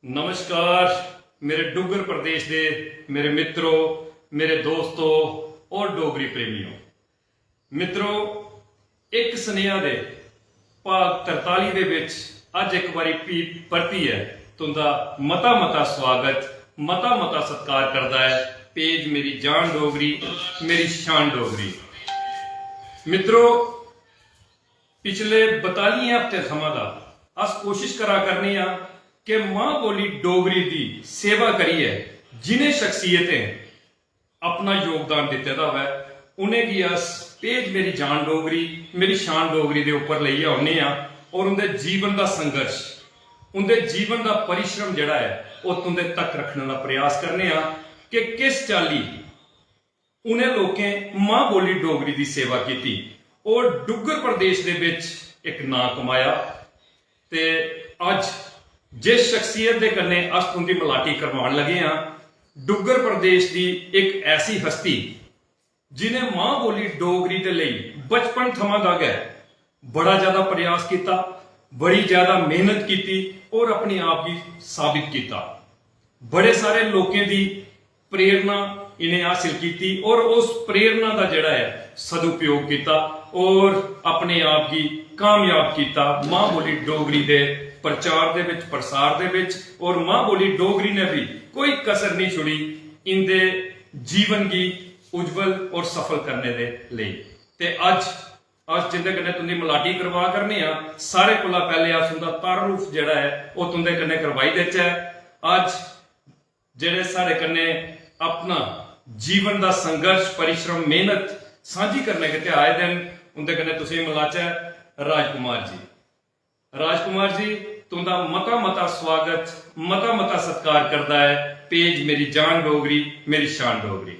नमस्कार मेरे डुग्गर प्रदेश के मेरे मित्रों, मेरे दोस्तों और डोगरी प्रेमियों। मित्रों, एक स्नेहा दे भाग 43 दे विच अज एक बारी परती है तुंदा मता मता स्वागत, मता मता सत्कार करता है पेज मेरी जान डोगरी, मेरी शान डोगरी। मित्रों, पिछले 42 हफ्ते थमां दा अस कोशिश करा करने कि मां बोली डोगरी की सेवा करिए। जिन्हें शख्सियतें अपना योगदान दिते दा है उन्हें की अस पेज मेरी जान डोगरी, मेरी शान डोगरी के उपर लेइए आने और उनके जीवन का संघर्ष, उनके जीवन का परिश्रम जड़ा है वह तुंदे तक रखने का प्रयास करने कि किस चाली उन्हें लोगों मां बोली डोगरी की सेवा की और डुग्गर प्रदेश के एक नां कमाया। ते अज जिस शख्सियत के कन्ने अस तुंदी मलाटी करवान लगे हाँ, डुग्गर प्रदेश की एक ऐसी हस्ती जिन्हें मां बोली डोगरी के लिए बचपन थमां दा गै बड़ा ज्यादा प्रयास किया, बड़ी ज्यादा मेहनत की और अपने आप ही साबित किया। बड़े सारे लोगों की प्रेरणा इन्हें हासिल की और उस प्रेरणा का जड़ा है सदुपयोग किया और अपने आप की कामयाब किया मां बोली डोगरी के प्रचार दे विच, प्रसार दे विच। और मां बोली डोगरी ने भी कोई कसर नहीं छोड़ी इनके जीवन की उज्जवल और सफल करने दे लिए। ते अज जिंदे कन्ने तुंदी मलाटी करवा करने सारे कोला पहले अस उनका तारुफ जड़ा है वह तुंदे कन्ने करवाई देचे। अज जेड़े सारे कन्ने अपना जीवन का संघर्ष, परिश्रम, मेहनत साझी करने के आए दिन उनके कन्ने तुसीं मिलाचे राजकुमार जी। राजकुमार जी, तुंदा मता मता स्वागत, मता मता सत्कार करता है पेज मेरी जान डोगरी, मेरी शान डोगरी।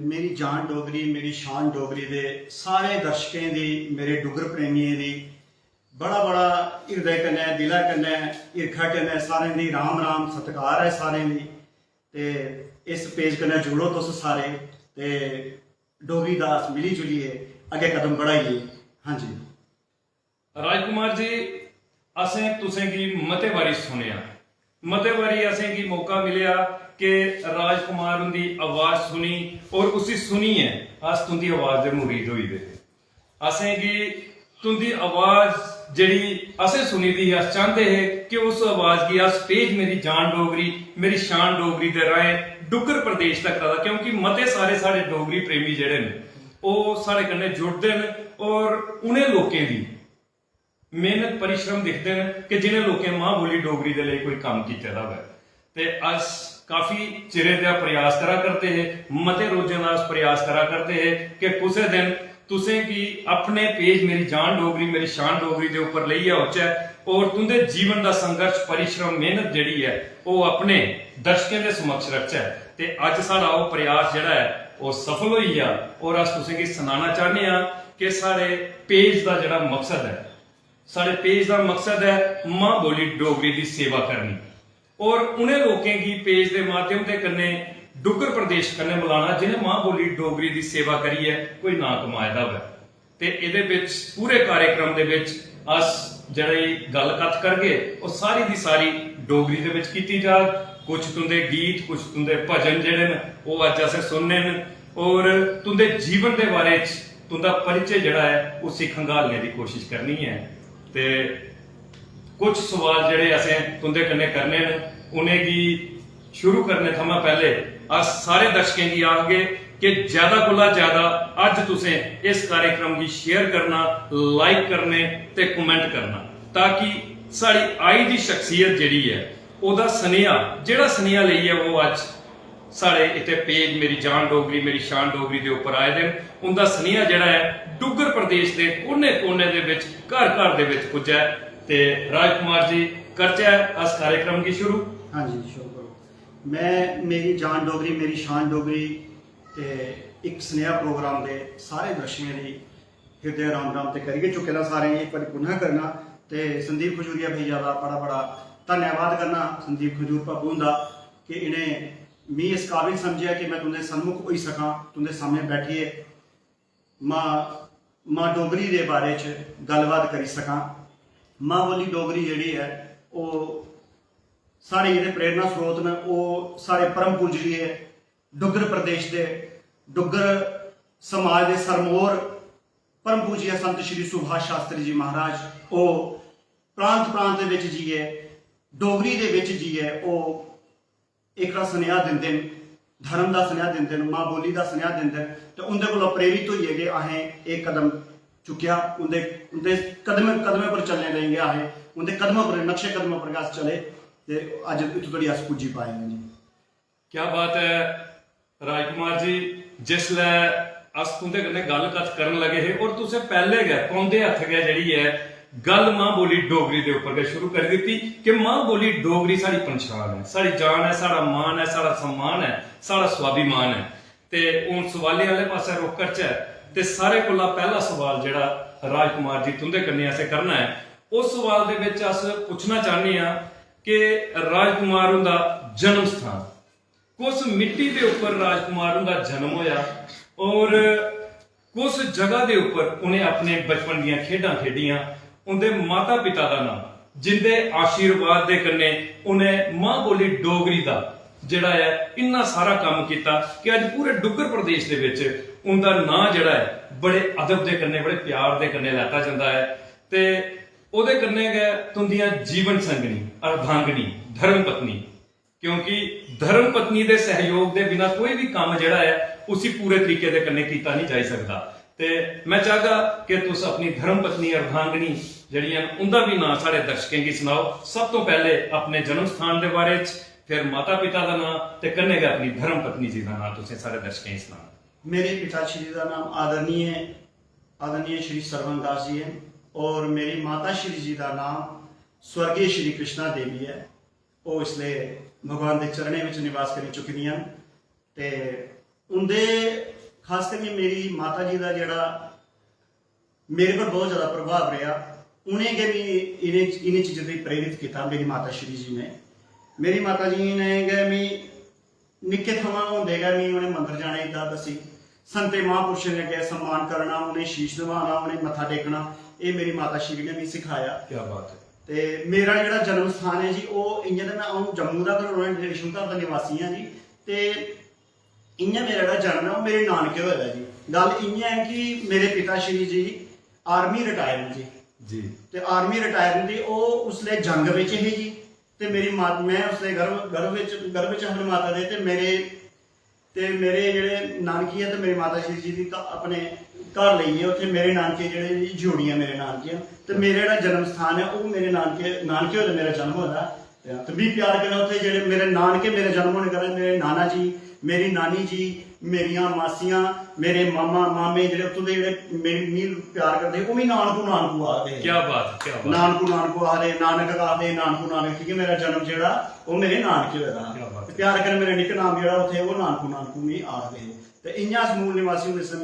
मेरी जान डोगरी, मेरी शान डोगरी दे सारे दर्शकें दी, मेरे डुग्गर प्रेमियों दी बड़ा बड़ा हिरदे कन्नै, दिला कन्नै, हिरखा कन्नै सारें दी राम राम सत्कार है सारें दी। ते इस पेज कन्नै जुड़ो तुस सारे ते डोगरी दा मिली जुलिए अगे कदम बढ़ाइए। हाँ जी राजकुमार जी, असें तुसें गी मते बारी सुनिया, मते बारी असें गी मौका मिलिया कि राजकुमार उंदी आवाज सुनी और उसी सुनिए अस तुंदी आवाज दे मुरीद होई दे। असें गी तुंदी आवाज जेड़ी असें सुनी दी अस चाहते हैं कि उस आवाज की अस पेज मेरी जान डोगरी, मेरी शान डोगरी दे राहें डुग्गर प्रदेश तक रहा, क्योंकि मते सारे साढ़े डोगरी प्रेमी जेड़े ने वो साढ़े कन्नै जुड़ते हैं और उन्हें लोगों की मेहनत परिश्रम दिखते हैं कि जिन्हें लोगों मां बोली डोगरी के लिए कोई काम किया है। ते अस काफी चिरे दा प्रयास करा करते हैं, मते रोजें का अस प्रयास करा करते हैं कि कुछ दिन तुसें की अपने पेज मेरी जान डोगरी, मेरी शान डोगरी के उपर लेइयै औचे और तुंदे जीवन का संघर्ष, परिश्रम, मेहनत जिहड़ी है वो अपने दर्शकों के समक्ष रखचे। ते अज साडा वो प्रयास जिहड़ा है वो सफल होई गया और अस तुसें की सुनाना चाहते हैं कि साढ़े पेज का जिहड़ा मकसद है, साढ़े पेज का मकसद है मां बोली डोगरी की सेवा करनी और उन्हें लोगों की पेज के माध्यम से कन्ने डुग्गर प्रदेश कन्ने मिलाना जिन्हें मां बोली डोगरी की सेवा करिए कोई ना कमाए दा है। ते इहदे विच पूरे कार्यक्रम दे विच अस जिहड़ी गल कथ करगे वो सारी दी सारी डोगरी दे विच कीती जा। कुछ तुंदे गीत, कुछ तुंदे भजन जिहड़े ने वो अज असें सुनने न और तुंदे जीवन के बारे तुंदा परिचय जिहड़ा है उसी खंगालने की कोशिश करनी है। ते कुछ सवाल जिहड़े असें तुंदे कन्ने करने न उन्हें गी शुरू करने थमां पहले अस सारे दर्शकों की आखगे कि ज्यादा कोला ज्यादा अज तुसें इस कार्यक्रम की शेयर करना, लाइक करने ते कमेंट करना, ताकि साड़ी आई दी शख्सियत जिहड़ी है ओदा सनेहा जिहड़ा सनेहा लईए वो अज साढ़े इत्थे पेज मेरी जान डोगरी, मेरी शान डोगरी के उपर आए दिन उनका सनेहा जिहड़ा है डुग्गर प्रदेश के कोने कोने दे विच, घर घर दे विच पुज्जा। ते राजकुमार जी, करचे अस कार्यक्रम की शुरू। हाँ जी शुरू करो। मैं मेरी जान डोगरी, मेरी शान डोगरी ते एक स्नेहा प्रोग्राम के सारे दर्शकों की हृदय राम राम ते करिए चुके दा सारे एक बार पुनः करना। ते संदीप खजूरिया भैया का बड़ा बड़ा धन्यवाद करना, संदीप खजूर बाबू का, कि इन्हें मी इस काबिल समझिया कि मैं तुंदे सन्मुख हो सका, तुंदे सामने बैठिए मां डोगरी के बारे च गलबात करी सका। मां बोली डोगरी जिहड़ी है वो सारे ਜਿਹੜੇ ਪ੍ਰੇਰਨਾ ਸਰੋਤ ਨੇ ਉਹ ਸਾਰੇ ਪਰਮ ਪੂਜਨੀਏ ਡੁੱਗਰ ਪ੍ਰਦੇਸ਼ ਦੇ ਡੁੱਗਰ ਸਮਾਜ ਦੇ ਸਰਮੋਰ ਪਰਮ ਪੂਜਨੀਏ ਸੰਤ ਸ਼੍ਰੀ ਸੁਭਾਸ਼ ਸ਼ਾਸਤਰੀ ਜੀ ਮਹਾਰਾਜ ਉਹ ਪ੍ਰਾਂਤ ਦੇ ਵਿੱਚ ਜੀਏ ਡੋਗਰੀ ਦੇ ਵਿੱਚ ਜੀਏ ਉਹ ਇੱਕ ਦਾ ਸੁਨੇਹਾ ਦਿੰਦੇ ਨੇ ਧਰਮ ਦਾ ਸੁਨੇਹਾ ਦਿੰਦੇ ਨੇ ਮਾਂ ਬੋਲੀ ਦਾ ਸੁਨੇਹਾ ਦਿੰਦੇ ਨੇ ਤੇ ਉਹਦੇ ਕੋਲੋਂ ਪ੍ਰੇਰਿਤ ਹੋਈਏ ਕਿ ਆਹੇ ਇਹ ਕਦਮ ਚੁੱਕਿਆ ਉਹਦੇ ਕਦਮੇ ਪਰ ਚੱਲਣੇ ਲੈਂਗੇ ਆਹੇ ਉਹਦੇ ਕਦਮਾਂ ਪਰ ਨਕਸ਼ੇ ਕਦਮਾਂ ਪਰ ਅਸ ਚਲੇ ਤੇ ਅੱਜ ਇੱਥੋਂ ਤੱਕ ਅਸ ਪੁੱਜੀ ਪਾਏ ਨੇ ਜੀ। क्या बात है राजकुमार जी, जिसलै अस तुंदे कन्नै गल कथ करन लगे हे और तुसें पहले गै पौंदे हत्थ गै जेहड़ी है गल मां बोली डोगरी दे उपर गै शुरू कर दी कि मां बोली डोगरी साडी पंछान है, साडी जान है, साडा मान है, साडा सम्मान है, साडा स्वाभिमान है। ते हुण सवाले वाले पासे रुख करचै ते सारे कोला पहला सवाल जेहड़ा राजकुमार जी तुंदे कन्नै असें करना है उस सवाल दे विच अस पुछना चाहने आ कि राजकुमार हुंदा जन्म स्थान कुस मिट्टी के उपर राजकुमार का जन्म होया और कुस जगह के उपर उन्हें अपने बचपन दियां खेडां खेडियां उनके माता पिता का नाम जिंदे आशीर्वाद के कन्ने उन्हें मां बोली डोगरी का जिहड़ा है इन्ना सारा काम किया कि अज पूरे डुग्गर प्रदेश के विच उनका नाम जिहड़ा है बड़े अदब के कन्ने बड़े प्यार के कन्ने लैता जाता है ते उहदे कन्ने गै तुंदियां जीवन संगनी अर्धांगनी धर्म पत्नी क्योंकि धर्म पत्नी के सहयोग के बिना कोई भी काम जिहड़ा है उसी पूरे तरीके के कन्ने कीता नहीं जा सकता। ते मैं चाहगा कि तुस अपनी धर्म पत्नी अर्धांगनी जिहड़ियां उनका भी नाम साढ़े दर्शकों की सुनाओ। सब तो पहले अपने जन्म स्थान के बारे च, फिर माता पिता का नाम ते कन्ने गै अपनी धर्म पत्नी जी का नाम तुसें साढ़े दर्शकों की सुनाओ। मेरे पिताश्री का नाम आदरणीय श्री सरवण दास जी है और मेरी माता श्री जी का नाम स्वर्गीय श्री कृष्णा देवी है। वो इसलिए भगवान के चरणों में निवास कर चुकी हैं ते उनके खास करके मेरी माता जी का जोड़ा मेरे पर बहुत ज़्यादा प्रभाव रहा। उन्हें गै भी इन्हें चीज़ों से प्रेरित किया। मेरी माता श्री जी ने मेरी माता जी ने गै मी निक्के थमां होंदे गै मी उन्हें मंदिर जाने की दसी संते महापुरुषों ने अगे सम्मान करना उन्हें शीश नवाना उन्हें मत्था टेकना ये मेरी माता श्री ने भी सिखाया। क्या बात है। ते मेरा जो जन्म स्थान है जी वो इ'यां ते मैं जम्मू का रेशम घर का निवासी हाँ जी ते इ'यां मेरा जो जन्म है वो मेरे नानके होया जी। गल इ'यां है कि मेरे पिता श्री जी आर्मी रिटायर हैं जी ते आर्मी रिटायर दी वो उसले जंग विच ही जी ते मेरी मां मैं उसले गर्भ विच अपनी माता दे ते मेरे जेह्ड़े नानकी है ते मेरी माता श्री जी दी अपने घर लेइए उत्थे मेरे नानके जेह्ड़े जोड़ियां मेरे नानके ते मेरा जेह्ड़ा जन्म स्थान है वो मेरे नानके होए मेरा जन्म होया ते भी प्यार करना उत्थे जेह्ड़े मेरे नानके मेरे जन्म होने कारण मेरे नाना जी मेरी नानी जी मेरियां मासियां मेरे मामा मामे जेह्ड़े उत्थों दे जेह्ड़े मेरी प्यार करदे वो भी नानकू आखदे। क्या बात नानकू आखदे नानक आखदे नानकू क्योंकि मेरा जन्म जेह्ड़ा वो मेरे नानके होया प्यार कर मेरा निक नाम जेह्ड़ा उत्थे वो नानकू मी आखदे ते इ'यां अस मूल निवासी होंदे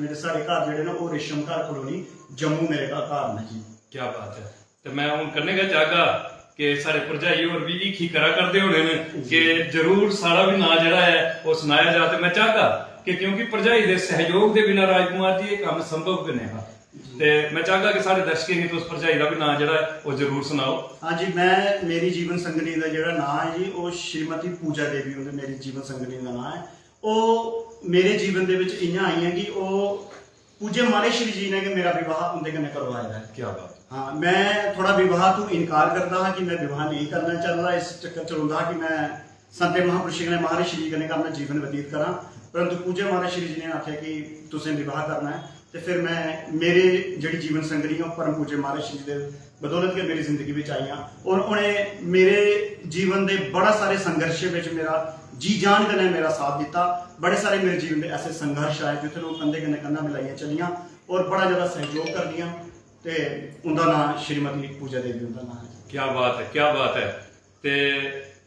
मेरे सारे घर जेह्ड़े ना वो रेशम घर कॉलोनी जम्मू मेरे घर न जी। क्या बात है। तो मैं हूँ करने का चाहगा कि सारे भरजाई और भी ही करा करते होने कि जरूर सारा भी नाम जड़ा है वो सुनाया जाए। तो मैं चाहगा कि क्योंकि भरजाई के सहयोग के बिना राजकुमार जी ये काम संभव भी नहीं है ते मैं चाहगा कि सारे दर्शकों ने तुस भरजाई का भी नाम जड़ा है वो जरूर सुनाओ। हाँ जी मैं मेरी जीवन संगनी का जो नाम है जी वो श्रीमती पूजा देवी होंगे मेरी जीवन संगनी का नाम है। वो मेरे जीवन के इ'यां आई है कि वो पूज्य महाराज श्री जी ने कि मेरा विवाह उनके कन्नै करवाया है। क्या बात। हाँ मैं थोड़ा विवाह तो इनकार करता हाँ कि मैं विवाह नहीं करना चाहता इस चक्कर च रौंदा कि मैं संते महापुरुषों कन्नै महाराज श्री कन्नै अपना जीवन व्यतीत करा परंतु पूज्य महाराज श्री जी ने आख्या कि तुसें विवाह करना है तो फिर मैं मेरे जी जीवन संगनी है परम पूज्य महाराज श्री के बदौलत के मेरी जिंदगी में आई हाँ और उन्हें मेरे जीवन के बड़ा सारे संघर्ष में मेरा जी जान कन्नै मेरा साथ दिता। बड़े सारे मेरे जीवन के ऐसे संघर्ष आए जिथे लोग कंधे कन्नै कंधा मिलाइया चलियां और बड़ा ज़्यादा सहयोग कर दियां ते उनका नाम श्रीमती पूजा देवी उनका नाम है। क्या बात है। क्या बात है। ते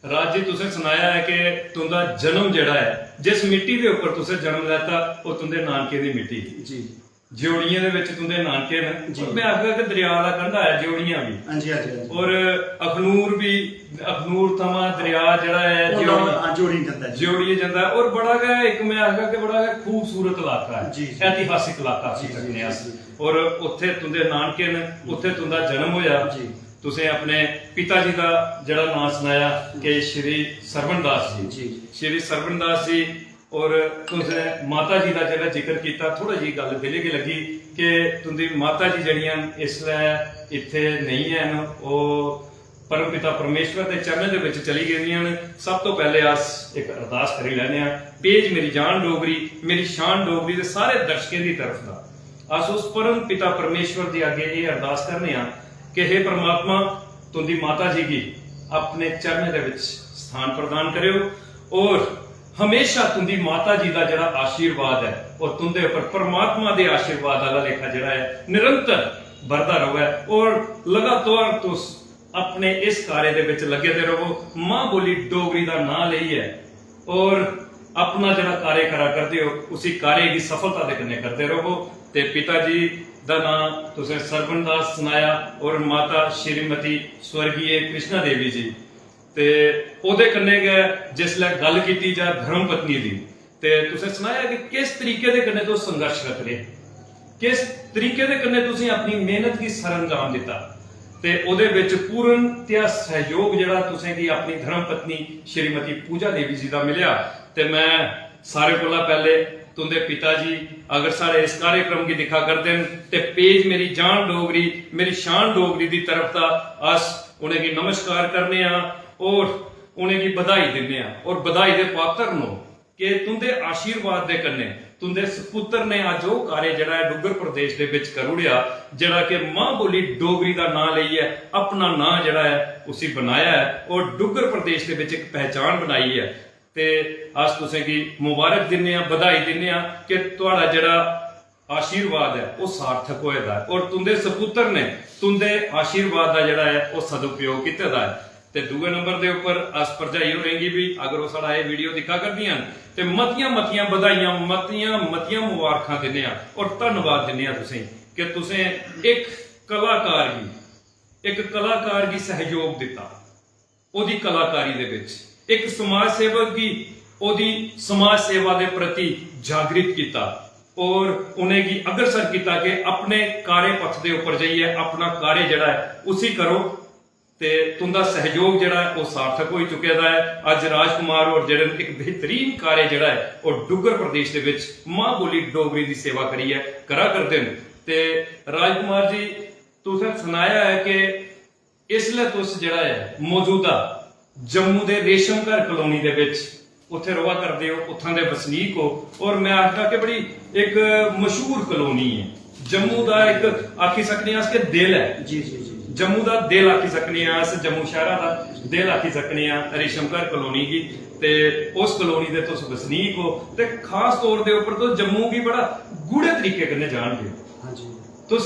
राज जी तुसें सुनाया है कि तुंदा जन्म जड़ा है जिस मिट्टी के उपर तुसें जन्म लैता वो तुंदे नानके दी मिट्टी जी ज्योड़ियां दे विच तुंदे नानके ने मैं आखदा कि दरिया दा कंढा है ज्योड़ियां भी हाँ जी और अखनूर थमां दरिया जड़ा है जोड़िए जंदा है और बड़ा गै एक मैं आखदा कि बड़ा गै खूबसूरत इलाका है ऐतिहासिक इलाका आखी सकने आं और उत्थे तुंदे नानके ने उत्थे तुंदा जन्म होया तुसें अपने पिता जी का जड़ा नाम सुनाया कि श्री सरवणदास जी जी। श्री सरवणदास जी और तुसें माता जी का जरा जिक्र किया थोड़ा जी गल दिले की लगी कि तुंदी माता जी जड़ियां इसलै इत्थे नहीं हैं परम पिता परमेश्वर के चरणों के विच चली गई ने। सब तो पहले अस एक अरदास करी लैने आ पेज मेरी जान डोगरी मेरी शान डोगरी के सारे दर्शकों की तरफ का अस उस परम पिता परमेश्वर के अगे ये अरदास करने आ कि हे परमात्मा तुंदी माता जी की अपने चरणों के विच स्थान प्रदान करियो और हमेशा तुंदी माता जी का जड़ा आशीर्वाद है और तुंदे ऊपर परमात्मा के आशीर्वाद वाला लेखा जड़ा है निरंतर बढ़ता रहे और लगातार तुस अपने इस कार्य दे विच लगे दे रहो। मां बोली डोगरी का नाम लईए और अपना जड़ा कार्य करा करते हो उसी कार्य की सफलता दे कन्ने करते रहो। ते पिता जी का नाम तुसें सरवणदास सुनाया और माता श्रीमती स्वर्गीय कृष्णा देवी जी ते ओदे कन्ने गै जिसलै गल कीती जा धर्म पत्नी दी ते तुसें सुनाया कि किस तरीके दे कन्ने तुस संघर्षरत रहे किस तरीके दे कन्ने तुसीं अपनी मेहनत की सरंजाम दिता ते ओदे विच पूर्णतया सहयोग जिहड़ा तुसें की अपनी धर्म पत्नी श्रीमती पूजा देवी जी का मिलिया। ते मैं सारे कोला पहले तुंदे पिताजी अगर सारे इस कार्यक्रम की दिखा करते ते पेज मेरी जान डोगरी मेरी शान डोगरी की तरफ का अस उन्हें नमस्कार करने और उन्हें बधाई दिने और बधाई दे पात्र नो कि तुंदे आशीर्वाद दे कन्ने तुंदे सपुत्र ने अज वो कार्य जड़ा है डुगर प्रदेश दे विच करुड़िया जड़ा कि मां बोली डोगरी का नाम लईए अपना नाम जड़ा है उसी बनाया है और डुगर प्रदेश दे विच एक पहचान बनाई है। ते अस तुसें की मुबारक दिने बधाई दिने कि तुहाड़ा जड़ा आशीर्वाद है वो सार्थक होएगा और तुंदे सपुत्र ने तुंदे आशीर्वाद का जड़ा है वो सदुपयोग किया है। ते दूए नंबर के उपर अस भरजाई होरेंगी भी अगर वो साड़ा ये वीडियो दिखा करदियां ते मतियां मतियां बधाइयां मतियां मतियां मुबारखां दिने और धन्नवाद दिने तुसें कि तुसें एक कलाकार की सहयोग दिता ओदी कलाकारी दे विच एक समाज सेवक की ओदी समाज सेवा के प्रति जागृत किया और उन्हें की अग्रसर किया कि अपने कार्य पथ के उपर जाइए अपना कार्य जड़ा है उसी करो ते तुंदा सहयोग जड़ा है वो सार्थक हो चुका है। अज राजकुमार और जड़े एक बेहतरीन कार्य जड़ा है और डुगर प्रदेश के विच मां बोली डोगरी की सेवा करी है करा करते हैं। ते राजकुमार जी तुसें सुनाया है कि इसलिए तुस जड़ा है मौजूदा जम्मू के रेशम घर कलोनी के विच उत्थे रहा करते हो उत्थां दे वसनीक हो और मैं आखदा कि बड़ी एक मशहूर कलोनी है जम्मू का एक आखी सकने के दिल है जी जी जी जम्मू का दिल आखी सकने जम्मू शहरा का दिल आखी सकने रेशम घर कलोनी की ते उस कलोनी के तुस वसनीक हो ते खास तौर के उपर तो जम्मू की बड़ा गूढ़े तरीके कन्नै जानदे हो। हाँ जी तुस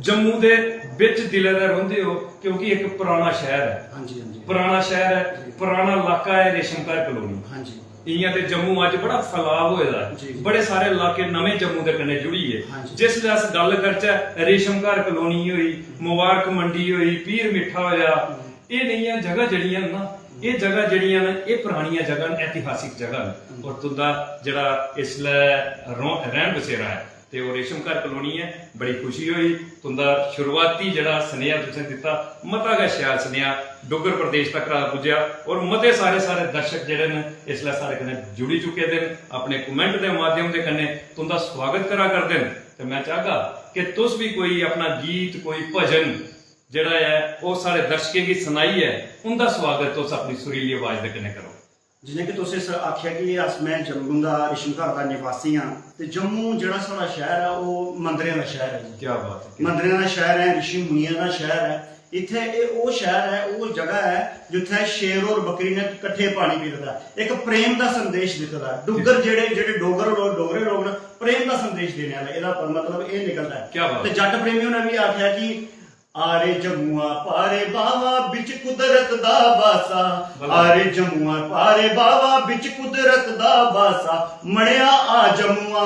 जम्मू के बिच दिले दा रहिंदे हो क्योंकि एक पुराना शहर है। हाँ जी हाँ जी पुराना शहर है पुराना इलाका है रेशम घर कलोनी। हाँ जी इयां ते जम्मू अज बड़ा फैलाव होएदा बड़े सारे इलाके नवे जम्मू दे कन्नै जुड़ी है जिसलै अस गल करचै रेशम घर कलोनी होई मुबारक मंडी होई पीर मिठा होया ये नेहियां जगह जड़ियां ना ये जगह जड़ियां ने ये पुरानियां जगह ऐतिहासिक जगह ने और तुंदा जड़ा इसलै रहन बसेरा है ते वो रेशम घर कलोनी है। बड़ी खुशी हुई तुंदा शुरुआती जड़ा सनेहा तुसें दिता मता गै शैल सनेहा डुगर प्रदेश तक पुज्या और मते सारे दर्शक जेडे ने इसलै सारे कन्नै जुड़ी चुके दे अपने कमेंट के माध्यम के कन्नै तुंदा स्वागत करा करदे न। ते मैं चाहगा कि तुस भी कोई अपना गीत कोई भजन जड़ा है वो सारे दर्शकों की सुनाई है उनका स्वागत तुस अपनी सुरीली आवाज के कन्नै करो। जिन्हें कि तुसें आख्या कि अस मैं जम्मू का रेशम घर का निवासी हाँ तो जम्मू जो साड़ा शहर है वो मंदिरों का शहर है। क्या बात है मंदिरों का शहर है ऋषि मुनिया का शहर है। इत्थे वो शहर है वो जगह है जिथे शेर और बकरी ने कट्ठे पानी पीता एक प्रेम का संदेश दिता है। डुगर जेडे डोगरे लोग न प्रेम का संदेश देने वाले एदा मतलब ये निकलता है। क्या बात है जट प्रेमियों ने भी आख्या कि आरे जम्मुआ पारे बावा बिच कुदरत दा बासा आरे जम्मुआ पारे बावा बिच कुदरत दा बासा मड़िया आ जम्मुआ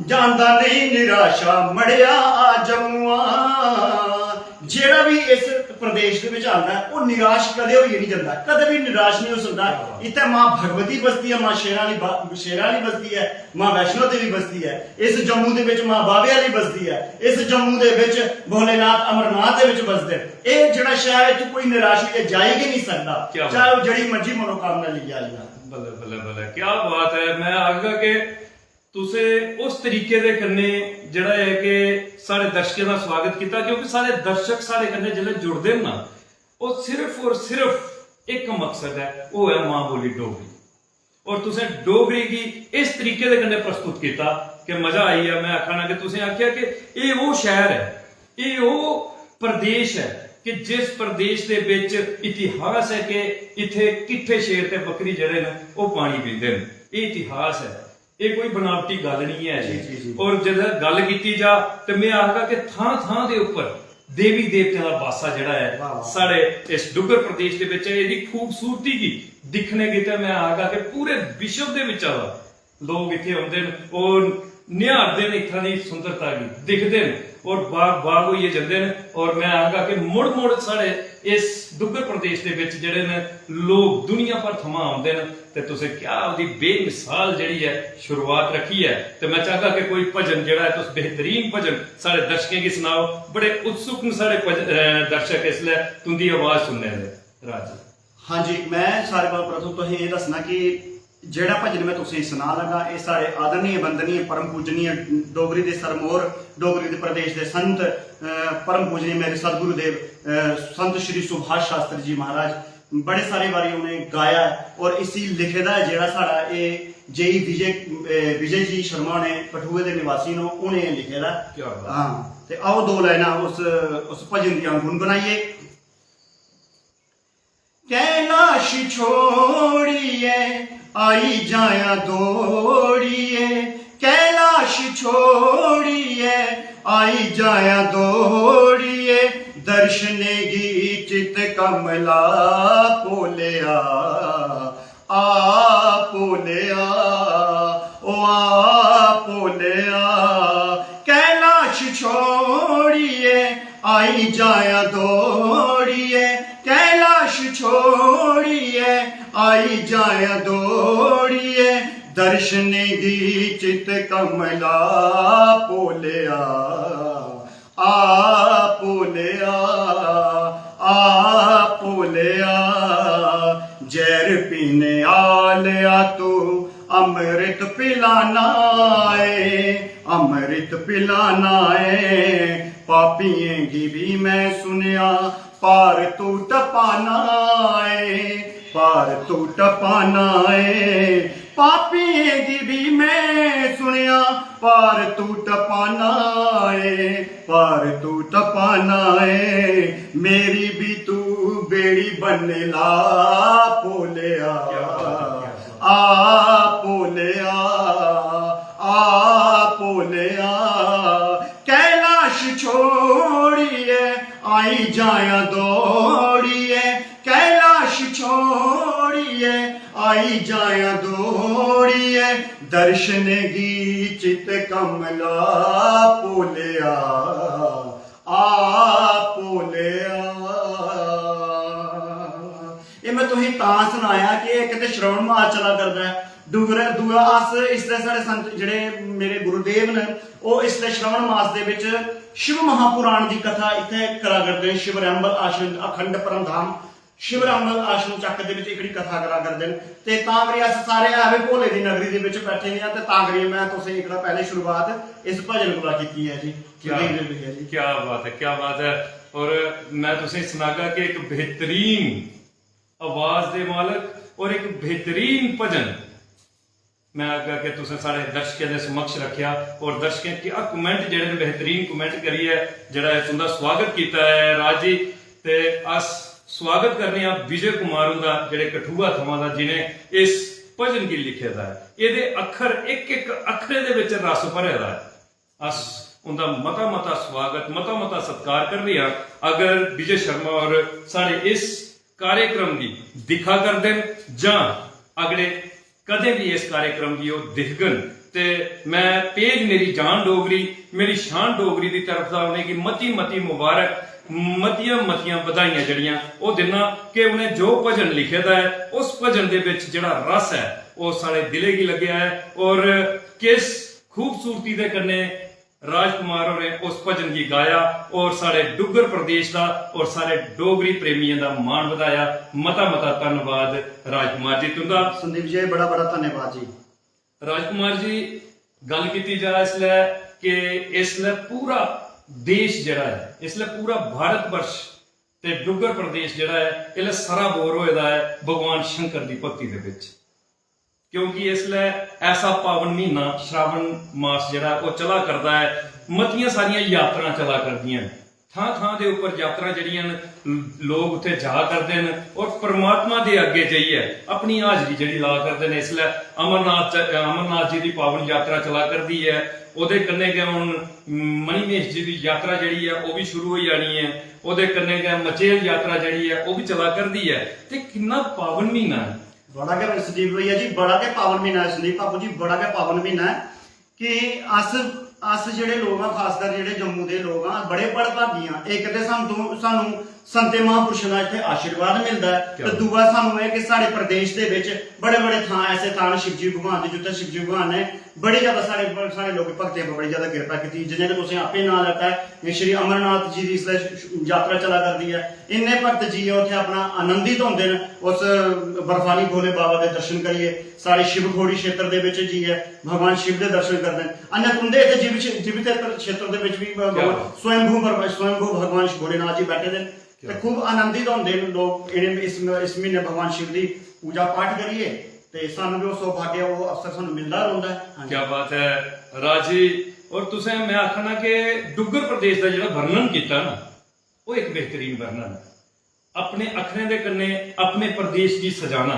जांदा नहीं निराशा मड़िया आ जम्मुआ जेड़ा भी इस प्रदेश ਦੇ ਵਿੱਚ ਆਉਂਦਾ ਉਹ ਨਿਰਾਸ਼ ਕਦੇ ਹੋਈ ਨਹੀਂ ਜਾਂਦਾ, ਕਦੇ ਵੀ ਨਿਰਾਸ਼ ਨਹੀਂ ਹੋ ਸਕਦਾ। ਇੱਥੇ ਮਾਂ ਭਗਵਤੀ ਬਸਤੀ ਹੈ, ਮਾਂ ਸ਼ੇਰਾਂ ਵਾਲੀ ਬਸਤੀ ਹੈ, ਮਾਂ ਵੈਸ਼ਨੋ ਦੇਵੀ ਬਸਤੀ ਹੈ। ਇਸ ਜੰਮੂ ਦੇ ਵਿੱਚ ਮਾਂ ਬਾਵੇ ਵਾਲੀ ਬਸਤੀ ਹੈ। ਇਸ ਜੰਮੂ ਦੇ ਵਿੱਚ ਭੋਲੇਨਾਥ ਅਮਰਨਾਥ ਦੇ ਵਿੱਚ ਬਸਦੇ। ਇਹ ਜਿਹੜਾ ਸ਼ਹਿਰ ਇੱਥੇ ਕੋਈ ਨਿਰਾਸ਼ ਹੋ ਕੇ ਜਾ ਹੀ ਨਹੀਂ ਸਕਦਾ, ਚਾਹੇ ਉਹ ਜਿਹੜੀ ਮਰਜ਼ੀ ਮਨੋਕਾਮਨਾ ਲਈ ਆਈ ਨਾ। ਬੱਲੇ ਬੱਲੇ ਬੱਲੇ, ਕੀ ਬਾਤ ਹੈ। ਮੈਂ ਆਖਦਾ ਕਿ ਤੁਸੀਂ ਉਸ ਤਰੀਕੇ ਦੇ ਕੰਨੇ ਜਿਹੜਾ ਹੈ ਕਿ ਸਾਡੇ ਦਰਸ਼ਕਾਂ ਦਾ ਸਵਾਗਤ ਕੀਤਾ, ਕਿਉਂਕਿ ਸਾਡੇ ਦਰਸ਼ਕ ਸਾਡੇ ਕੰਨੇ ਜਿਹੜੇ ਜੁੜਦੇ ਨੇ ਨਾ, ਉਹ ਸਿਰਫ ਔਰ ਸਿਰਫ ਇੱਕ ਮਕਸਦ ਹੈ, ਉਹ ਹੈ ਮਾਂ ਬੋਲੀ ਡੋਗਰੀ। ਔਰ ਤੁਸੀਂ ਡੋਗਰੀ ਕੀ ਇਸ ਤਰੀਕੇ ਦੇ ਕੰਨੇ ਪ੍ਰਸਤੁਤ ਕੀਤਾ ਕਿ ਮਜ਼ਾ ਆਈ ਹੈ। ਮੈਂ ਆਖਣਾ ਕਿ ਤੁਸੀਂ ਆਖਿਆ ਕਿ ਇਹ ਉਹ ਸ਼ਹਿਰ ਹੈ, ਇਹ ਉਹ ਪ੍ਰਦੇਸ਼ ਹੈ ਕਿ ਜਿਸ ਪ੍ਰਦੇਸ਼ ਦੇ ਵਿੱਚ ਇਤਿਹਾਸ ਹੈ ਕਿ ਇੱਥੇ ਕਿੱਥੇ ਸ਼ੇਰ ਤੇ ਬੱਕਰੀ ਜਿਹੜੇ ਨੇ ਉਹ ਪਾਣੀ ਪੀਂਦੇ ਨੇ। ਇਹ ਇਤਿਹਾਸ ਹੈ, ਇਹ ਕੋਈ ਬਣਾਵਟੀ ਗੱਲ ਨਹੀਂ ਹੈ ਜੀ। ਔਰ ਜਦੋਂ ਗੱਲ ਕੀਤੀ ਜਾ ਤੇ ਮੈਂ ਆਖਦਾ ਕਿ ਥਾਂ ਥਾਂ ਦੇ ਉੱਪਰ ਦੇवी देवतियां का बासा जड़ा है साढ़े इस डुगर प्रदेश के विच इहदी खूबसूरती की दिखने की तो मैं आगा कि पूरे विश्व के विच लोग इत्थे आउंदे ने और निहारदे ने इत्थां दी सुंदरता की दिखदे ने और बाग बाग होइए जंदे ने। और मैं आगा कि मुड़ मुड़ साढ़े इस डुगर प्रदेश के विच जिहड़े ने लोग दुनिया भर थमां आउंदे ने ते तुसें क्या उसदी बेमिसाल जिहड़ी है शुरुआत रखी है। तो मैं चाहता कि कोई भजन जिहड़ा है तुस बेहतरीन भजन साढ़े दर्शकों की सुनाओ। बड़े उत्सुक ने साढ़े दर्शक इसलिए तुंदी आवाज सुनने दे। राज हाँ जी, मैं सारे को प्रथम तो ये दसना कि ਜਿਹੜਾ ਭਜਨ ਮੈਂ ਤੁਸੀਂ ਸੁਣਾ ਲਗਾ ਇਹ ਸਾਡੇ ਆਦਰਨੀय वंदनीय परम पूजनीय डोगरी ਦੇ सरमोर डोगरी ਦੇ प्रदेश ਦੇ संत परम पूजनीय मेरे सतगुरु देव संत श्री सुभाष शास्त्री जी महाराज बड़े सारे बारी उन्हें गाया और इसी लिखे दा जेड़ा साड़ा ये जेई विजय जी शर्मा ने कठुए के निवासी नो उन्हें लिखे दा। हाँ ते आओ दो लाइना उस भजन दी गुनगुनाइए। कैलाश छोड़िए आई जाया दौड़िए, कैलाश छोड़िए आई जाया दौड़िए, दर्शने की चित कमला पोलिया आ पोलिया ओ आ पोलिया। कैलाश छोड़िए आई जाया दौड़िए, कैलाश छोड़िए आई जाया दौड़िए, दर्शन की चित कमला पोलिया आ पोलिया आ पोलिया। जहर पीने आलिया तू अमृत पिलाना है, अमृत पिलाना है। पापियों की भी मैं सुनिया पार तू टपाना है, पार तू टपाना है। पापियों की भी मैं सुनिया पार तू टपाना है, पार तू टपाना है। मेरी भी तू बेड़ी बनने ला पोलिया आ पोलिया आ पोलिया। कैलाश छोड़िए आई जाया दौड़िए, कैलाश छोड़िए आई जाया दौड़िए, दर्शन की चित कमला पोलिया आ पोलिया। ये मैं तुही तां सुनाया कि एक ते श्रवण मास चला करदा है दूआ अस इसलिए साढ़े संत जिहड़े मेरे गुरुदेव ने वो इसलिए श्रवण मास दे विच शिव महापुराण की कथा इत्थे करा करते हैं। शिवरंबल आश्रम अखंड परम धाम शिवरंबल आश्रम चक दे विच इकड़ी कथा करा करते हैं। ते तां करियै अस सारे आवे भोले दी नगरी दे विच बैठे ने ते तां करियै मैं तुसें इकड़ा पहले शुरुआत इस भजन कोला कीती है जी। क्या बात है, क्या बात है। और मैं तुसें सुनागा कि एक बेहतरीन आवाज दे मालक और एक बेहतरीन भजन मैं आगा कि तुसें सारे दर्शकों के समक्ष रखा और दर्शकों क्या कमेंट जेडे बेहतरीन कमेंट करिए जेड़ा तुंदा स्वागत किया है राज जी। ते अस स्वागत करने विजय कुमार का जेडे कठुआ थमां दा जिन्हें इस भजन की लिखे दा है। ये अखर एक एक अखरे दे विच रस भरे दा है। अस उनका मता मता स्वागत मता मता सत्कार कर रहे हैं। अगर विजय शर्मा और सारे इस कार्यक्रम की दिखा कर दें जां अगले कदे भी इस कार्यक्रम की दिखगन ते मैं पेज मेरी जान डोगरी मेरी शान डोगरी की तरफ उन्हें की मती मती मुबारक ਮਤੀਆਂ ਵਧਾਈਆਂ ਜਿਹੜੀਆਂ ਉਹ ਦਿਨਾਂ ਕਿ ਉਹਨੇ ਜੋ ਭਜਨ ਲਿਖਿਆ ਦਾ ਹੈ ਉਸ ਭਜਨ ਦੇ ਵਿੱਚ ਜਿਹੜਾ ਰਸ ਹੈ ਉਹ ਸਾਡੇ ਦਿਲੇ ਕੀ ਲੱਗਿਆ ਹੈ। ਔਰ किस खूबसूरती दे कन्ने राजकुमार होरे उस भजन की गाया और सारे डुग्गर प्रदेश का और सारे डोगरी प्रेमियों का मान ਵਧਾਇਆ। मता धन्यवाद राजकुमार जी तुंदा। संदीप जी बड़ा धन्यवाद जी। राजकुमार जी गल की जाए इसलिए कि इसलिए पूरा देश जड़ा है, इसलिए पूरा भारत वर्ष ते डुग्गर प्रदेश जड़ा है इसलिए सराबोर होएदा है भगवान शंकर की भक्ति दे विच, क्योंकि इसलिए ऐसा पावन महीना श्रावण मास जड़ा वो चला करता है। मतियां सारियां यात्रा चला करदियां थां थां दे उपर यात्रा जड़ियां लोग उत्थे जा करदे न और परमात्मा दे अगे जाइए अपनी हाजरी जड़ी ला करदे ने। इसलिए अमरनाथ जी की पावन यात्रा चला करदी है। ਉਹਦੇ कन्ने गए हुण मणिमेश जी की यात्रा जड़ी है वो भी शुरू हो जानी है। ਉਹਦੇ कन्ने गए मचेल यात्रा जड़ी है वो भी चला करदी है। ते कितना पावन महीना है, बड़ा के संदीप भैया जी बड़ा के पावन महीना है। संदीप बाबू जी बड़ा के पावन महीना है कि अस जेडे लोग हाँ खासकर जेडे जम्मू के लोग हाँ बड़े भागी हाँ। एक तो सानू संते महापुरुषों का इत्थे आशीर्वाद मिलता है, तो दूआ सानू है कि साढ़े प्रदेश के विच बड़े बड़े थां ऐसे थां शिवजी भगवान के जिते शिवजी भगवान ने बड़ी ज्यादा साढ़े लोग भक्तियों पर बड़ी ज्यादा कृपा की। जिन्हें कि तुसें आपे नाम लेता है श्री अमरनाथ जी की इसलिए यात्रा चला करती है। इन्ने भक्त जी उत्थे अपना आनंदित होंदे ने उस बर्फानी भोले बाबा के दर्शन करिए। साढ़े शिवखोड़ी क्षेत्र के विच जी है भगवान शिव के दर्शन करते हैं। अन्य तुंदे इत्थे जीवित क्षेत्र के विच भी स्वयंभू भगवान भोलेनाथ जी बैठे थे ते खूब आनंदित होंदे लोग। इस महीने भगवान शिव की पूजा पाठ करिए ते सानू भी सौभाग्य वो अवसर सानू मिलता रहता है। क्या बात है राजी। और तुसें मैं आखना कि डुग्गर प्रदेश का जो वर्णन किया ना वो एक बेहतरीन वर्णन है। अपने अखरे दे कन्ने अपने प्रदेश की सजाना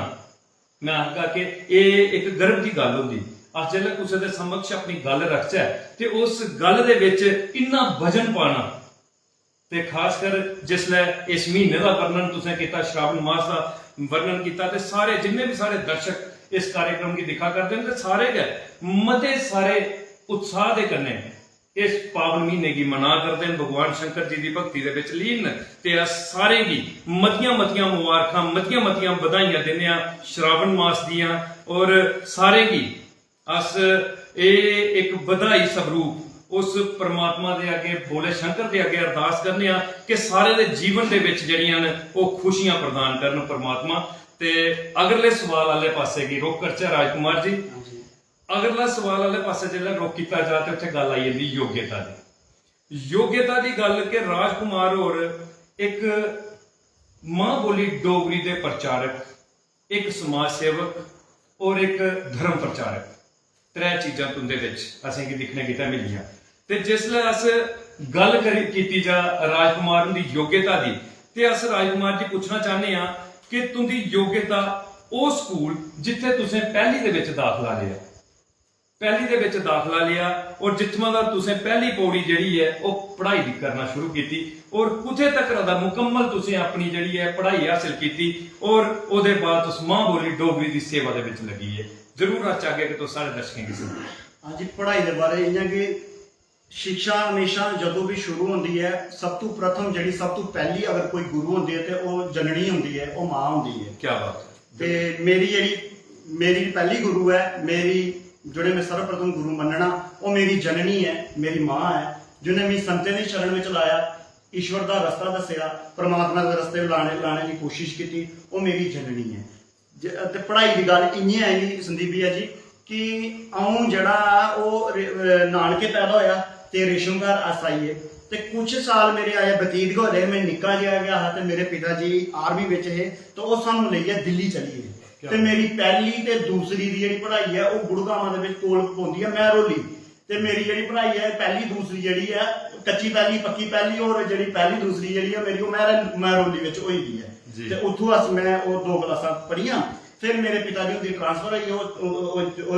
मैं आखगा कि ये एक गर्व की गल होंदी। अस जिसले किसी के समक्ष अपनी गल रखचै ते उस गल दे विच इन्ना वजन पाना ते खासकर जिसले इस महीने का वर्णन तुसें किया श्रावण मास का वर्णन किया ते सारे जिन्ने भी सारे दर्शक इस कार्यक्रम की दिखा करते हैं सारे गै मते सारे उत्साह के कन्ने इस पावन महीने की मना करते हैं। भगवान शंकर जी की भक्ति दे विच लीन ते अस सारे की मतियां मुबारखां मतियां बधाइयां दिंदे आ श्रावण मास दियां। और सारे की अस एक बधाई स्वरूप उस परमात्मा दे अगे भोले शंकर दे अगे अरदास करने आ कि सारे दे जीवन दे विच जड़ियां ने वो खुशियां प्रदान करन परमात्मा। ते अगले सवाल वाले पासे की रुख करचै राजकुमार जी। अगला सवाल वाले पासे जिसले रुख किया जाए तो उत्थे गल आई जाती योग्यता की गल कि राजकुमार होर एक मां बोली डोगरी के प्रचारक, एक समाज सेवक और एक धर्म प्रचारक, त्रै चीज़ां तुंदे विच असें की दिखने गित्ते मिलियां। ते जिसले अस गल की जा राजकुमार दी योग्यता की ते अस राजकुमार जी पूछना चाहते हैं कि तुंदी योग्यता वो स्कूल जिथे तुसें पहली दे विच दाखला लिया और जिथों का तुसें पहली पौड़ी जिहड़ी है वो पढ़ाई करना शुरू की और कुथे तक दा मुकम्मल तुसें अपनी जिहड़ी है पढ़ाई हासिल की और उसदे बाद तुस मां बोली डोगरी की सेवा दे विच लगी है। जरूर अस चाहगे कि तुस सारे दर्शकें की सुनो। हाँ जी पढ़ाई के बारे इ'यां कि शिक्षा हमेशा जदों भी शुरू होती है सब तो प्रथम जी सब तो पहली अगर कोई गुरु होंदी है तो वह जननी होंदी है, वो माँ होंदी है। क्या बात है। ते मेरी पहली गुरु है, मेरी जोड़े मैं सर्वप्रथम गुरु मनना वो मेरी जननी है, मेरी माँ है जिन्हें मेरी संते की शरण में लाया, ईश्वर का रस्ता दसिया, परमात्मा के रस्ते लाने की कोशिश की, वो मेरी जननी है। ते पढ़ाई की गल इ'यां है जी संदीप भैया जी कि अऊं जड़ा वो नानके पैदा होया ते रेशम घर अस आइए ते कुछ साल मेरे आए बतीत हो रहे। मैं निक्का जिहा गया हा ते मेरे पिताजी आर्मी विच हे तो वो सानू लेइयै दिल्ली चली गए ते मेरी पहली ते दूसरी दी जेहड़ी पढ़ाई है वो गुड़गावां दे विच कोल पौंदी है महरोली ते मेरी जेहड़ी पढ़ाई है पहली दूसरी जेहड़ी है कच्ची पहली पक्की पहली और जेहड़ी पहली दूसरी जेहड़ी है मेरी महरोली विच होई दी है ते उत्थों अस मैं वो 2 क्लासां पढ़ियां। फिर मेरे पिताजी की ट्रांसफर हुई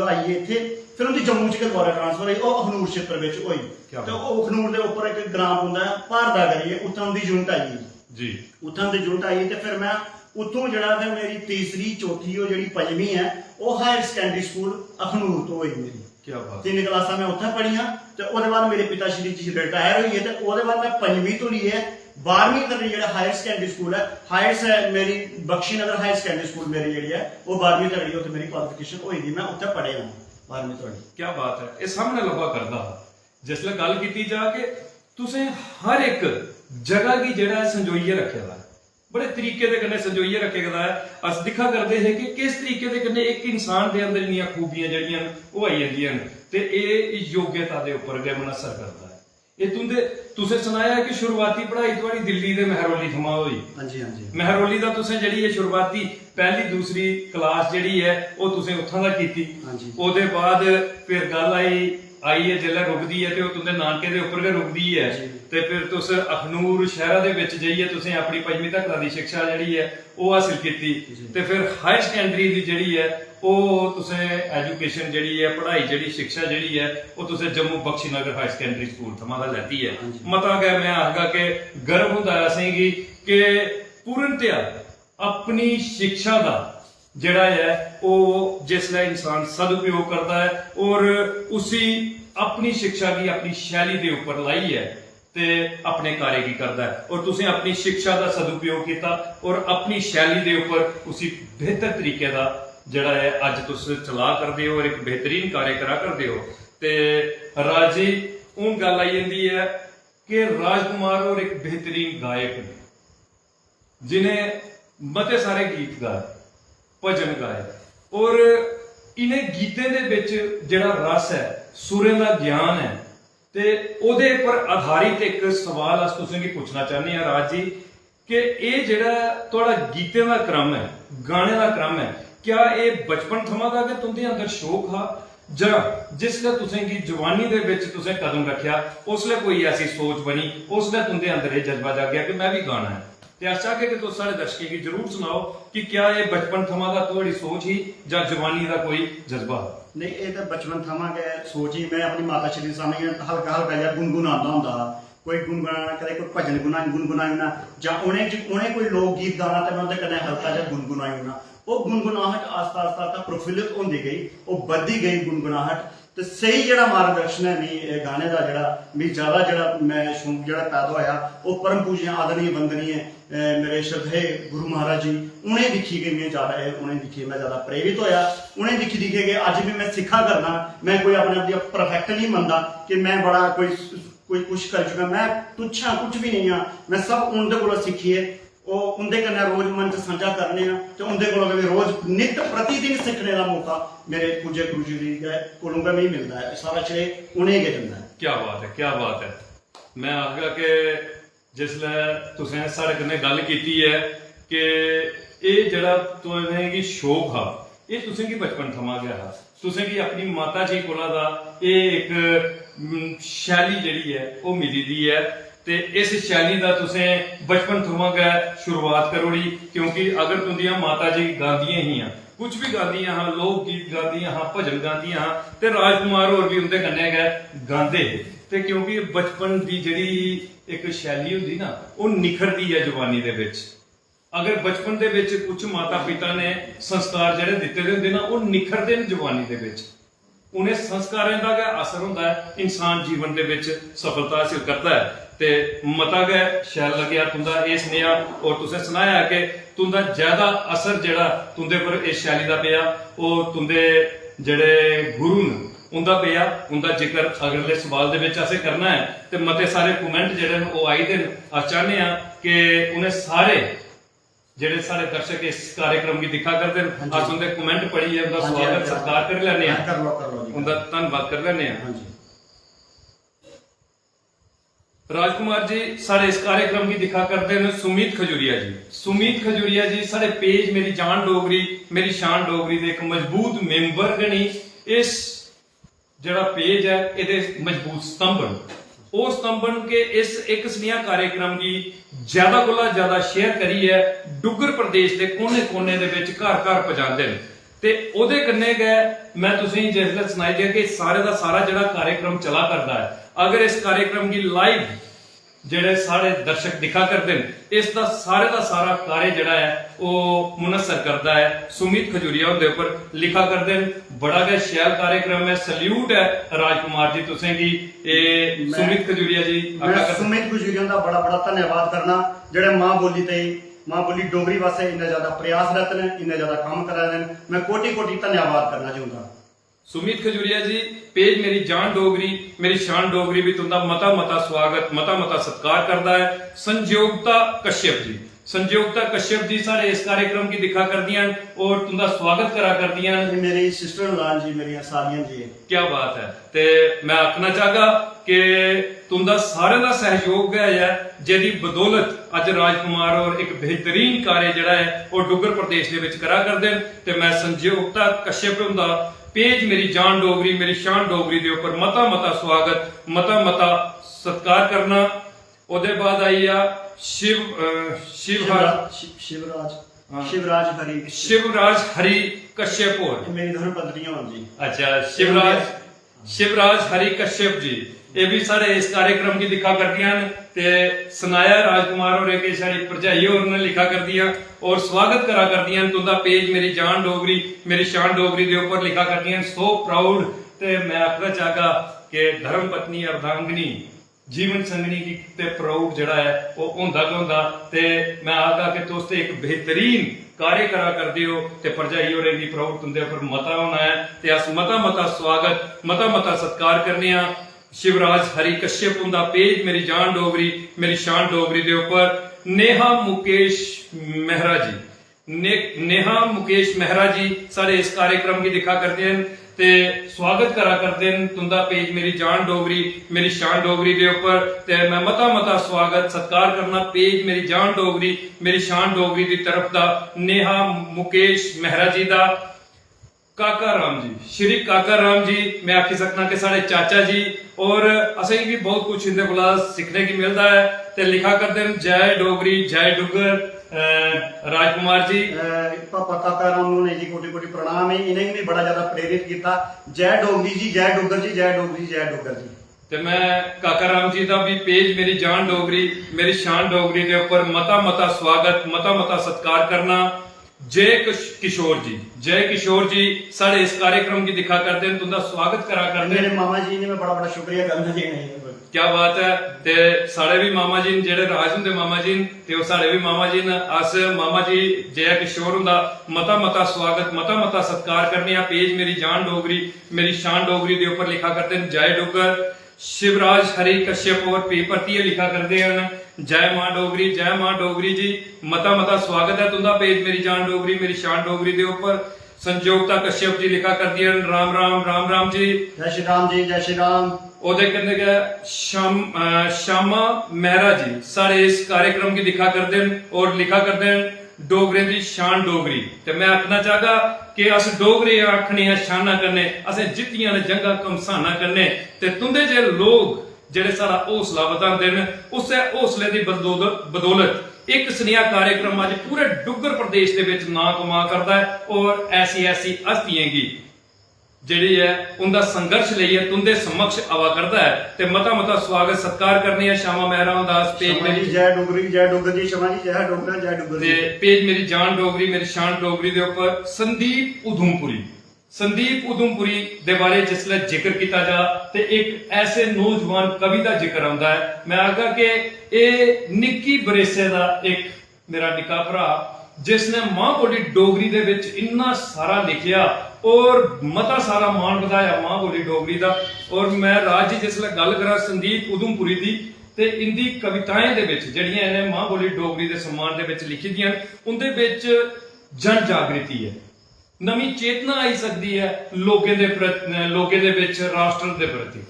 आई इत्थे, फिर उनकी जम्मू च दोबारा ट्रांसफर हुई, वो अखनूर क्षेत्र में हुई तो अखनूर के उपर एक ग्रां पौंदा भारदा करिए उत्थों उनकी यूनिट आई जी, उत्थों उनकी यूनिट आई तो फिर मैं उत्थों जड़ा फिर मेरी तीसरी चौथी और जी पंजवीं है वो हायर सकैंडरी स्कूल अखनूर तो हुई मेरी। 3 क्लासां मैं उत्थे पढ़ियां तो उसदे बाद मेरे पिता श्री जी रिटायर हुई है तो उसदे बाद मैं पंजवीं तो लिए 12ਵੀं तक ਜਿਹੜਾ ਹਾਇਰ ਸੈਕੰਡਰੀ ਸਕੂਲ ਹੈ ਮੇਰੀ ਬਖਸ਼ੀ ਨਗਰ ਹਾਇਰ ਸੈਕੰਡਰੀ ਸਕੂਲ ਮੇਰੀ ਜਿਹੜੀ ਹੈ ਉਹ 12ਵੀਂ ਤੱਕ ਉੱਥੇ ਮੇਰੀ ਕੁਆਲੀਫਿਕੇਸ਼ਨ ਹੋਈ ਦੀ, ਮੈਂ ਉੱਥੇ ਪੜ੍ਹਿਆ 12ਵੀਂ ਤੁਹਾਡੀ। क्या बात है, ये सामने लगा करदा जिसले गल की जाके तुसें हर एक जगह की जेड़ा संजोइए रखे दा बड़े तरीके दे कन्नै संजोइए रखे दा है। अस दिखा करदे है कि किस तरीके दे कन्नै एक इंसान दे अंदर इन्नियां खूबियां जड़ियां वो आई जंदियां ते ये योग्यता दे उपर गै मुनसर करदा है। ये तुसें सुनाया कि शुरुआती पढ़ाई थोड़ी दिल्ली दे महरौली थमां होई। ਹਾਂਜੀ ਹਾਂਜੀ महरौली दा तुसें जड़ी है शुरुआती पहली दूसरी क्लास जड़ी है वो तुसें उत्थां दा कीती। ਹਾਂਜੀ ਉਹਦੇ ਬਾਅਦ ਫਿਰ ਗੱਲ ਆਈ ਹੈ ਜਿਹੜਾ ਰੁਕਦੀ ਹੈ ਤੇ ਉਹ ਤੁੰਦੇ ਨਾਨਕੇ ਦੇ ਉੱਪਰ ਕੇ ਰੁਕਦੀ ਹੈ ਜੀ। ਤੇ ਫਿਰ ਤੁਸ ਅਖਨੂਰ ਸ਼ਹਿਰਾ ਦੇ ਵਿੱਚ ਜਾਈਏ ਤੁਸੀਂ ਆਪਣੀ ਪੰਜਵੀਂ ਤੱਕ ਦੀ ਸਿੱਖਿਆ ਜਿਹੜੀ ਹੈ ਉਹ ਹਾਸਿਲ ਕੀਤੀ ਜੀ। ਤੇ ਫਿਰ ਹਾਇਰ ਸੈਕੰਡਰੀ ਦੀ ਜਿਹੜੀ ਹੈ ਉਹ ਤੁਸੀਂ ਐਜੂਕੇਸ਼ਨ ਜਿਹੜੀ ਹੈ ਪੜ੍ਹਾਈ ਜਿਹੜੀ ਸਿੱਖਿਆ ਜਿਹੜੀ ਹੈ ਉਹ ਤੁਸੀਂ ਜੰਮੂ ਬਖਸ਼ੀ ਨਗਰ ਹਾਇਰ ਸੈਕੰਡਰੀ ਸਕੂਲ ਤੋਂ ਦਾ ਲੈਤੀ ਹੈ। ਹਾਂਜੀ। ਮਤਾ ਕਿ ਮੈਂ ਆਖਗਾ ਕਿ ਗਰਵ ਹੁੰਦਾ ਸੀਗੀ ਕਿ ਪੂਰਨਤਿਆ ਆਪਣੀ ਸਿੱਖਿਆ ਦਾ ਜਿਹੜਾ ਹੈ ਉਹ ਜਿਸਲੇ इंसान सदुपयोग करता है और उसी अपनी शिक्षा की अपनी शैली के उपर लाई है ते अपने कार्य की करता है और तुसें अपनी शिक्षा का सदुपयोग किया और अपनी शैली के उपर उसी बेहतर तरीके का जड़ा है अज तुस चला करते हो और एक बेहतरीन कार्य करा करते हो। ते राज जी हूँ गल आई जाती है कि राजकुमार और एक बेहतरीन गायक ने जिन्हें मते सारे गीत गाए भजन गाए और इन्हें गीतें दे विच जिहड़ा रस है सुरें दा ज्ञान है ते ओदे पर आधारित एक सवाल अस तुसें की पूछना चाहते हैं राज जी कि ये जिहड़ा तुहाड़ा गीतें दा क्रम है गाने दा क्रम है क्या ये बचपन थमां दा कि तुंदे अंदर शौक हा जां जिसले तुसें की जवानी दे विच तुसें कदम रखिया उसले कोई ऐसी सोच बनी उसले तुंदे अंदर ये जज्बा जागया कि मैं भी गाना है। ते अस चाहते कि तुस सारे दर्शकों की जरूर सुनाओ कि क्या ये बचपन थमां दा तुहाड़ी सोच ही जां जवानी दा कोई जज्बा? नहीं ये तो बचपन थमां गै सोच ही मैं अपनी माता श्री सामने हल्का हल्का जिहा गुनगुनांदा हुंदा कोई गुनगुनाना कदे कोई भजन गुनगुनाना जां उ'नें कोई लोक गीत गाना ते मैं उंदे कन्नै हल्का जिहा गुनगुनाई ओड़ना। वो गुनगुनाहट आस्ता आस्ता प्रफुल्लित होंदी गई वो बधदी गई गुनगुनाहट ते सही जेह्ड़ा मार्गदर्शन है मी गाने दा जेह्ड़ा मी ज्यादा जेह्ड़ा मैं शौक जेह्ड़ा पैदा होया वो परम पूज्य आदरणीय वंदनीय मेरे श्रद्धेय गुरु महाराज जी उ'नें दिक्खी के मैं ज्यादा उ'नें दिक्खी मैं ज्यादा प्रेरित होया उ'नें दिक्खी के अज भी मैं सिक्खा करना मैं कोई अपने आप दी परफेक्ट नहीं मनदा कि मैं बड़ा कोई कुछ कर चुका मैं तुच्छ हाँ कुछ भी नहीं हाँ मैं सब उं'दे कोला सिक्खिए ਉਹ ਉਹਦੇ ਕन्नै रोज मन च साझा करने ते उं'दे कोलों भी रोज नित प्रतिदिन सीखने का मौका मेरे पूज्य गुरु जी कोलों भी नहीं मिलता है सारा श्रेय उन्हें गै जंदा है। क्या बात है क्या बात है। मैं आखगा कि जिसलै तुसें साढ़े कन्नै गल कीती है कि एह् जेह्ड़ा तुसें गी शौक हा एह् तुसें गी बचपन थमां गै हा तुसें गी अपनी माता जी कोला दा एह् इक शैली जेह्ड़ी है ओह् मिली दी है ते इस शैली का तुसें बचपन थमां गै शुरुआत करोड़ी क्योंकि अगर तुंदियां माता जी गांदियां हियां कुछ भी गांदियां हाँ लोक गीत गांदियां हाँ भजन गांदियां हाँ ते राजकुमार होर भी उंदे कन्नै गै गांदे ते क्योंकि बचपन दी जेह्ड़ी एक शैली हुंदी ना ओह् निखरदी है जवानी दे विच। अगर बचपन दे विच कुछ माता पिता ने संस्कार जेह्ड़े दित्ते दे हुंदे ना ओह् निखरदे न जवानी दे विच उन्हें संस्कारें का गै असर हुंदा है इंसान जीवन दे विच सफलता हासिल करता है। ते मता गै शैल लग्गेआ तुंदा एह् सनेहा और तुसें सनाया कि तुंदा ज्यादा असर जेह्ड़ा तुंदे पर इस शैली दा पेआ ओह् तुंदे जेह्ड़े गुरु न उंदा पेआ उंदा जिक्र अगले सवाल दे विच असें करना है ते मते सारे कमेंट जेह्ड़े न ओह् आई दे न अस चाहने आं कि उ'नें सारे जेह्ड़े साढ़े दर्शक इस कार्यक्रम गी दिक्खा करदे न अस उंदे कमेंट पढ़ियै उंदा स्वागत सत्कार करी लैने आं उंदा धन्नवाद करी लैने आं। राजकुमार जी साढ़े इस कार्यक्रम की दिखा करते हैं सुमित खजूरिया जी साढ़े पेज मेरी जान डोगरी मेरी शान डोगरी दे एक मजबूत मेंबर गनी इस जड़ा पेज है ये मजबूत स्तंभन वो स्तंभन के इस एक स्नेहा कार्यक्रम की ज्यादा कोला ज्यादा शेयर करिए डुगर प्रदेश के कोने कोने दे विच घर घर पहुंचाते हैं ते ओदे कन्नै गै मैं तुसें जिसलै सनाई दिया कि सारे दा सारा जड़ा कार्यक्रम चला करदा है अगर इस कार्यक्रम की लाइव ਜਿਹੜੇ ਸਾਰੇ ਦਰਸ਼ਕ ਦਿਖਾ ਕਰਦੇ ਨੇ, ਇਸ ਦਾ ਸਾਰਾ ਕਾਰਜ ਜਿਹੜਾ ਹੈ ਉਹ ਮੁਨਸਰ ਕਰਦਾ ਹੈ ਸੁਮੀਤ ਖਜੂਰੀਆ ਉਹਦੇ ਉੱਪਰ ਲਿਖਾ ਕਰਦੇ ਨੇ। ਬੜਾ ਗਾ ਸ਼ੈਲ ਕਾਰਜਕ੍ਰਮ ਹੈ, ਸਲੂਟ ਹੈ ਰਾਜਕੁਮਾਰ ਜੀ ਤੁਸੀਂ ਕੀ ਇਹ ਸੁਮੀਤ ਖਜੂਰੀਆ ਜੀ ਮੈਂ ਸੁਮੀਤ ਖਜੂਰੀਆ ਦਾ ਬੜਾ ਧੰਨਵਾਦ ਕਰਨਾ ਜਿਹੜੇ ਮਾਂ ਬੋਲੀ ਡੋਗਰੀ ਵਾਸਤੇ ਇੰਨਾ ਜ਼ਿਆਦਾ ਪ੍ਰयासरत ਨੇ, ਇੰਨਾ ਜ਼ਿਆਦਾ ਕੰਮ ਕਰ ਰਹੇ ਨੇ। ਮੈਂ ਕੋਟੀ ਧੰਨਵਾਦ ਕਰਨਾ ਚਾਹੁੰਦਾ। सुमित खजूरिया जी पेज मेरी जान डोगरी मेरी शान डोगरी भी तुंदा मता स्वागत मता सत्कार करता है। संयोगता कश्यप जी सारे इस कार्यक्रम की दिखा कर दियां और तुंदा स्वागत करा कर दियां। मेरी सिस्टर लाल जी, मेरी सालियां जी है। क्या बात है। ते मैं आखना चाहगा कि तुंदा सारे दा सहयोग है जिहदी बदौलत अज राजकुमार और एक बेहतरीन कार्य जिहड़ा है वो डुगर प्रदेश दे विच करा करदे ने। ते मैं संयोगता कश्यप हुंदा पेज मेरी जान डोगरी मेरी शान डोगरी दे उपर मता स्वागत मता सत्कार करना। ओदे बाद आई आ शिवराज हरी कश्यप और मेरी दोनों पत्नियां हों जी। अच्छा शिवराज हरी कश्यप जी ये भी सारे इस कार्यक्रम की दिखा कर दिया ते सुनाया राजकुमार और एक सारी भरजाई और ने लिखा कर दिया और स्वागत करा कर दिया। तुंदा पेज मेरी जान डोगरी मेरी शान डोगरी के ऊपर लिखा कर दिया। So proud. ते मैं आखना चाहगा कि धर्म पत्नी अर्धांगिनी जीवन संगनी की ते प्राउड जड़ा है वो होंदा ते मैं आखा कि तुस ते एक बेहतरीन कार्य करा करदे हो ते भरजाई और की प्राउड तुंदे उपर मता होना है ते अस मता स्वागत मता सत्कार करने आ। शिवराज हरी कश्यप उनका पेज मेरी जान डोगरी मेरी शान डोगरी के ऊपर नेहा मुकेश मेहरा जी सारे इस कार्यक्रम की दिखा करते हैं ते स्वागत करा करते हैं। तुंदा पेज मेरी जान डोगरी मेरी शान डोगरी के ऊपर ते मैं मता स्वागत सत्कार करना पेज मेरी जान डोगरी मेरी शान डोगरी की तरफ दा नेहा मुकेश मेहरा जी दा। काका राम जी श्री काका राम जी मैं आखी सकना कि साढ़े चाचा जी और असें भी बहुत कुछ इनके कोला सीखने की मिलता है ते लिखा करते हैं जय डोगरी जय डुगर। राजकुमार जी पापा काका राम ने जी कोटि प्रणाम है। इन्हें भी बड़ा ज्यादा प्रेरित किया जय डोगरी जी जय डुगर जी जय डोगरी जय डुगर जी। ते मैं काका राम जी का भी पेज मेरी जान डोगरी मेरी शान डोगरी के ऊपर मता स्वागत मता सत्कार करना। जय किशोर जी सारे इस कार्यक्रम की दिखा करते हैं तुंदा स्वागत करा करते हैं। मेरे मामा जी ने मैं बड़ा शुक्रिया करना चाहिए। क्या बात है। ते साढ़े भी मामा जी जेडे राज हुंदे मामा जी ते ओ साढ़े भी मामा जी अस मामा जी जय किशोर हुंदा मता स्वागत मता सत्कार करने आ। पेज मेरी जान डोगरी मेरी शान डोगरी के ऊपर लिखा करते हैं जय डुगर। शिवराज हरी कश्यप और पीपरती लिखा करते हैं जय मां डोगरी जी मता स्वागत है तुंदा पेज मेरी जान डोगरी मेरी शान डोगरी के ऊपर। संयोगता कश्यप जी लिखा कर दिया राम जी जय श्री राम जी जय श्री राम। ओदे कन्ने गया श्यामा मेहरा जी सारे इस कार्यक्रम की दिखा करते हैं और लिखा करते हैं डोगरे दी शान डोगरी। ते मैं आखना चाहगा कि अस डोगरे आखने हैं शाना करने असें जित्तियां ने जंगा कमसाना करने ते तुंदे जे लोग जेड़े सारा हौसला बधांदे ने उसे हौसले दी बदौलत एक स्नेहा कार्यक्रम अज पूरे डुगर प्रदेश दे विच नां कमा करदा है और ऐसी हस्तियां की जिहड़ी है उनका संघर्ष लईए तुंदे समक्ष आवा करता है ते मता स्वागत सत्कार करने हैं। श्यामा मेहरा हुंदा पेज मेरी जय डुगर जी शमा जी जय डुगर जय डुगर ते पेज मेरी जान डोगरी मेरी शान डोगरी दे ऊपर संदीप उधमपुरी दे बारे जिसले जिक्र किया जा ते एक ऐसे नौजवान कवि का जिक्र आंदा है। मैं आखा कि ए निक्की बरेसे दा एक मेरा निक्का भरा जिसने मां बोली डोगरी दे विच इन्ना सारा लिखिया और मता सारा मान ਵਧਾਇਆ मां बोली डोगरी दा। और मैं राज जी जिसले गल करा संदीप उधमपुरी दी ते इंदी कविताएं दे विच जड़ियां इन्हें मां बोली डोगरी दे सम्मान दे विच लिखी दियां उनदे विच जन जागृति है नवी चेतना आई सकती है लोगों दे विच राष्ट्र दे प्रति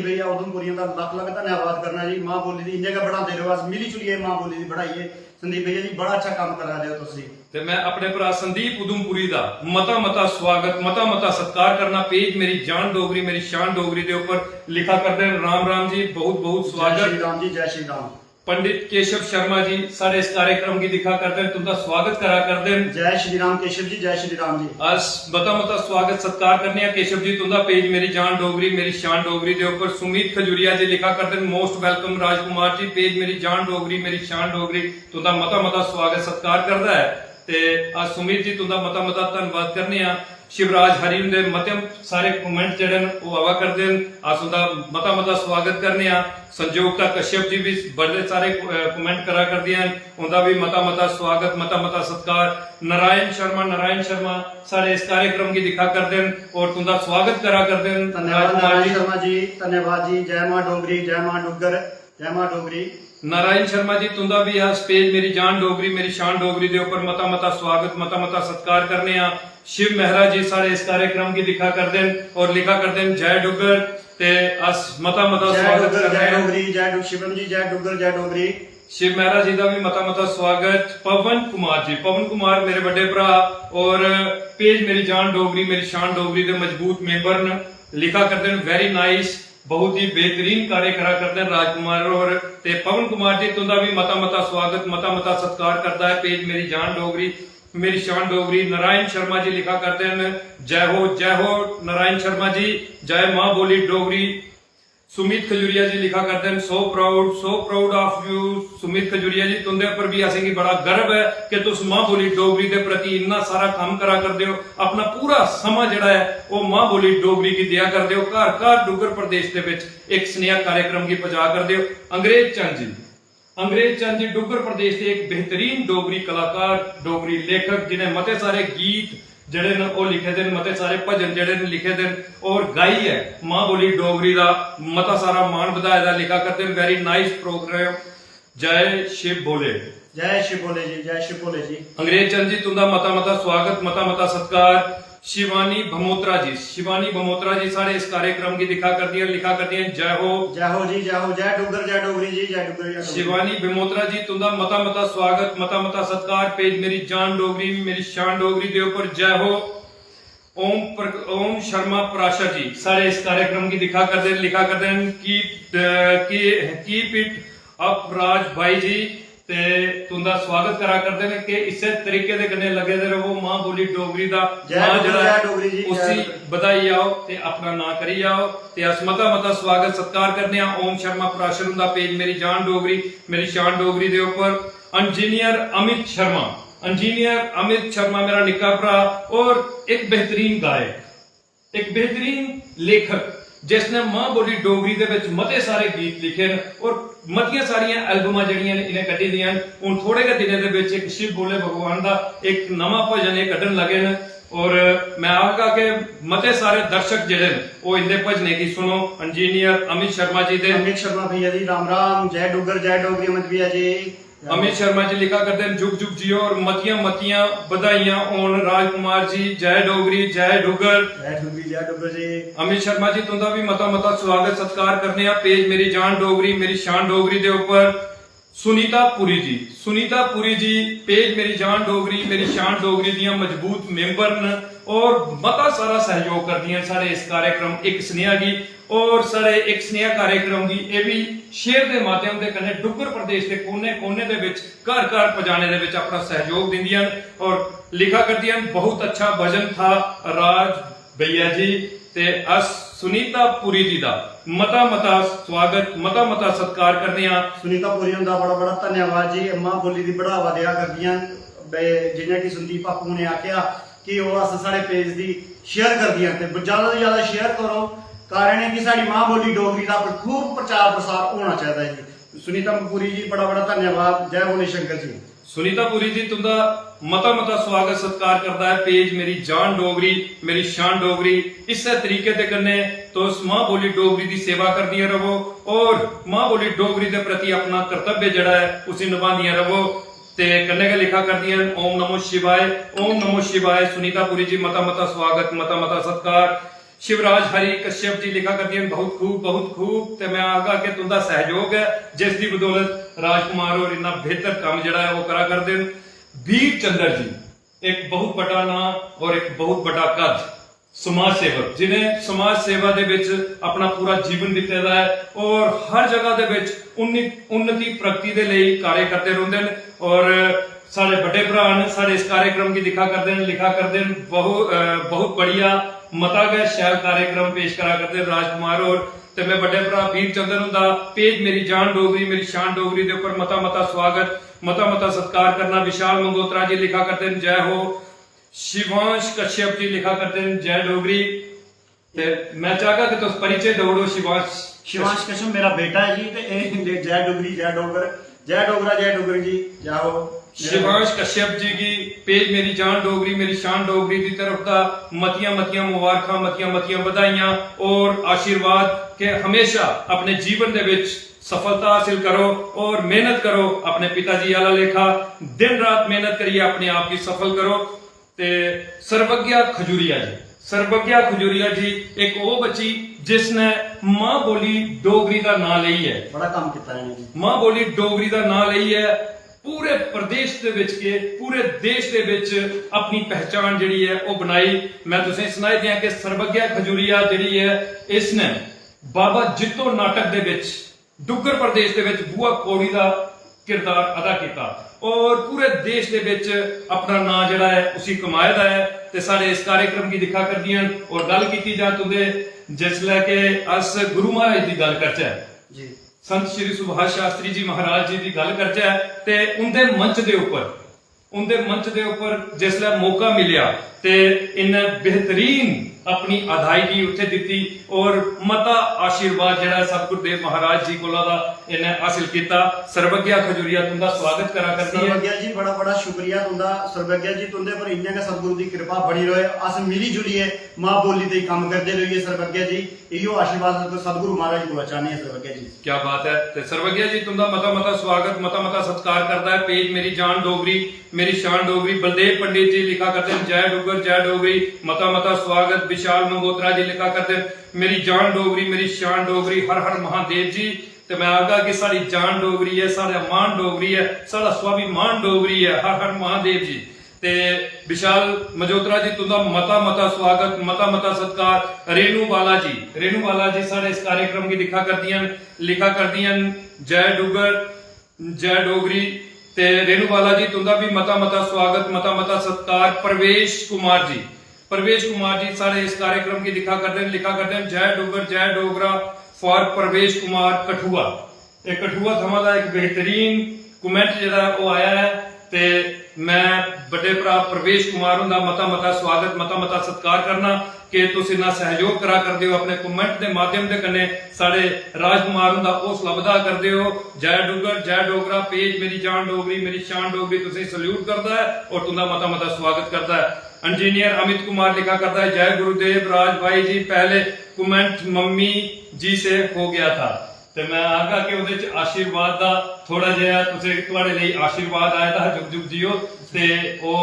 भैया उधमपुरियों का लख धन्यवाद करना जी। मां बोली दी इन्ने का बढ़ाते रहो मिली जुलिए मां बोली दी बढ़ाइए। संदीप भैया जी बड़ा अच्छा काम करा रहे हो तुसी ते मैं अपने भरा संदीप उधमपुरी दा मता स्वागत मता सत्कार करना। पेज मेरी जान डोगरी मेरी शान डोगरी के ऊपर लिखा करते हैं राम जी बहुत स्वागत। जय श्री राम जी जय श्री राम। पंडित केशव शर्मा जी सारे इस कार्यक्रम की दिखा करते हैं, तुमका स्वागत करा करते हैं। जय श्री राम केशव जी, जय श्री राम जी। आज मता स्वागत सत्कार करने केशव जी तुंदा पेज मेरी जान डोगरी मेरी शान डोगरी दे ऊपर सुमीत खजूरिया जी लिखा करते हैं, most welcome Rajkumar ji page मेरी जान डोगरी मेरी शान डोगरी तुंदा मता स्वागत सत्कार करता है। ते आज सुमीत जी तुंदा मता धन्यवाद करने आ। शिवराज हरी दे मते सारे कमेंट जेडे वो आवा करते हैं, आज उनका मता स्वागत करने आ। संजोगता कश्यप जी भी बड़े सारे कमेंट करा कर दिए हैं, उनका भी मता स्वागत मता सत्कार। नारायण शर्मा सारे इस कार्यक्रम की दिखा करते हैं और तुंदा स्वागत करा करते हैं। धन्यवाद नारायण शर्मा जी, धन्यवाद जी। जय मां डोगरी, जय मां डुग्गर, जय मां डोगरी। नारायण शर्मा जी तुंदा भी आज पेज मेरी जान डोगरी मेरी शान डोगरी दे ऊपर मता स्वागत मता सत्कार करने आ। शिव मेहरा जी सारे इस कार्यक्रम की दिखा करते हैं और लिखा करते हैं जय डुग्गर ते आज मता स्वागत कर रहे हैं। जय डोगरी, जय शिवम जी, जय डुग्गर, जय डोगरी। शिव मेहरा जी का भी मता स्वागत। पवन कुमार मेरे बड़े भरा और पेज मेरी जान डोगरी मेरी शान डोगरी दे मजबूत मेंबर ने लिखा करते हैं वेरी नाइस, बहुत ही बेहतरीन कार्य करा करते हैं राजकुमार। और ते पवन कुमार जी तुंदा भी मता स्वागत मता सत्कार करता है पेज मेरी जान डोगरी मेरी शान डोगरी। नारायण शर्मा जी लिखा करते हैं जय हो नारायण शर्मा जी, जय मां बोली डोगरी। सुमित खजूरिया जी लिखा करते हैं so proud of you. Sumit Khajuria ji तुंदे पर भी असेंगी बड़ा गर्व है कि तुस मां बोली डोगरी के प्रति इन्ना सारा काम करा करते हो, अपना पूरा समा जड़ा है वो मां बोली डोगरी की दिया करते हो। घर डुग्गर प्रदेश के एक स्नेहा कार्यक्रम की पहुंचा करते हो। अंग्रेज चंद जी डुग्गर प्रदेश के एक बेहतरीन डोगरी कलाकार डोगरी लेखक जिन्हें मते सारे गीत जड़े न वो लिखे दे, मते सारे भजन जड़े न लिखे दे और गाई है मां बोली डोगरी का मता सारा मान बधाए दा लिखा करते हैं। Very nice program. जय शिव बोले, जय शिव बोले जी, जय शिव बोले जी। अंग्रेज चंद जी तुंदा मता स्वागत मता सत्कार। शिवानी भमोत्रा जी सारे इस कार्यक्रम की दिखा करती है लिखा करती है जय हो जी, जय हो, जय डुग्गर, जय डोगरी जी, जय डुग्गर। शिवानी भमोत्रा जी तुंदा मता स्वागत मता सत्कार पेज मेरी जान डोगरी मेरी शान डोगरी दे ऊपर जय हो। ओम शर्मा पराशर जी सारे इस कार्यक्रम की दिखा करते हैं लिखा करते हैं कीप इट अप राज भाई जी ते तुंदा स्वागत करा करते हैं कि इसे तरीके दे कन्ने लगे दे रहो मां बोली डोगरी दा नां जड़ा उसी बधाई आओ ते अपना नां करी जाओ ते अस मता स्वागत सत्कार करने आ। ओम शर्मा पराशर दा पेज मेरी जान डोगरी मेरी शान डोगरी दे ऊपर। इंजीनियर अमित शर्मा मेरा निक्का भरा और एक बेहतरीन गायक एक बेहतरीन लेखक जिसने मां बोली डोगरी दे विच मते सारे गीत लिखे और मतियां सारियां एल्बमां जड़ियां ने इन्हें कड्ढी दियां। हुण थोड़े के दिनें दे विच एक शिव बोले भगवान दा एक नवां भजन ये कड्ढन लगे न और मैं आखगा कि मते सारे दर्शक जेडे ने वो इंदे भजने की सुनो। इंजीनियर अमित शर्मा जी दे अमित शर्मा भैया जी राम, जय डुग्गर, जय डोगरी। अमित भैया जी, अमित शर्मा जी लिखा करते हैं जुग जुग जियो और मतियां बधाइयां ओन राजकुमार जी। जय डोगरी, जय डुग्गर, जय डुग्गी, जय डुग्गर जी। अमित शर्मा जी तुंदा भी मता स्वागत सत्कार करने आ पेज मेरी जान डोगरी मेरी शान डोगरी दे ऊपर। सुनीता पुरी जी पेज मेरी जान डोगरी मेरी शान डोगरी दियां मजबूत मेंबर न और मता सारा सहयोग कर दियां सारे इस कार्यक्रम एक स्नेहा की और सारे एक स्नेहा कार्यक्रम की ये भी शेयर के माध्यम से कन्ने डुग्गर प्रदेश के कोने दे विच घर पहुंचाने दे विच अपना सहयोग दिंदियां और लिखा करदियां बहुत अच्छा भजन था राज भैया जी ते अस सुनीता पुरी जी दा मता स्वागत मता सत्कार करने आ। सुनीता पुरी दा बड़ा धन्यवाद जी। मां बोली दी बढ़ावा दिया करदियां जिन्हें कि संदीप बापू ने आख्या कि वो अस साढ़े पेज दी शेयर करदियां ते ज्यादा तो ज्यादा शेयर करो। कारण है कि साड़ी मां बोली डोगरी का खूब प्रचार प्रसार होना चाहिए जी। सुनीता पुरी जी बड़ा धन्यवाद। जय बोले शंकर जी। सुनीता पुरी जी तुंदा मता स्वागत सत्कार करता है पेज मेरी जान डोगरी मेरी शान डोगरी। इस तरीके दे कन्ने तो मां बोली डोगरी की सेवा करदियां रहो और मां बोली डोगरी के प्रति अपना कर्तव्य जड़ा है उसे निभांदियां रहो ते कन्ने के लिखा करदियां ओम नमो शिवाय। सुनीता पुरी जी मता स्वागत मता सत्कार। शिवराज हरी कश्यप जी लिखा करती हैं बहुत खूब ते मैं आगा के तुंदा सहयोग है जिसकी बदौलत राजकुमार और इतना बेहतर काम जड़ा है वो करा कर देन। वीर चंद्र जी एक बहुत बड़ा नाम और एक बहुत बड़ा कद ਸਮਾਜ ਸੇਵਕ ਜਿਨੇ ਸਮਾਜ ਸੇਵਾ ਦੇ ਵਿੱਚ ਆਪਣਾ ਪੂਰਾ ਜੀਵਨ ਦਿੱਤਾ ਹੈ ਔਰ ਹਰ ਜਗ੍ਹਾ ਦੇ ਵਿੱਚ उन्नति प्रगति ਦੇ ਲਈ कार्य करते रहते हैं। और साढ़े बड़े भरा ने साढ़े इस कार्यक्रम की लिखा करते हैं बहुत बढ़िया मता गए शैल कार्यक्रम पेश करा करते हैं राजकुमार। और ते मैं बड़े भरा वीर चंदन दा पेज मेरी जान डोगरी मेरी शान डोगरी के ऊपर मता स्वागत मता सत्कार करना। विशाल मंगोत्रा जी लिखा करते हैं जय हो। शिवांश कश्यप जी लिखा करते हैं जय डोगरी। ते मैं चाहता कि तुम परिचय दौड़ो शिवांश कश्यप मेरा बेटा है जी। ते जय डोगरी जय डोगर जय डोगरा जय डोगरी जी जय हो। शिवांश कश्यप जी की पेज मेरी जान डोगरी मेरी शान डोगरी की तरफ का मतियां मुबारक मतियां बधाइयां और आशीर्वाद के हमेशा अपने जीवन दे विच सफलता हासिल करो और मेहनत करो अपने पिताजी आला लेखा दिन रात मेहनत करिए अपने आप की सफल करो। ते सर्वज्ञा खजूरिया जी एक वो बच्ची जिसने मां बोली डोगरी का नाम लई है। बड़ा काम किया है जी। मां बोली डोगरी का नाम लई है पूरे प्रदेश दे विच के पूरे देश दे विच अपनी पहचान जिहड़ी है वो बनाई। मैं तुसें सुनाई दियां कि सर्वज्ञा खजूरिया जिहड़ी है इसने बाबा जित्तो नाटक दे विच डुग्गर प्रदेश दे विच बुआ कौड़ी दा किरदार अदा किया और पूरे देश दे विच अपना नाम जिहड़ा है उसी कमाया दा है। ते साडे इस कार्यक्रम की दिखा करदियां और गल कीती जा तुंदे जिसलै के अस गुरु महाराज दी गल करचै जी संत श्री सुभाष शास्त्री जी महाराज जी की गल करचै ते उनके मंच दे उपर जिसलै मौका मिलिया ते इन्हें बेहतरीन अपनी अदायगी उत्थे दिती और मता आशीर्वाद जिहड़ा सतगुरुदेव महाराज जी कोला दा इन्हें हासिल किया। सर्वज्ञा खजूरिया तुंदा स्वागत करा करदी है। सर्वज्ञा जी बड़ा शुक्रिया तुंदा। सर्वज्ञा जी तुंदे पर इन्ने के सतगुरु दी कृपा बनी रहे अस मिली जुलिए मां बोली ते काम करते रहिए। सर्वज्ञा जी इहो आशीर्वाद सतगुरु महाराज को चाहने हैं। सर्वज्ञा जी क्या बात है। ते सर्वज्ञा जी तुंदा मता स्वागत मता सत्कार करता है। पेज मेरी जान डोगरी मेरी शान डोगरी बलदेव पंडित जी लिखा करते हैं जय डुग्गर जय डोगरी मता स्वागत। विशाल मंगोत्रा जी लिखा करते हैं मेरी जान डोगरी मेरी शान डोगरी हर हर महादेव जी। ते मैं आगा कि साड़ी जान डोगरी है साड़ा मान डोगरी है साड़ा स्वाभिमान डोगरी है हर हर महादेव जी। ते विशाल मंगोत्रा जी तुंदा मता स्वागत मता सत्कार। रेणु बाला जी साढ़े इस कार्यक्रम की लिखा करदियां जय डुग्गर जय डोगरी। ते रेणु बाला जी तुंदा भी मता स्वागत मता सत्कार। प्रवेश कुमार जी सारे इस कार्यक्रम की लिखा करते हैं जय डुग्गर जय डोगरा फॉर प्रवेश कुमार कठुआ। कठुआ थमां दा एक बेहतरीन कमेंट जिहड़ा वो आया है ते मैं बड़े भरा प्रवेश कुमार हुंदा मता स्वागत मता सत्कार करना कि तुस इन्ना सहयोग करा करदे हो अपने कमेंट के माध्यम के कन्ने साढ़े राजकुमार हुंदा हौसला वधा करदे हो। जय डुग्गर जय डोगरा पेज मेरी जान डोगरी मेरी शान डोगरी तुसें सल्यूट करता है और तुंदा मता स्वागत करता है। इंजीनियर अमित कुमार लिखा करता है जय गुरुदेव राज भाई जी पहले कमेंट मम्मी जी से हो गया था। ते मैं आगा कि उहदे च आशीर्वाद दा थोड़ा जिहा तुहाडे लई आशीर्वाद आया था जुग जियो ते ओ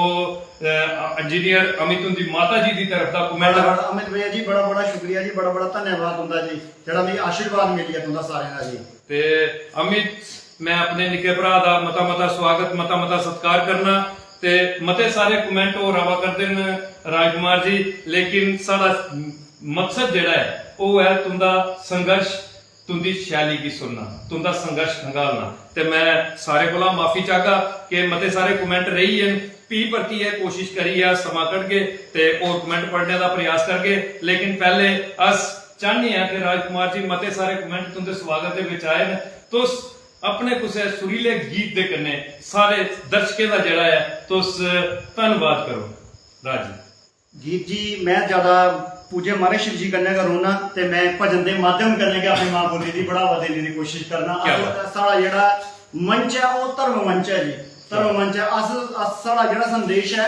इंजीनियर अमित उनकी माता जी की तरफ दा कमेंट। अमित भैया जी बड़ा शुक्रिया जी बड़ा धन्यवाद तुंदा जी जेड़ा भी आशीर्वाद मिल गया तुंदा सारे दा जी। ते अमित मैं अपने निके भरा दा मता स्वागत मता सत्कार करना ते मते सारे कमेंट हो रवा करते हैं राजकुमार जी लेकिन साड़ा मकसद जेड़ा है वो है तुंदा संघर्ष तुंदी शैली की सुनना तुंदा संघर्ष खंगालना। ते मैं सारे कोला माफी चाहगा कि मते सारे कमेंट रही है पी भरती है कोशिश करी है समा कट के ते और कमेंट पढ़ने का प्रयास करके लेकिन पहले अस चाहते हैं कि राजकुमार जी मते सारे कमेंट तुंदे स्वागत के विच आए तुस अपने कुछ सुरीले गीत दे कन्ने सारे दर्शकों का जड़ा है तुस धन्यवाद करो राज गीत जी। मैं ज्यादा पूजे मारे शिव जी करने का रोना ते मैं भजन के माध्यम करने के अपनी मां बोली की बढ़ावा देने की कोशिश करना। साड़ा जेड़ा मंच है वो धर्म मंच है जी धर्म मंच है। साड़ा जेड़ा संदेश है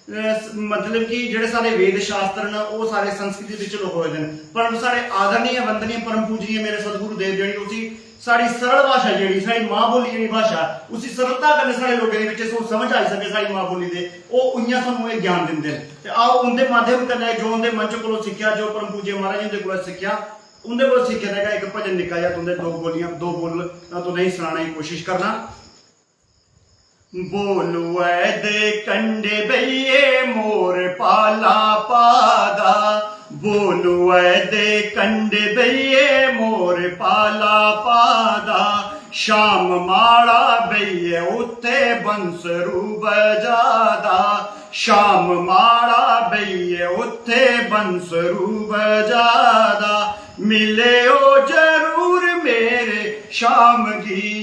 मतलब कि जेड़े सारे वेद शास्त्र न वो सारे संस्कृति विच लिखोए दे पर सारे आदरणीय वंदनीय परम पूजनीय मेरे सतगुरु देव जेड़ी उसी साड़ी सरल भाषा जेड़ी साड़ी मां बोली जेड़ी भाषा उसी सरलता कन्नै सारे लोगों दे विच सोच समझ आई सके साड़ी मां बोली दे ओ उइयां सानू ये ज्ञान दिंदे ने ते आओ उनके माध्यम कन्नै जो उनके मंच कोलों सिक्ख्या जो परम पूज्य महाराज जी दे कोलों सिक्ख्या उनके कोलों सिक्ख्या ने एक भजन निक्का जिहा तुंदे दो बोल तो नहीं सुनाने की कोशिश करना। बोलुए दे कंडे बइये मोर पाला पादा बोलुए दे कंडे बइये मोर पाला पादा शाम माड़ा बइये उत्थे बंसरू बजादा शाम माड़ा बइये उत्थे बंसरू बजादा मिले ओ जरूर मेरे शाम गी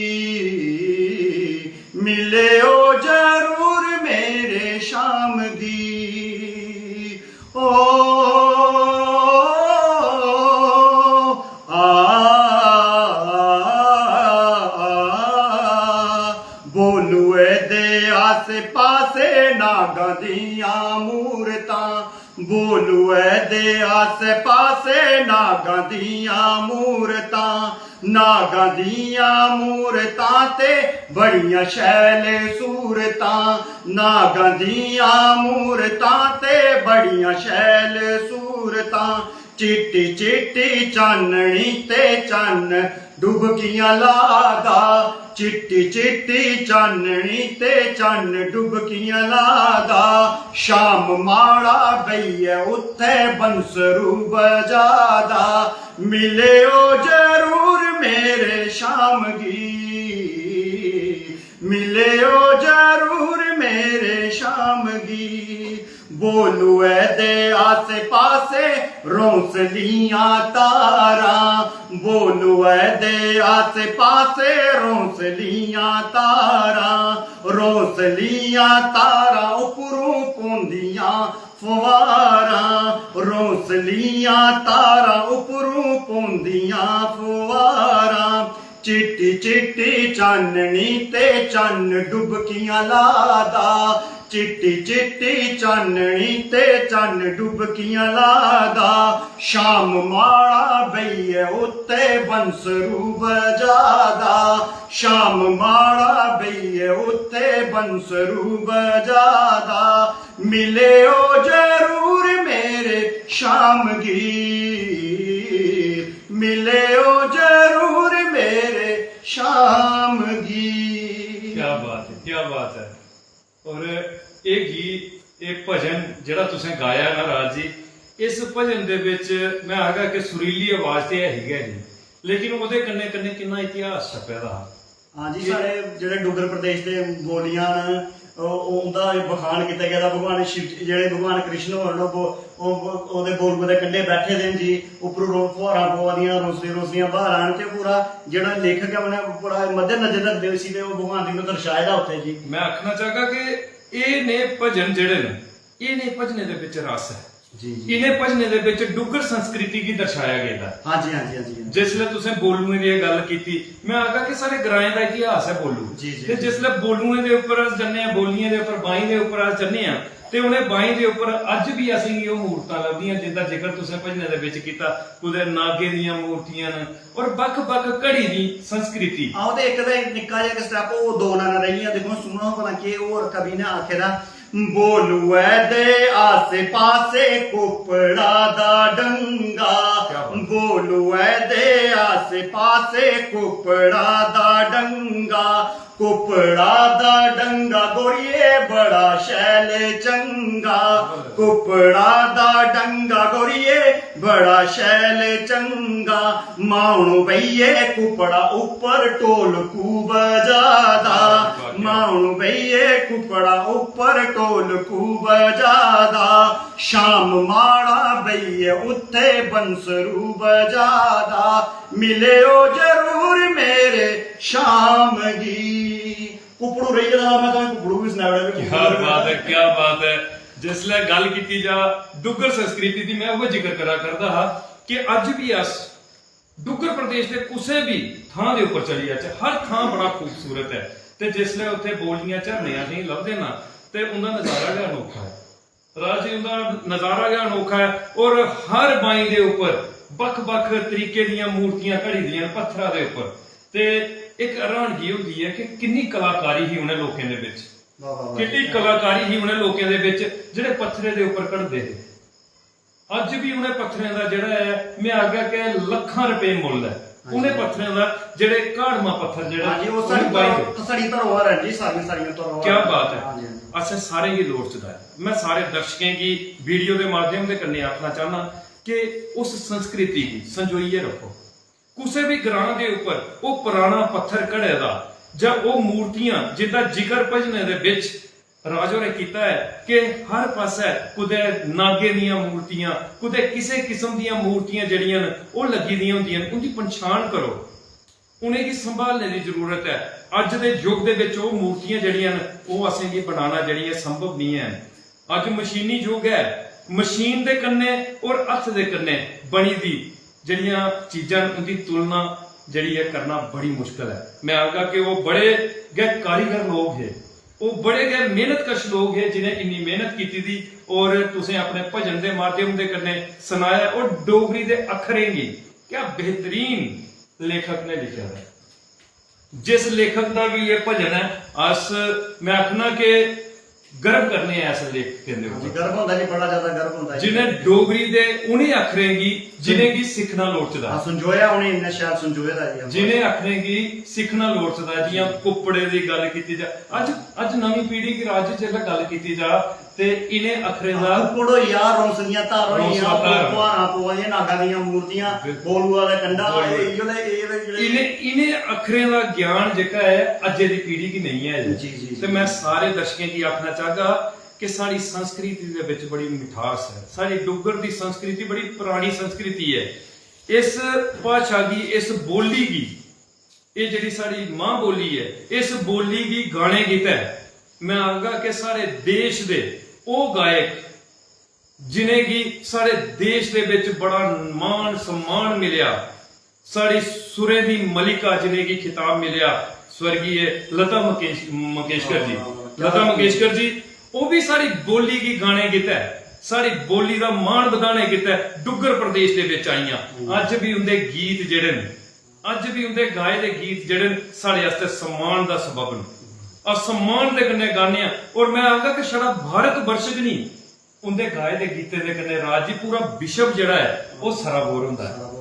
मिले ओ जरूर मेरे शाम गी ओ बोलुए दे आसे पासे नागा दियां मूरतां बोलुए दे आसे पासे नागा दियां मूरतां ते बड़ियां शैल सूरतां नागां दियां मूरतां ते बड़ियां शैल सूरतां चिट्टी चिट्टी चाननी ते चन्न डुबकियां लादा चिट्टी चिट्टी चाननी ते चन्न डुबकियां लादा शाम माड़ा बइये उत्थे बंसरू बजादा मिले ओ जरूर मेरे शाम गी मिले ओ जरूर मेरे शाम गी बोलुए दे आसे पासे रौंसलियां तारा बोलुए दे आसे पासे रौंसलियां तारा उपरों पौंदियां फवारा रौंसलियां तारा उपरों पौंदियां फवारा चिट्टी चिट्टी चाननी ते चन्न डुबकियां लादा चिट्टी चिट्टी चाननी ते चन्न डुबकियां लादा शाम माड़ा बइये उत्ते बंसरू बजादा शाम माड़ा बइये उत्ते बंसरू बजादा मिले ओ जरूर मेरे शाम गी मिले ओ जरूर मेरे शाम गी। क्या बात है और ਇਹ ਗੀਤ ਇਹ ਭਜਨ ਜਿਹੜਾ ਤੁਸੀਂ ਗਾਇਆ ਨਾ ਰਾਜ ਜੀ ਇਸ ਭਜਨ ਦੇ ਵਿੱਚ ਮੈਂ ਆਖਾਂ ਕਿ ਸੁਰੀਲੀ ਆਵਾਜ਼ ਤੇ ਹੈਗਾ ਜੀ ਲੇਕਿਨ ਉਹਦੇ ਕੰਨੇ ਕੰਨੇ ਕਿੰਨਾ ਇਤਿਹਾਸ ਛਪਿਆ ਦਾ ਹਾਂਜੀ ਸਾਡੇ ਜਿਹੜੇ ਡੁੱਗਰ ਪ੍ਰਦੇਸ਼ ਦੇ ਬੋਲੀਆਂ ਉਹਦਾ ਬਖਾਨ ਕੀਤਾ ਗਿਆ ਦਾ ਭਗਵਾਨ ਸ਼ਿਵ ਜਿਹੜੇ ਭਗਵਾਨ ਕ੍ਰਿਸ਼ਨ ਹੋਣ ਉਹਦੇ ਬੋਲ ਦੇ ਕੰਢੇ ਬੈਠੇ ਦੇ ਜੀ ਉੱਪਰੋਂ ਫੁਹਾਰਾਂ ਪਵਾਦੀਆਂ ਰੋਸੀਆਂ ਬਾਹਰ ਆਣ ਕੇ ਪੂਰਾ ਜਿਹੜਾ ਲੇਖਕ ਹੈ ਉਹਨੇ ਪੂਰਾ ਮੱਦੇ ਨਜ਼ਰ ਰੱਖਦੇ ਸੀ ਤੇ ਉਹ ਭਗਵਾਨ ਜੀ ਨੂੰ ਦਰਸਾਇਆ ਦਾ ਉੱਥੇ ਜੀ। ਮੈਂ ਆਖਣਾ ਚਾਹਾਂਗਾ ਕਿ ਇਹ ਨੇ ਭਜਨ ਜਿਹੜੇ ਨੇ ਇਹ ਨੇ ਭਜਨੇ ਦੇ ਵਿੱਚ ਰਸ ਹੈ ਜੀ ਇਹਨੇ ਭਜਨੇ ਦੇ ਵਿੱਚ ਡੁੱਗਰ ਸੰਸਕ੍ਰਿਤੀ ਕੀ ਦਰਸਾਇਆ ਗਿਆ ਹੈ। ਹਾਂਜੀ ਜਿਸਲੇ ਤੁਸੀਂ ਬੋਲੂਏ ਦੀ ਗੱਲ ਕੀਤੀ ਮੈਂ ਆਖਾਂ ਕਿ ਸਾਰੇ ਗਰਾਏ ਦਾ ਇਤਿਹਾਸ ਹੈ ਬੋਲੂ ਤੇ ਜਿਸਲੇ ਬੋਲੂਏ ਦੇ ਉੱਪਰ ਜੰਨੇ ਆ ਬੋਲੀਆਂ ਦੇ ਉੱਪਰ ਬਾਈ ਦੇ ਉੱਪਰ ਜੰਨੇ ਆ ਤੇ ਉਹਨੇ ਬਾਈ ਦੇ ਉੱਪਰ ਅੱਜ ਵੀ ਅਸੀਂ ਉਹ ਮੂਰਤਾਂ ਲੱਭਦੀਆਂ ਜਿੱਦਾਂ ਜ਼ਿਕਰ ਤੁਸੀਂ ਭਜਨੇ ਦੇ ਵਿੱਚ ਕੀਤਾ ਉਹਦੇ ਨਾਗੇ ਦੀਆਂ ਮੂਰਤੀਆਂ ਨੇ ਔਰ ਵੱਖ-ਵੱਖ ਘੜੀ ਦੀ ਸੰਸਕ੍ਰਿਤੀ ਆਹ ਤੇ ਇੱਕ ਦਾ ਨਿੱਕਾ ਜਿਹਾ ਸਟੈਪ ਉਹ ਦੋ ਨਾ ਰਹੀਆਂ ਦੇਖੋ ਸੁਣੋ ਭਲਾ ਕਿ ਹੋਰ ਕਵੀ ਨੇ ਆਖਿਆ ਨਾ बोलुए दे आसे पासे कुपड़ा दा डंगा बोलुए दे आसे पासे कुपड़ा दा डंगा गोरिये बड़ा शैल चंगा कुपड़ा दा डंगा गोरिये बड़ा शैल चंगा माउणु भैये कुपड़ा ऊपर ढोलकू बजादा माउणु भैये कुपड़ा ऊपर ढोलकू बजादा शाम माड़ा भैये उत्थे बंसरू बजादा मिले ओ जरूर मेरे शाम गी कुपड़ू रही जदा मैं तो कुपड़ू भी सुनाया क्या बात है जिसले गल की जा डुग्गर संस्कृति दी मैं वो जिक्र करा करदा हा कि अज भी अस डुग्गर प्रदेश के किसी भी थां दे ऊपर चली जाचे हर थां बड़ा खूबसूरत है ते जिसले उत्थे बोलियां झरने असीं लभदे ना ते उनदा नजारा जिहा अनोखा है राज जी उनदा नजारा जिहा अनोखा है और हर बाई दे ऊपर ਵੱਖ-ਵੱਖ ਤਰੀਕੇ ਦੀਆਂ ਮੂਰਤੀਆਂ ਘੜੀ ਦੀਆਂ ਪੱਥਰਾਂ ਦੇ ਉੱਪਰ ਤੇ ਇੱਕ ਹੈਰਾਨਗੀ ਹੁੰਦੀ ਹੈ ਕਿ ਕਿੰਨੀ ਕਲਾਕਾਰੀ ਹੀ ਉਹਨਾਂ ਲੋਕਾਂ ਦੇ ਵਿੱਚ ਕਿੰਨੀ ਕਲਾਕਾਰੀ ਹੀ ਉਹਨਾਂ ਲੋਕਾਂ ਦੇ ਵਿੱਚ ਜਿਹੜੇ ਪੱਥਰੇ ਦੇ ਉੱਪਰ ਘੜਦੇ ਨੇ ਅੱਜ ਵੀ ਉਹਨਾਂ ਪੱਥਰਾਂ ਦਾ ਜਿਹੜਾ ਹੈ ਮੈਂ ਆਖਿਆ ਕਿ ਲੱਖਾਂ ਰੁਪਏ ਮੁੱਲ ਹੈ ਉਹਨੇ ਪੱਥਰਾਂ ਦਾ ਜਿਹੜੇ ਕਾੜਮਾ ਪੱਥਰ ਜਿਹੜਾ ਹਾਂਜੀ ਉਹ ਸੜੀ ਧਰੋਹਰ ਹੈ ਜੀ ਸਾਰੀਆਂ ਧਰੋਹਰ ਕੀ ਬਾਤ ਹੈ ਅੱਛਾ ਸਾਰੇ ਹੀ ਲੋੜ ਚਦਾ ਹੈ मैं सारे दर्शकों की वीडियो के माध्यम से करने आखना चाहना कि उस संस्कृति की संजोइए रखो। किसी भी ग्रां के उपर वो पुराना पत्थर घड़े का ਜਾਂ ਉਹ ਮੂਰਤੀਆਂ ਜਿੱਦਾਂ ਜ਼ਿਕਰ ਭਜਨੇ ਦੇ ਵਿੱਚ ਰਾਜੋ ਨੇ ਕੀਤਾ ਹੈ ਕਿ ਹਰ ਪਾਸੇ ਕੁਦੇ ਨਾਗੇ ਦੀਆਂ ਮੂਰਤੀਆਂ, ਕੁਦੇ ਕਿਸੇ ਕਿਸਮ ਦੀਆਂ ਮੂਰਤੀਆਂ ਜਿਹੜੀਆਂ ਨੇ ਉਹ ਲੱਗੀ ਦੀਆਂ ਹੁੰਦੀਆਂ ਨੇ, ਉਹਦੀ ਪਛਾਣ ਕਰੋ, ਉਹਨੇ ਕੀ ਸੰਭਾਲਣੇ ਦੀ ਜ਼ਰੂਰਤ ਹੈ। ਅੱਜ ਦੇ ਯੁੱਗ ਦੇ ਵਿੱਚ ਉਹ ਮੂਰਤੀਆਂ ਜਿਹੜੀਆਂ ਨੇ ਉਹ ਅਸੀਂ ਕੀ ਬਣਾਉਣਾ ਜਿਹੜੀ ਹੈ ਸੰਭਵ ਨਹੀਂ ਹੈ। ਅੱਜ ਮਸ਼ੀਨੀ ਯੁੱਗ ਹੈ, ਮਸ਼ੀਨ ਦੇ ਕੰਨੇ ਔਰ ਹੱਥ ਦੇ ਕੰਨੇ ਬਣੀ ਦੀ ਜਿਹੜੀਆਂ ਚੀਜ਼ਾਂ ਉਹਦੀ ਤੁਲਨਾ ਜਿਹੜੀ है करना बड़ी मुश्किल है। मैं आगा कि वो बड़े गए कारीगर लोग है, वो बड़े गए मेहनतकश लोग है जिन्हें इन्नी मेहनत की थी और तुसें अपने भजन के माध्यम के कन्ने सुनाया और डोगरी के अखरें गी क्या बेहतरीन लेखक ने लिखा है। जिस लेखक का भी ये भजन है अस मैं आखना कि गर्व करने हैं इस लेख के अंदर, गर्व होता जी, बड़ा ज्यादा गर्व होता है जिन्हें डोगरी दे उन्हें अखरेंगी जिन्हें की सिखना लोड़चदा, संजोया उन्हें इन्ना शायद संजोया दा जी, जिन्हें अखरेंगी सिखना लोड़चदा। जियां कुपड़े दी गल कीती जा, अज नवी पीढ़ी की राज जेल्लै गल कीती जा ते इन्हें अखरे दा कुपड़ो यार रोसनियां तारोइयां पुआरा पोए नागा दियां मूर्तियां बोलूआ दे कंडा इन्हें अखरें दा ज्ञान जेका है अज्जे दी पीढ़ी की नहीं है जी जी। ते मैं सारे दर्शकों की आखना चाहगा कि साड़ी संस्कृति दे विच बड़ी मिठास है, साड़ी डुग्गर दी संस्कृति बड़ी पुरानी संस्कृति है। इस भाषा की, इस बोली की, ये जिहड़ी साड़ी मां बोली है, इस बोली की गाने गीत है। मैं आगा कि सारे देश दे ओ गायक जिन्हें की सारे देश दे विच बड़ा मान सम्मान मिलिया, साड़ी सुरे दी मलिका जिन्हें की खिताब मिलिया स्वर्गीय लता मंगेशकर जी, लता मंगेशकर जी वो भी सारी बोली की गाने गीत है, सारी बोली का मान बधाने गीत है, डुग्गर प्रदेश दे विच आईयां। अज भी उनके गीत जेडे ने, अज भी उनके गाए दे गीत जेडे ने साढ़े वास्ते सम्मान का सबब ने, और सम्मान दे कन्ने गाने। और मैं आखदा कि छड़ा भारत वर्ष च नहीं, उनके गाए दे गीते दे कन्ने राज पूरा विश्व जिहड़ा है वो सराबोर हुंदा है।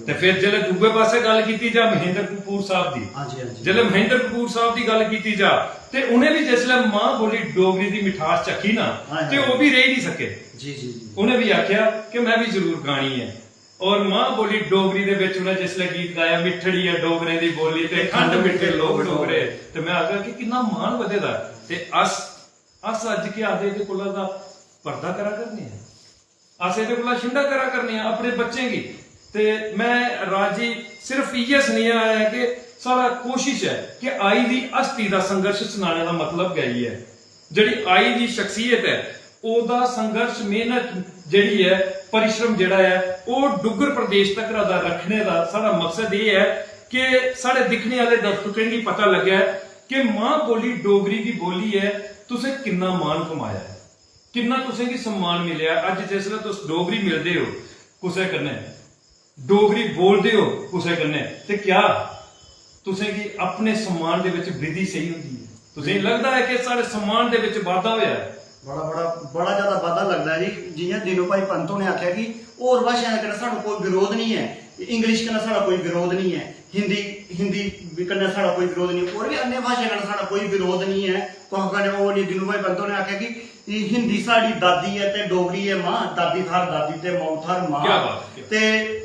ते फिर जिहले दूजे पासे गल कीती जा महेंद्र कपूर साहब दी, जिहले महेंद्र कपूर साहब दी गल कीती जा ते उन्हें भी जिसले मां बोली डोगरी दी मिठास चखी ना ते वो भी रह नहीं सके जी जी। उन्हें भी आख्या कि मैं भी जरूर गानी है। और मां बोली डोगरी दे विच उन्हें जिसले गीत गाया मिठड़ी है डोगरे दी बोली ते खंड मिठे लोग डोगरे, ते मैं आखा कि कितना मान वधेदा। ते अस अज के आदे दे कोला दा पर्दा करा करने हैं, अस इहदे कोला छिंडा करा करने हैं अपने बच्चे की। ते मैं राजी सिर्फ इयै सुनिया है कि सारा कोशिश है कि आई दी हस्ती दा संघर्ष सुनाने का मतलब क्या ही है, जिहड़ी आई दी शख्सियत है ओदा संघर्ष मेहनत जिहड़ी है परिश्रम जिहड़ा है वो डुग्गर प्रदेश तक दा रखने का सारा मकसद ये है कि साढ़े दिखने वाले दर्शकों को पता लगे कि मां बोली डोगरी की बोली है, तुसें कितना मान कमाया है, कितना तुसें की सम्मान मिलिया। अज जिसले तुस डोगरी मिलदे हो कुसै कन्नै, डोगरी बोलते हो कुसै कन्नै, ते क्या तुसें की अपने सम्मान दे विच वृद्धि सही होंदी है? तुसें लगदा है कि साढ़े सम्मान दे विच वाधा होया है? बड़ा ज्यादा वाधा लगता है जी। जियां दिनों भाई पंतों ने आख्या कि होर भाषाएं कन्नै साढ़ा कोई विरोध नहीं है, इंग्लिश कन्नै साढ़ा कोई विरोध नहीं है, हिंदी कन्नै साढ़ा कोई विरोध नहीं है, और भी अन्य भाषा कन्नै साढ़ा कोई विरोध नहीं है। कुछ कन्नै वो नहीं, दिनों भाई पंतों ने आख्या कि हिंदी साड़ी दादी है ते डोगरी है मां, दादी थार दादी ते मौ थार मां, ते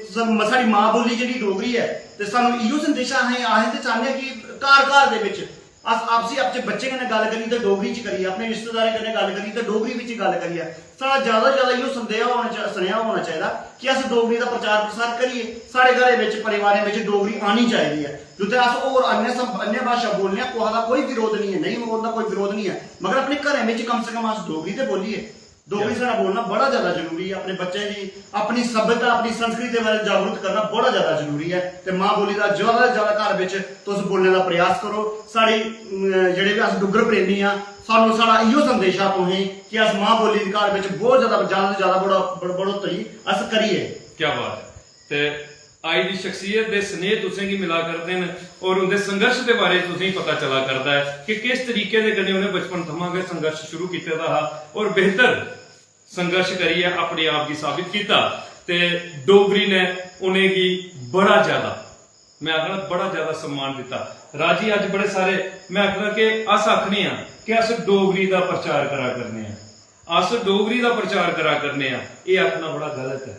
साड़ी मां बोली जिहड़ी डोगरी है ते सानू इहो संदेशा असें ते चाहने कि घर घर दे विच अस आपसी अपने बच्चे कन्नै गल करिए तो डोगरी च करिए, अपने रिश्तेदारें कन्नै गल करिए तो डोगरी विच गल करिए। साढ़ा ज्यादा ज्यादा इहो सुनेहा होना चाहिए कि अस डोगरी का प्रचार प्रसार करिए, साढ़े घरें विच परिवारें विच डोगरी आनी चाहिए है। जिथे अस होर अन्य भाषा बोलने कुसै दा कोई विरोध नहीं है, नहीं बोलना कोई विरोध नहीं है, मगर अपने घरें विच कम से कम अस डोगरी ते बोलिए। डोगरी साढ़ा बोलना बड़ा ज्यादा जरूरी है, अपने बच्चे की अपनी सभ्यता अपनी संस्कृति बारे जागरूक करना बड़ा ज्यादा जरूरी है। ते मां बोली का ज्यादा से ज्यादा घर विच तुस बोलने का प्रयास करो। साड़ी जेहड़े भी अस डुग्गर प्रेमी हाँ, सानू साढ़ा इहो संदेशा तुसें कि अस मां बोली के घर विच बहुत ज्यादा से ज्यादा बढ़ोतरी अस करिए। क्या बात है। ते आई दी शख्सियत दे स्नेह तुसें की मिला करदे न और उनके संघर्ष के बारे तुसें पता चला करता है कि किस तरीके दे कन्नै उन्हें बचपन थमां गै संघर्ष शुरू कीते दा हा और बेहतर संघर्ष करिए अपने आप की साबित किया। ते डोगरी ने उन्हें की बड़ा ज्यादा, मैं आखना बड़ा ज्यादा सम्मान दिता। राजी अज बड़े सारे मैं आखना कि अस आखने कि अस डोगरी का प्रचार करा करने, अस डोगरी का प्रचार करा करने, ये आखना बड़ा गलत है।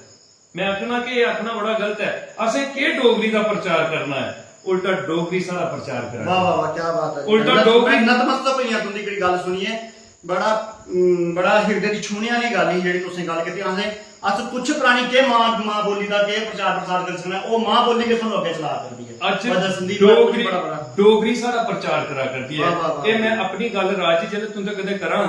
मैं आखना कि ये आखना बड़ा गलत है। असें के डोगरी का प्रचार करना है, उल्टा डोगरी सारा प्रचार वाह करना। वाह वाह, क्या बात है। उल्टा डोगरी नतमस्तक होई तुंदी जेह्ड़ी गल सुनिए, बड़ा बड़ा हिरदे दी छूने वाली गल ही जेह्ड़ी तुसें गल कीती। अस कुछ प्राणी के मां बोली दा के प्रचार प्रसार कर सकना, ओ मां बोली के सानू अगे चला करदी है। डोगरी डोगरी सारा प्रचार करा करदी है। वाह, वाह, वाह। ये मैं अपनी गल राज जी जदों तुंदे कदे करां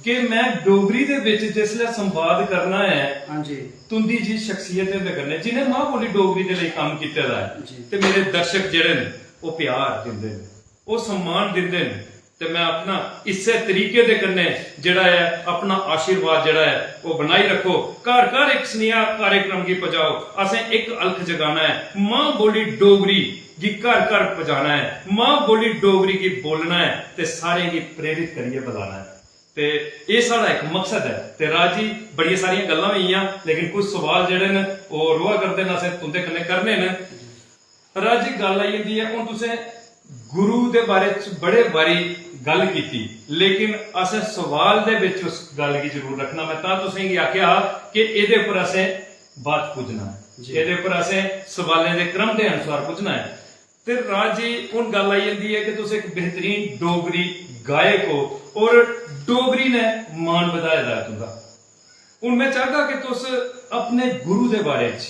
कि मैं डोगरी दे विच जिसले संवाद करना है, हां जी, तुंदी जी शख्सियत दे कन्नै जिन्हें मां बोली डोगरी दे लिए काम कीते दा जी। है, ते मेरे दर्शक जेड़े ने वो प्यार दिंदे ने, वो सम्मान दिंदे ने, ते मैं अपना इसे तरीके दे कन्नै जेड़ा है अपना आशीर्वाद जेड़ा है वो बनाई रखो। घर घर एक स्नेहा कार्यक्रम की पजाओ, असें एक अलख जगाना है, मां बोली डोगरी गी घर घर पजाना है, मां बोली डोगरी की बोलना है, ते सारे गी प्रेरित करिए बुलाना है। ते ये साड़ा एक मकसद है। ते राज जी बड़ी सारियां गल्लां होईयां, लेकिन कुछ सवाल जेड़े न वो रोआ करदे न, असें तुंदे कन्नै करने न। राज जी गल आई जंदी है, हुण तुसें गुरु दे बारे च बड़े बारी गल कीती, लेकिन असें सवाल दे विच उस गल गी जरूर रखना। मैं तां तुसें गी आख्या कि एह्दे उप्पर असें बात पुज्जना है, एह्दे उप्पर असें सवालें दे क्रम दे अनुसार पुज्जना है। ते राज जी हुण गल आई जंदी है कि तुस एक बेहतरीन डोगरी गायक हो और डोगरी ने मान बधाए दा है तुंदा। हुण मैं चाहगा कि तुस अपने गुरु दे बारे च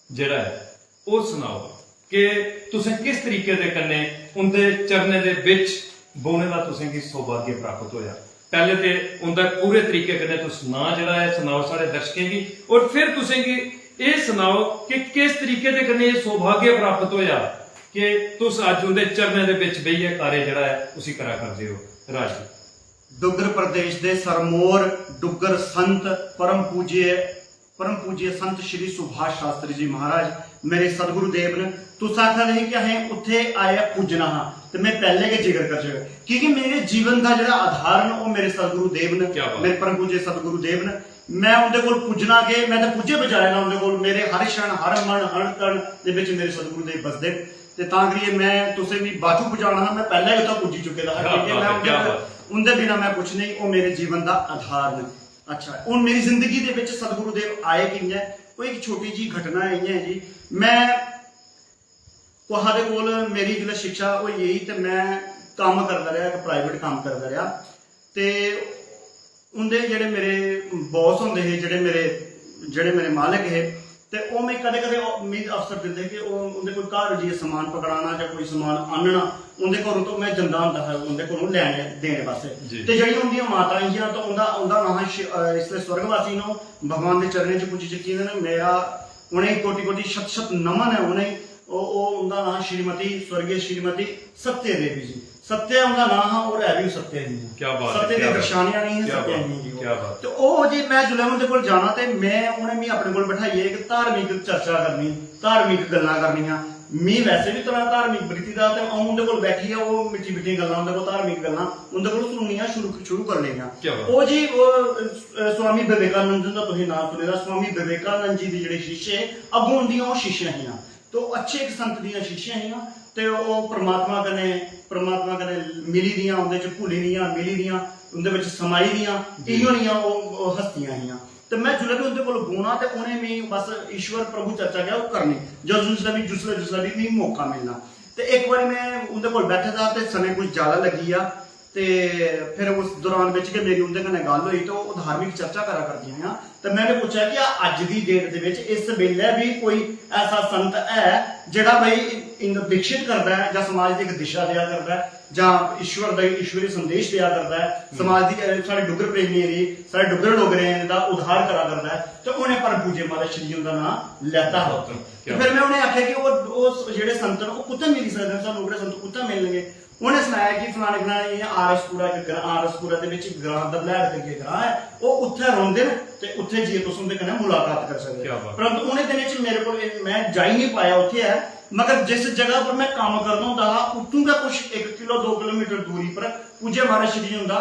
जेड़ा है ओह सनाओ कि तुसें किस तरीके दे कन्नै उंदे चरणें दे विच बौह्ने दा तुसें गी सौभाग्य प्राप्त होया। पहले ते उंदा पूरे तरीके कन्नै तुस नां जेड़ा है सनाओ साढ़े दर्शकें गी, और फिर तुसें गी एह् सनाओ कि किस तरीके दे कन्नै एह् सौभाग्य प्राप्त होया कि तुस अज्ज उंदे चरणें दे विच बेहियै कार्य जेड़ा है उसी करा करदे हो। राज जी डुग्गर प्रदेश दे सरमोर डुग्गर संत परम पूज्य संत श्री सुभाष शास्त्री जी महाराज मेरे सतगुरु देव ने। तुस आखा दे कि असें उत्थे आए पुज्जना हाँ, तो मैं पहले के जिक्र कर चुका, क्योंकि मेरे जीवन का जो आधार न वो मेरे सतगुरु देव ने, मेरे परम पूज्य सतगुरु देव ने। मैं उनके कोल पुज्जना के मैं तो पुज्जे बजाए ना उनके कोल, मेरे हर क्षण हर मन हर तन दे विच मेरे सतगुरु देव बसदे। ते तां करियै मैं तुसें भी बाजू पुजाना हाँ, मैं पहले उत्थे पुज्जी चुके दा, क्योंकि मैं उनके बिना मैं कुछ नहीं, वो मेरे जीवन का आधार ने। अच्छा, हुण मेरी जिंदगी दे विच सतगुरु देव आए कि'यां? कोई एक छोटी जी घटना है जी। मैं कुसा दे कोल मेरी जिसलै शिक्षा होई गेई ते मैं कम्म करदा रेहा, इक प्राइवेट कम्म करदा रेहा। ते उंदे जेह्ड़े मेरे बॉस होंदे हे, जेह्ड़े मेरे मालक हे, ते ओह् मिगी कदें कदें मिगी अवसर दिंदे कि ओह् उंदे कोल घर जाइयै समान पकड़ाना जां कोई समान आह्नना, उंदे घरों तो मैं जंदा होंदा हा उंदे कोलों लैने देने वास्ते। ते जेह्ड़ियां उंदियां माता हियां तो उंदा नाम हा, इसलै स्वर्गवासी न, भगवान दे चरणें च पुज्जी चुकी ने। मेरा उ'नेंगी कोटि कोटि शत शत नमन है उ'नेंगी। उंदा नाम श्रीमती स्वर्गीय श्रीमती सत्य देवी जी, सत्य उंदा नाम हा और है भी सत्य ही है। क्या बात है, सत्य दी दर्शानियां नहीं है, सत्य ही जी। क्या बात। तो ओह जी मैं जुल्लै उंदे कोल जाना ते मैं उ'नें मिगी अपने कोल बैठाइयै इक धार्मिक चर्चा करनी, धार्मिक गल्लां करनियां। मी वैसे भी थोड़ा धार्मिक वृत्ति दा, ते अ'ऊं उंदे कोल बैठियै ओह् मिट्ठी मिट्ठी गल्लां उंदे कोल धार्मिक गल्लां उंदे कोल सुननियां शुरू कर लेइयां। ओह जी स्वामी विवेकानंद दा तुसीं नाम सुने दा, स्वामी विवेकानंद जी दी जेह्ड़े शिष्य अग्गों उंदियां ओह् शिष्यां हियां, तो अच्छे एक संत दियां शिष्यां हियां। ते ओह् परमात्मा कन्नै मिली दियां, उंदे च भुल्ली दियां, मिली दियां, उंदे विच समाई दियां, इ'यो नेहियां ओह् हस्तियां हियां। ते मैं जुल्लै भी उंदे कोल बौह्ना ते उ'नें मिगी बस ईश्वर प्रभु चर्चा गै ओह् करनी, जिसलै भी मिगी मौका मिलना। ते इक बारी मैं उंदे कोल बैठे दा ते समें कुछ ज्यादा लग्गी गेआ, ते फिर उस दौरान बिच गै मेरी उंदे कन्नै गल्ल होई, तो ओह् धार्मिक चर्चा करा करदियां हियां। ते मैंने पुच्छेआ कि अज्ज दी डेट दे विच इस बेल्लै भी कोई ऐसा संत है जेह्ड़ा भाई विकसित करदा है जां समाज दी इक दिशा देआ करदा है, जां ईश्वरी संदेश देआ करदा है, समाज दी साढ़े डुग्गर प्रेमियें दी, साढ़े डुग्गर डोगरें दा उद्धार करा करदा है। ते उ'नें परम पूज्य महाराज श्री जी उंदा नाम लैता हा। ते फिर मैं उ'नें आखेआ कि ओह् जेह्ड़े संत न ओह् कुत्थै मिली सकदे न, सानूं ओह्कड़े संत कुत्थै मिलणगे? उ'नें सनाया कि फलाने आरएसपुरा दे विच ग्रां दा बलैड़ करियै ग्रां है, ओह् उत्थै रौंह्दे न ते उत्थै जाइयै तुस उं'दे कन्नै मुलाकात करी सकदे हो। परंतु उ'नें दिनें च मेरे कोल मैं जाई नहीं पाया उत्थै है, मगर जिस जगह पर मैं कम्म करना होंदा हा उत्थूं गै कुछ 1 किलो 2 किलोमीटर दूरी पर पूज्य महाराज श्री जी हुंदा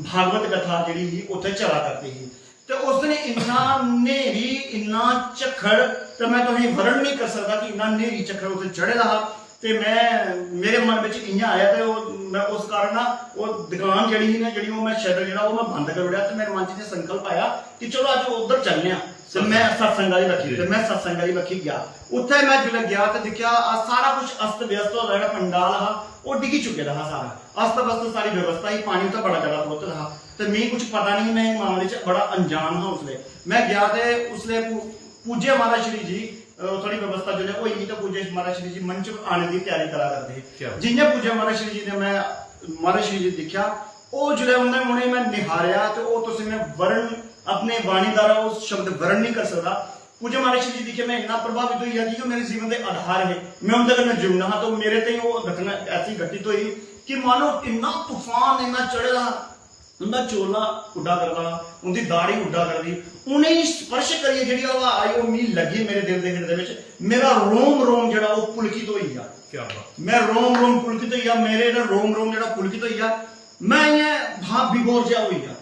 भागवत कथा जेह्ड़ी ही उत्थै चला करदी ही। ते उस दिन इन्ना न्हेरी, इन्ना झक्खड़, ते मैं तुसेंगी वर्णन नहीं कर सकदा कि इन्ना न्हेरी झक्खड़ उत्थै चढ़े दा हा। ਤੇ ਮੈਂ ਮੇਰੇ ਮਨ ਵਿੱਚ ਇੰਨਾ ਆਇਆ ਤੇ ਉਹ ਮੈਂ ਉਸ ਕਾਰਨ ਨਾ ਉਹ ਦੁਕਾਨ ਜਿਹੜੀ ਸੀ ਨਾ ਜਿਹੜੀ ਉਹ ਮੈਂ ਸ਼ਟਰ ਜਿਹੜਾ ਉਹ ਮੈਂ ਬੰਦ ਕਰ ਉੜਿਆ ਤੇ ਮੇਰੇ ਮਨ 'ਚ ਇਹ ਸੰਕਲਪ ਆਇਆ ਕਿ ਚਲੋ ਅੱਜ ਉਧਰ ਚੱਲਦੇ ਆ ਤੇ ਮੈਂ ਸਤਸੰਗ ਵਾਲੀ ਰੱਖੀ ਤੇ ਮੈਂ ਸਤਸੰਗ ਵਾਲੀ ਰੱਖੀ ਗਿਆ। ਉੱਥੇ ਮੈਂ ਜਦੋਂ ਗਿਆ ਤੇ ਦੇਖਿਆ ਆ ਸਾਰਾ ਕੁਝ ਅਸਤ ਵਿਅਸਤ ਹੋ ਜਿਹੜਾ ਪੰਡਾਲ ਆ ਉਹ ਡਿੱਗੀ ਚੁੱਕੇ ਦਾ ਸਾਰਾ ਅਸਤ ਵਸਤ ਸਾਰੀ ਵਿਵਸਥਾ ਹੀ ਪਾਣੀ ਤਾਂ ਬੜਾ ਜ਼ਿਆਦਾ ਬਹੁਤ ਰਹਾ ਤੇ ਮੈਨੂੰ ਕੁਝ ਪਤਾ ਨਹੀਂ ਮੈਂ ਮਾਮਲੇ 'ਚ ਬੜਾ ਅਣਜਾਣ ਹਾਂ ਉਸਲੇ ਮੈਂ ਗਿਆ ਤੇ ਉਸਲੇ पूज्य महाराज श्री जी थोड़ी व्यवस्था जो है वो यही तो पूज्य महाराज श्री जी मंच आने की तैयारी करा करते जिन्हें पूज्य महाराज श्री जी ने मैं महाराज श्री जी देखा वो जो है उन्हें मैं निहारिया तो वो तो मैं वर्ण अपने वाणी द्वारा उस शब्द वर्ण नहीं कर सकता। पूज्य महाराज श्री जी देखे मैं इतना प्रभावित हुई कि मेरे जीवन के आधार है मैं उनके कन्नै जुड़ना हाँ तो मेरे ते वो घटना ऐसी घटित हुई कि मानो इन्ना तूफान इन्ना चढ़ेगा उनका चोला उड्डा करदा उनकी दाढ़ी उड्डा करदी उन्हें स्पर्श करिए जी आई वो मी लगी मेरे दिल के हिरदे विच मेरा रोम रोम जड़ा वो पुलकित हो गया। क्या बात मैं रोम रोम पुलकित हो गया मेरे रोम रोम जड़ा पुलकित हो गया मैं ये हाँ बिगोर जा हो गया।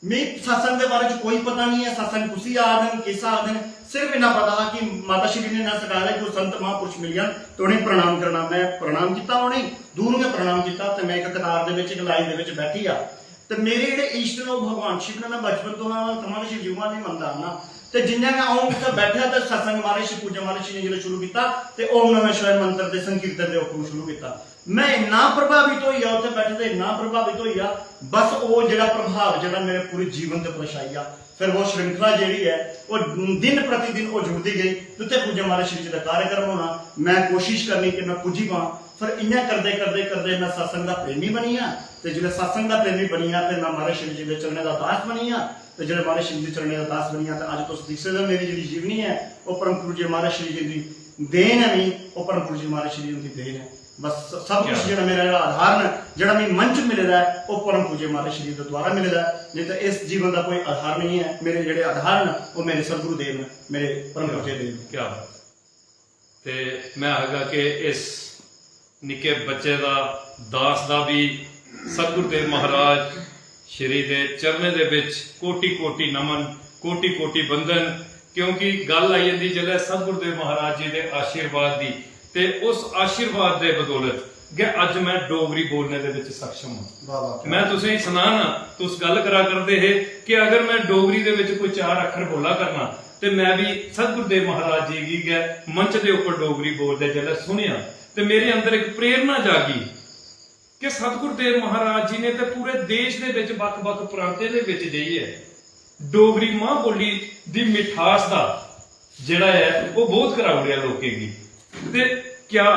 मैं सत्संग के बारे में कोई पता नहीं है सत्संग कुसी आदन कैसा आदन सिर्फ इतना पता कि माता श्री ने ना सिखाया जो संत महापुरुष मिल गया तो उन्हें प्रणाम करना मैं प्रणाम किया उन्हें दूर में प्रणाम किया तो मैं एक कतार के एक लाइन के बैठी आ तो मेरे ਜਿਹੜੇ ਇਸ਼ਟ ਨੇ ਭਗਵਾਨ ਸ਼ਿਵ ਨੇ ਮੈਂ ਬਚਪਨ ਤੋਂ ਨਾ ਤਮਾਮ ਸ਼ਿਵ ਜੀਵਾਂ ਨਹੀਂ ਮੰਨਦਾ ਨਾ ਤੇ ਜਿੰਨਾ ਮੈਂ ਆਉਂ ਤੇ ਬੈਠਿਆ ਤੇ ਸਤਸੰਗ ਮਾਰੇ ਸ਼ਿਵ ਪੂਜਾ ਮਾਰੇ ਸ਼ਿਵ ਨੇ ਜਦੋਂ ਸ਼ੁਰੂ ਕੀਤਾ ਤੇ ਓਮ ਨਮः शिवाय ਮੰਤਰ ਦੇ ਸੰਕੀਰਤਨ ਦੇ ਉੱਪਰ ਸ਼ੁਰੂ ਕੀਤਾ ਮੈਂ ਇੰਨਾ ਪ੍ਰਭਾਵਿਤ ਹੋਇਆ ਉੱਥੇ ਬੈਠੇ ਤੇ ਇੰਨਾ ਪ੍ਰਭਾਵਿਤ ਹੋਇਆ ਬਸ ਉਹ ਜਿਹੜਾ ਪ੍ਰਭਾਵ ਜਿਹੜਾ ਮੇਰੇ ਪੂਰੇ ਜੀਵਨ ਤੇ ਪਰਛਾਈ ਆ ਫਿਰ ਉਹ ਸ਼੍ਰਿੰਖਲਾ ਜਿਹੜੀ ਹੈ ਉਹ ਦਿਨ ਪ੍ਰਤੀ ਦਿਨ ਉਹ ਜੁੜਦੀ ਗਈ ਉੱਥੇ ਪੂਜਾ ਮਾਰੇ ਸ਼ਿਵ ਜੀ ਦਾ ਕਾਰਜਕ੍ਰਮ ਹੋਣਾ मैं कोशिश करनी कि मैं पूजी पावां फिर इन्ना करते करते करते मैं सत्संग का प्रेमी बनी हाँ तो जो सत्संग का प्रेमी बनी हाँ फिर मैं महाराज शिव जी के चरणों का दास बनी हाँ तो जो महाराज शिव जी चरणों का दास बनी हाँ तो अज तुम देख सकते हो मेरी जी जीवनी है वो परम गुरु जी महाराज श्री जी की देन है नहीं वो परम गुरु जी महाराज श्री जी की देन है बस सब कुछ जो मेरा आधार है जो मैं मंच मिलेगा है वो परम पूज्य महाराज श्री जी द्वारा मिलेगा नहीं तो इस जीवन का कोई आधार नहीं है मेरे जो आधार है वो मेरे सदगुरु देव ने मेरे परम पूज्य देव क्या ਤੇ ਮੈਂ ਆਗਾ ਕਿ ਇਸ ਨਿੱਕੇ ਬੱਚੇ ਦਾ ਦਾਸ ਦਾ ਵੀ ਸਤਿਗੁਰੂ ਦੇਵ ਮਹਾਰਾਜ ਸ਼੍ਰੀ ਦੇ ਚਰਨੇ ਦੇ ਵਿੱਚ ਕੋਟੀ ਕੋਟੀ ਨਮਨ ਕੋਟੀ ਕੋਟੀ ਬੰਦਨ ਕਿਉਂਕਿ ਗੱਲ ਆਈ ਜਾਂਦੀ ਜਦੋਂ ਸਤਿਗੁਰੂ ਦੇਵ ਮਹਾਰਾਜ ਜੀ ਦੇ ਆਸ਼ੀਰਵਾਦ ਦੀ ਤੇ ਉਸ ਆਸ਼ੀਰਵਾਦ ਦੇ ਬਦੌਲਤ ਕਿ ਅੱਜ ਮੈਂ ਡੋਗਰੀ ਬੋਲਣੇ ਦੇ ਵਿੱਚ ਸક્ષਮ ਹਾਂ। ਮੈਂ ਤੁਸੀਂ ਸੁਣਾਣਾ ਤੁਸੀਂ ਗੱਲ ਕਰਾ ਕਰਦੇ ਹੈ ਕਿ ਅਗਰ ਮੈਂ ਡੋਗਰੀ ਦੇ ਵਿੱਚ ਕੋਈ 4 ਅੱਖਰ ਬੋਲਾ ਕਰਨਾ ਤੇ ਮੈਂ ਵੀ ਸਤਿਗੁਰੂ ਦੇਵ ਮਹਾਰਾਜ ਜੀ ਦੀ ਮੰਚ ਦੇ ਉੱਪਰ ਡੋਗਰੀ ਬੋਲਦੇ ਜਦੋਂ ਸੁਣਿਆ ਤੇ ਮੇਰੇ ਅੰਦਰ ਇੱਕ ਪ੍ਰੇਰਨਾ ਜਾਗੀ ਕਿ ਸਤਿਗੁਰੂ ਦੇਵ ਮਹਾਰਾਜ ਜੀ ਨੇ ਤੇ ਪੂਰੇ ਦੇਸ਼ ਦੇ ਵਿੱਚ ਵੱਖ-ਵੱਖ ਪ੍ਰਾਂਤਾਂ ਦੇ ਵਿੱਚ ਜਈ ਹੈ ਡੋਗਰੀ ਮਾਂ ਬੋਲੀ ਦੀ ਮਿਠਾਸ ਦਾ ਜਿਹੜਾ ਹੈ ਉਹ ਬਹੁਤ ਕਰਾਉੜਿਆ ਲੋਕੇ ਦੀ ਤੇ ਕਿਆ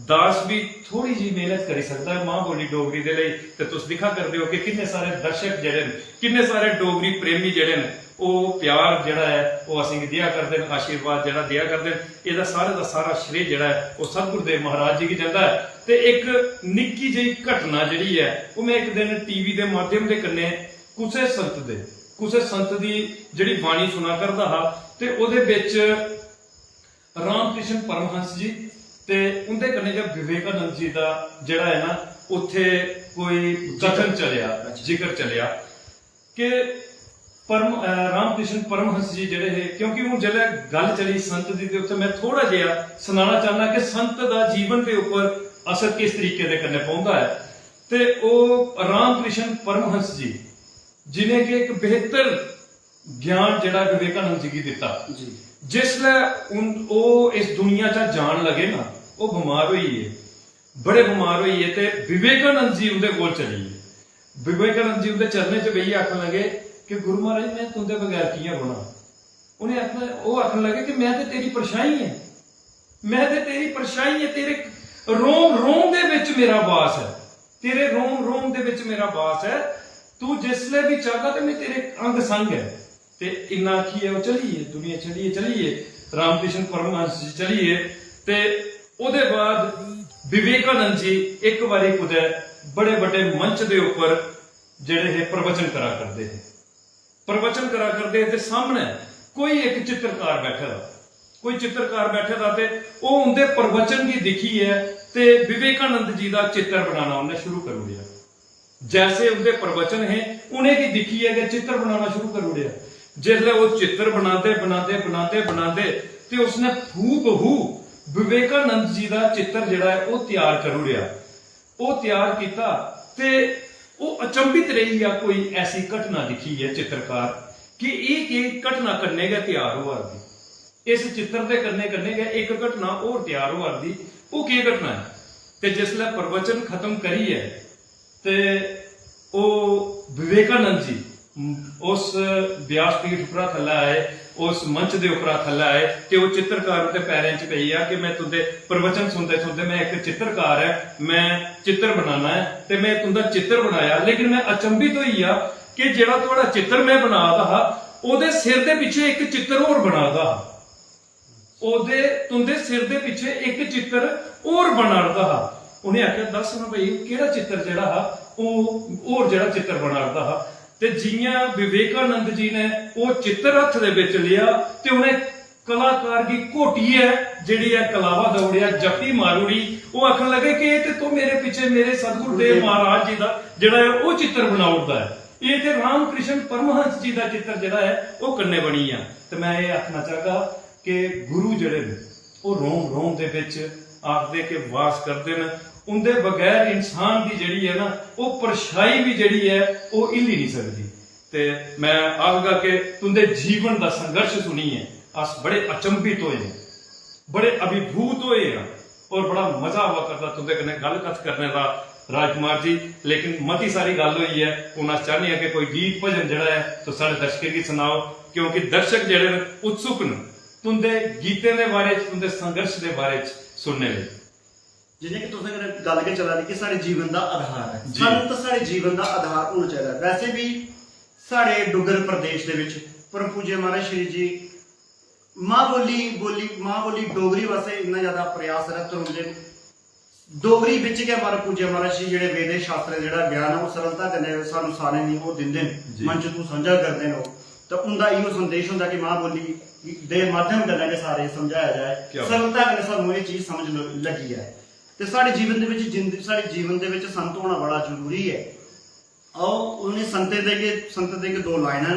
ਦਾਸ ਵੀ ਥੋੜੀ ਜੀ ਮਿਹਨਤ ਕਰ ਸਕਦਾ ਹੈ ਮਾਂ ਬੋਲੀ ਡੋਗਰੀ ਦੇ ਲਈ ਤੇ ਤੁਸੀਂ ਦਿਖਾ ਕਰਦੇ ਹੋ ਕਿ ਕਿੰਨੇ ਸਾਰੇ ਦਰਸ਼ਕ ਜਿਹੜੇ ਨੇ ਕਿੰਨੇ ਸਾਰੇ ਡੋਗਰੀ ਪ੍ਰੇਮੀ ਜਿਹੜੇ ਨੇ ਉਹ ਪਿਆਰ ਜਿਹੜਾ ਹੈ ਉਹ ਅਸੀਂ ਦਿਆ ਕਰਦੇ ਨੇ ਆਸ਼ੀਰਵਾਦ ਜਿਹੜਾ ਦਿਆ ਕਰਦੇ ਨੇ ਇਹਦਾ ਸਾਰੇ ਦਾ ਸਾਰਾ ਸ਼੍ਰੇ ਜਿਹੜਾ ਹੈ ਉਹ ਸਤਿਗੁਰੂ ਦੇਵ ਮਹਾਰਾਜ ਜੀ ਕੀ ਜਾਂਦਾ ਹੈ। ਤੇ ਇੱਕ ਨਿੱਕੀ ਜਿਹੀ ਘਟਨਾ ਜਿਹੜੀ ਹੈ ਉਹ ਮੈਂ ਇੱਕ ਦਿਨ ਟੀਵੀ ਦੇ ਮਾਧਿਅਮ ਦੇ ਕੰਨੇ ਕੁਸੇ ਸੰਤ ਦੀ ਜਿਹੜੀ ਬਾਣੀ ਸੁਣਾ ਕਰਦਾ ਹਾਂ ਤੇ ਉਹਦੇ ਵਿੱਚ ਰਾਮ ਕ੍ਰਿਸ਼ਨ ਪਰਮਹੰਸ ਜੀ ਤੇ ਉਹਦੇ ਕੰਨੇ ਜਦ ਵਿਵੇਕਾਨੰਦ ਜੀ ਦਾ ਜਿਹੜਾ ਹੈ ਨਾ ਉੱਥੇ ਕੋਈ ਕਥਨ ਚੱਲਿਆ ਜ਼ਿਕਰ ਚੱਲਿਆ ਕਿ ਰਾਮ ਕ੍ਰਿਸ਼ਨ ਪਰਮਹੰਸ ਜੀ ਜਿਹੜੇ ਹੈ ਕਿਉਂਕਿ ਉਹ ਜਿਹੜਾ ਗੱਲ ਚਲੀ ਸੰਤ ਦੀ ਤੇ ਉੱਥੇ ਮੈਂ ਥੋੜਾ ਜਿਹਾ ਸੁਣਾਉਣਾ ਚਾਹੁੰਦਾ ਕਿ ਸੰਤ ਦਾ ਜੀਵਨ ਦੇ ਉੱਪਰ ਅਸਰ ਕਿਸ ਤਰੀਕੇ ਦੇ ਕੰਨੇ ਪਾਉਂਦਾ ਹੈ। ਤੇ ਉਹ ਰਾਮ ਕ੍ਰਿਸ਼ਨ ਪਰਮਹੰਸ ਜੀ ਜਿਨੇ ਕਿ ਇੱਕ ਬਿਹਤਰ ਗਿਆਨ ਜਿਹੜਾ ਵਿਵੇਕਾਨੰਦ ਜੀ ਕੀ ਦਿੱਤਾ ਜਿਸਲੇ ਉਹ ਇਸ ਦੁਨੀਆ 'ਚ ਜਾਣ ਲਗੇ ਨਾ ਉਹ ਬਿਮਾਰ ਹੋਈ ਹੈ ਬੜੇ ਬਿਮਾਰ ਹੋਈ ਹੈ ਤੇ ਵਿਵੇਕਾਨੰਦ ਜੀ ਉਹਦੇ ਕੋਲ ਚਲੀ ਹੈ ਵਿਵੇਕਾਨੰਦ ਜੀ ਉਹਦੇ ਚਰਨੇ 'ਚ ਬਈ ਆਖਣ ਲਗੇ ਕਿ ਗੁਰੂ ਮਹਾਰਾਜ ਮੈਂ ਤੁੰਦੇ ਬਗੈਰ ਕੀ ਬਣਾ ਉਹਨੇ ਆਖਣਾ ਉਹ ਆਖਣ ਲੱਗੇ ਕਿ ਮੈਂ ਤੇ ਤੇਰੀ ਪਰਛਾਈ ਹੈ ਮੈਂ ਤੇ ਤੇਰੀ ਪਰਛਾਈ ਹੈ ਤੇਰੇ ਰੋਮ ਰੋਮ ਦੇ ਵਿੱਚ ਮੇਰਾ ਵਾਸ ਹੈ ਤੇਰੇ ਰੋਮ ਰੋਮ ਦੇ ਵਿੱਚ ਮੇਰਾ ਵਾਸ ਹੈ ਤੂੰ ਜਿਸਲੇ ਵੀ ਚਾਹਦਾ ਤੇ ਮੈਂ ਤੇਰੇ ਅੰਗ ਸੰਗ ਹੈ ਤੇ ਇੰਨਾ ਆਖੀਏ ਉਹ ਚਲੀਏ ਦੁਨੀਆ ਚਲੀਏ ਰਾਮ ਕ੍ਰਿਸ਼ਨ ਪਰਮਹੰਸ ਜੀ ਚਲੀਏ ਤੇ ਉਹਦੇ ਬਾਅਦ ਵਿਵੇਕਾਨੰਦ ਜੀ ਇੱਕ ਵਾਰੀ ਕੁਦੇ ਬੜੇ ਵੱਡੇ ਮੰਚ ਦੇ ਉੱਪਰ ਜਿਹੜੇ ਹੈ ਪ੍ਰਵਚਨ ਕਰਾ ਕਰਦੇ ਤੇ ਸਾਹਮਣੇ ਕੋਈ ਇੱਕ ਚਿੱਤਰਕਾਰ ਬੈਠਾ ਦਾ ਤੇ ਉਹ ਉਹਦੇ ਪ੍ਰਵਚਨ ਦੀ ਦਿਖੀ ਹੈ ਤੇ ਵਿਵੇਕਾਨੰਦ ਜੀ ਦਾ ਚਿੱਤਰ ਬਣਾਉਣਾ ਉਹਨੇ ਸ਼ੁਰੂ ਕਰ ਦਿਆ जैसे उनके प्रवचन है उन्हें की दिखी है कि चित्र बनाना शुरू कर दिया जिसले वो चित्र बनाते ते उसने हूबहू ਵਿਵੇਕਾਨੰਦ ਜੀ ਦਾ ਚਿੱਤਰ ਜਿਹੜਾ ਹੈ ਉਹ ਤਿਆਰ ਕਰ ਰਿਹਾ, ਉਹ ਤਿਆਰ ਕੀਤਾ ਤੇ ਉਹ ਅਚੰਭਿਤ ਰਹੀ ਆ ਕੋਈ ਐਸੀ ਘਟਨਾ ਦਿਖੀ ਹੈ ਚਿੱਤਰਕਾਰ कि एक घटना करने गया तैयार हो दी, इस चित्र के करने गया एक घटना और तैयार हो दी, वो की घटना है। ते जिसले प्रवचन खत्म करी है ते ओ विवेकानंद जी उस व्यासपीठ उपरा थल्ले आए, उस मंच के उपरा थल्ले आए कि वो चित्रकार के पैरों च पई आ कि मैं तुंदे प्रवचन सुनते सुनते मैं एक चित्रकार है, मैं चित्र बनाना है ते मैं तुंदा चित्र बनाया, लेकिन मैं अचंभित होई आ कि जेड़ा थोड़ा चित्र मैं बनादा हा ओदे सिर दे पिछे एक चित्र और बनादा हा, ओदे तुंदे सिर दे पिछे एक चित्र और बनादा हा। उन्हें आख्या दस ना भाई केड़ा चित्र जेड़ा हा ओ और जेड़ा चित्र बनादा हा। ते जियां विवेकानंद जी ने वो चित्र हथ दे विच लिया ते उन्हें कलाकार की घोटी है जिहड़ी है कलावा दौड़िया जफ्फी मारूड़ी, वो आखन लगे कि ये तो मेरे पिछे मेरे सतगुरुदेव महाराज जी का जिहड़ा है वो चित्र बनाउदा है, ये ते राम कृष्ण परमहंस जी का चित्र जिहड़ा है वो कन्ने बनी आ। ते मैं ये आखना चाहगा कि गुरु जिहड़े ने वो रोम रोम दे विच आखदे कि वास करदे ने, उनके बगैर इंसान की जिहड़ी है ना वो परछाई भी जिहड़ी है वो हिल ही नहीं सकती। ते मैं आखगा कि तुंदे जीवन का संघर्ष सुनिए अस बड़े अचंभित होए, बड़े अभिभूत होए और बड़ा मजा आवा करता तुंदे कन्नै गल कथ करने का राजकुमार जी। लेकिन मती सारी गल हुई है, हूँ अस चाहते हैं कि कोई गीत भजन जड़ा है तो साढ़े दर्शकों की सुनाओ, क्योंकि दर्शक जड़े उत्सुक न तुंदे गीतें के बारे तुंदे संघर्ष के बारे सुनने लई। जिन्हें कि तुसें गल के चला दी कि साढ़े जीवन का आधार है, संत साढ़े जीवन का आधार होना चाहिए। वैसे भी साढ़े डुगर प्रदेश दे विच परम पूज्य महाराज श्री जी मां बोली डोगरी वास्ते इन्ना ज्यादा प्रयासरत होंगे। डोगरी बिच गै मारा पूज्य महाराज जी जेहड़े वेद शास्त्र जेहड़ा ज्ञान है वो सरलता कन्नै सानू सारे नी वो दिंदे न, मंच तू साझा करदे न। तो उनका इहो संदेश होंदा कि मां बोली दे माध्यम कन्नै के सारे समझाया जाए, सरलता कन्नै सानू ये चीज समझ लगी है। ते साढ़े जीवन दे विच साढ़े जीवन दे विच संत होना बड़ा जरूरी है। आओ उन्हें संत दे के दो लाइनां,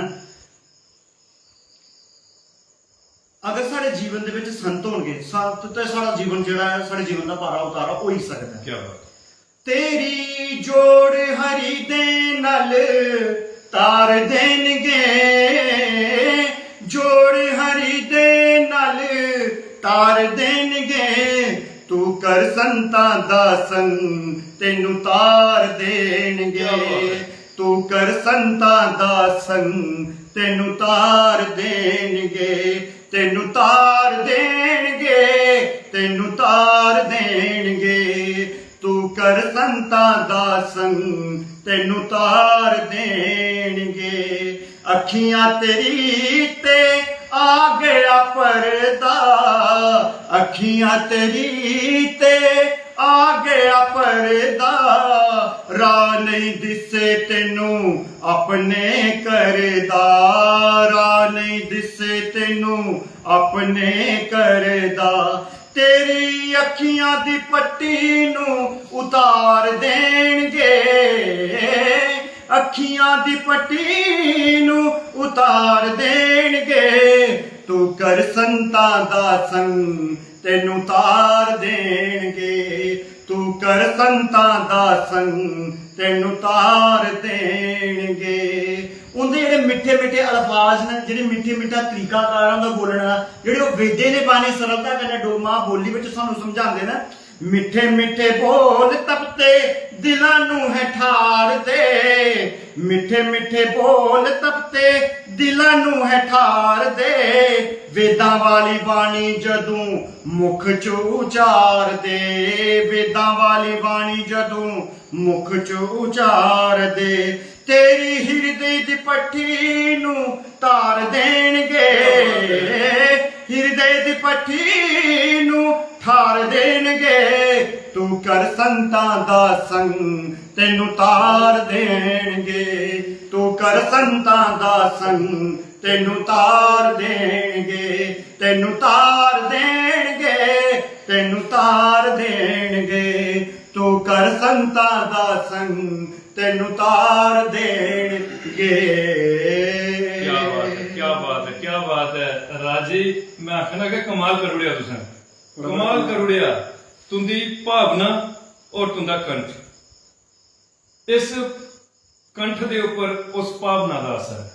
अगर साढ़े जीवन दे विच संत होणगे संत ते साढ़ा जीवन जिहड़ा है साढ़े जीवन का भारा उतारा हो ही सकदा है। क्या बात। तेरी जोड़ हरि दे नाल तार देणगे, जोड़ हरि दे नाल तार देणगे, तू कर संतां दा संग तैनू तार देणगे, तू कर संतां दा संग तैनू तार देणगे, तैनू तार देणगे, तैनू तार देणगे, तू कर संतां दा संग तैनू तार देणगे। अखियां तेरी ते आ गया पर्दा, अखियां तेरी ते आ गया पर्दा, राह नहीं दिसे तेनू अपने करदा, राह नहीं दिसे तेनू अपने करदा, तेरी अखियां दी पट्टी नू उतार देणगे, अखियां दी पट्टी नू उतार देणगे, तू कर संतां दा संग तैनू तार देणगे, तू कर संतां दा संग तैनू तार देणगे। उनके जेडे मिठे मिठे अल्फाज ने, जेडे मिठे मिठा तरीकाकार उनका बोलना, जेडे वो वेदे ने पाने सरलता कन्नै मां बोली विच सानू समझांदे ने। मिठे मिठे बोल तपते दिलां नू है ठार दे, मिठे मिठे बोल तपते दिलां नू है ठार दे, वेदां वाली बाणी जदों मुख चो उचार दे, वेदां वाली बाणी जदों मुख चो उचार दे, तेरी हिरदे दी पट्टी नू तार देणगे, हिरदे दी पट्टी नू ठार देणगे, तू कर संतां दा संग तैनू तार देणगे, तू कर संतां दा संग तैनू तार देणगे, तैनू तार देणगे, तैनू तार देणगे, तू कर संतां दा संग तैनू तार देणगे। क्या बात है, क्या बात है राजी। मैं आखना कि कमाल कर उड़िया तुसें। कमाल करुड़िया तुंदी भावना और तुंदा कंठ, इस कंठ दे ऊपर उस भावना का असर।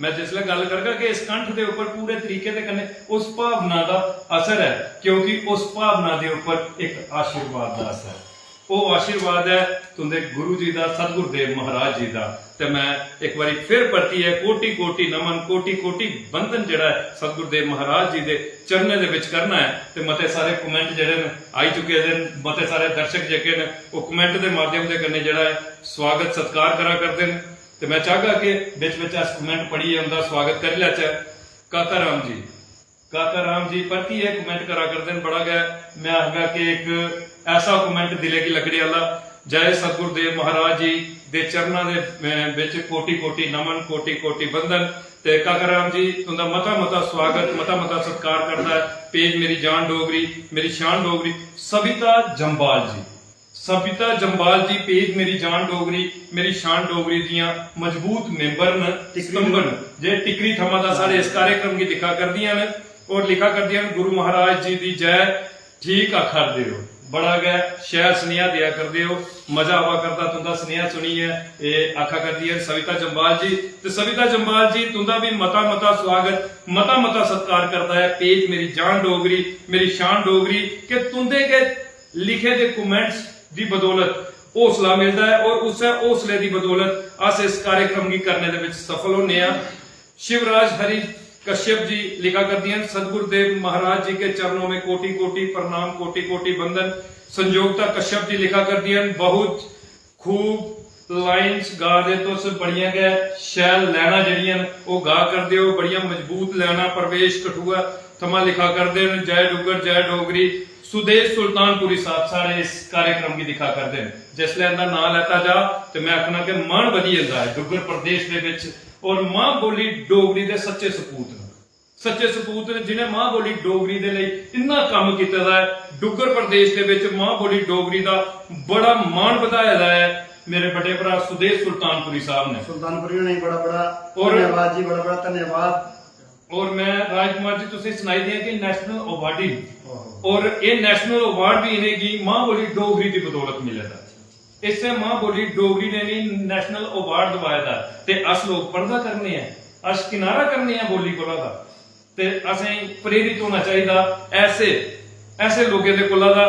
मैं जिसले गल करगा कि इस कंठ दे ऊपर पूरे तरीके दे कन्ने उस भावना का असर है, क्योंकि उस भावना दे ऊपर एक आशीर्वाद का असर। वो आशीर्वाद है तुंदे गुरु जी का, सतगुरुदेव महाराज जी का। ते मैं एक बारी फिर परती है कोटि कोटि नमन, कोटि कोटि बंधन जिहड़ा है सतगुरुदेव महाराज जी दे चरणें दे विच करना है। ते मते सारे कमेंट जिहड़े ने आई चुके हैं, मते सारे दर्शक जेके ने वो कमेंट के माध्यम के कन्ने जिहड़ा है स्वागत सत्कार करा करते हैं। ते मैं चाहगा कि विच विच अस कमेंट पढ़िए, उनका स्वागत कर लैचे। काका राम जी, काका राम जी परती है कमेंट करा करते हैं, बड़ा गया मैं आखगा कि एक ऐसा कमेंट दिले की लकड़ी वाला। जय सतगुरुदेव महाराज जी दे चरणों दे विच कोटि कोटि नमन, कोटि कोटि बंधन। ते काका राम जी तुंदा मता मता स्वागत, मता मता सत्कार करता है। पेज मेरी जान डोगरी, मेरी शान डोगरी। सविता जंबाल जी, सविता जंबाल जी पेज मेरी जान डोगरी, मेरी शान डोगरी दियां मजबूत मेंबर न, स्तंभन जे टिकरी थमा दा सारे इस कार्यक्रम की दिखा कर दियां ने और लिखा कर दियां गुरु महाराज जी दी जय ठीक आखर दियो। बड़ा गया शहर स्नेहा दिया कर दियो, मजा आवा करता तुंदा स्नेहा सुनिए ये आखा कर दिया सविता जंबाल जी। ते सविता जंबाल जी तुंदा भी मता मता स्वागत, मता मता सत्कार करता है पेज मेरी जान डोगरी, मेरी शान डोगरी के तुंदे के लिखे दे कमेंट्स दी बदौलत हौसला मिलता है और उस हौसले की बदौलत अस इस कार्यक्रम की करने दे विच सफल होने आ। शिवराज हरि कश्यप जी लिखा कर दिया सतगुरुदेव महाराज जी के चरणों में कोटि कोटि प्रणाम, कोटि कोटि बंधन। संजोगता कश्यप जी लिखा कर दिया बहुत खूब लाइन्स गा दे तो सब बढ़िया गए, शैल लैना जड़ियां वो गा कर दियो, बढ़िया मजबूत लैना। प्रवेश कठुआ थमा लिखा कर दे जय डुगर जय डोगरी। सुदेश सुल्तानपुरी साहब सारे इस कार्यक्रम की दिखा कर दे, जिसले इनका नाम लेता जा तो मैं आखना कि मन बधी जाता है डुगर प्रदेश दे विच। और मां बोली डोगरी दे सच्चे सपूत ने, सच्चे सपूत ने जिन्हें मां बोली डोगरी दे लई इन्ना काम कीता है। डुगर प्रदेश दे विच मां बोली डोगरी दा बड़ा मान ਵਧਾਇਆ है मेरे बड़े भरा सुदेश सुल्तानपुरी साहब ने। सुल्तानपुरी ने बड़ा बड़ा और धन्यवाद जी, बड़ा बड़ा धन्यवाद। और मैं राजकुमार जी तुझे सुनाई दिया कि नेशनल अवार्डी और ये नेशनल अवार्ड भी इन्हें की मां बोली डोगरी की बदौलत मिले था। इससे मां बोली डोगरी ने नहीं नेशनल अवार्ड दवाया था। ते अस लोग पर्दा करने हैं, अस किनारा करने हैं बोली कोला दा, ते असें प्रेरित होना चाहिए ऐसे ऐसे लोगों के कोला दा।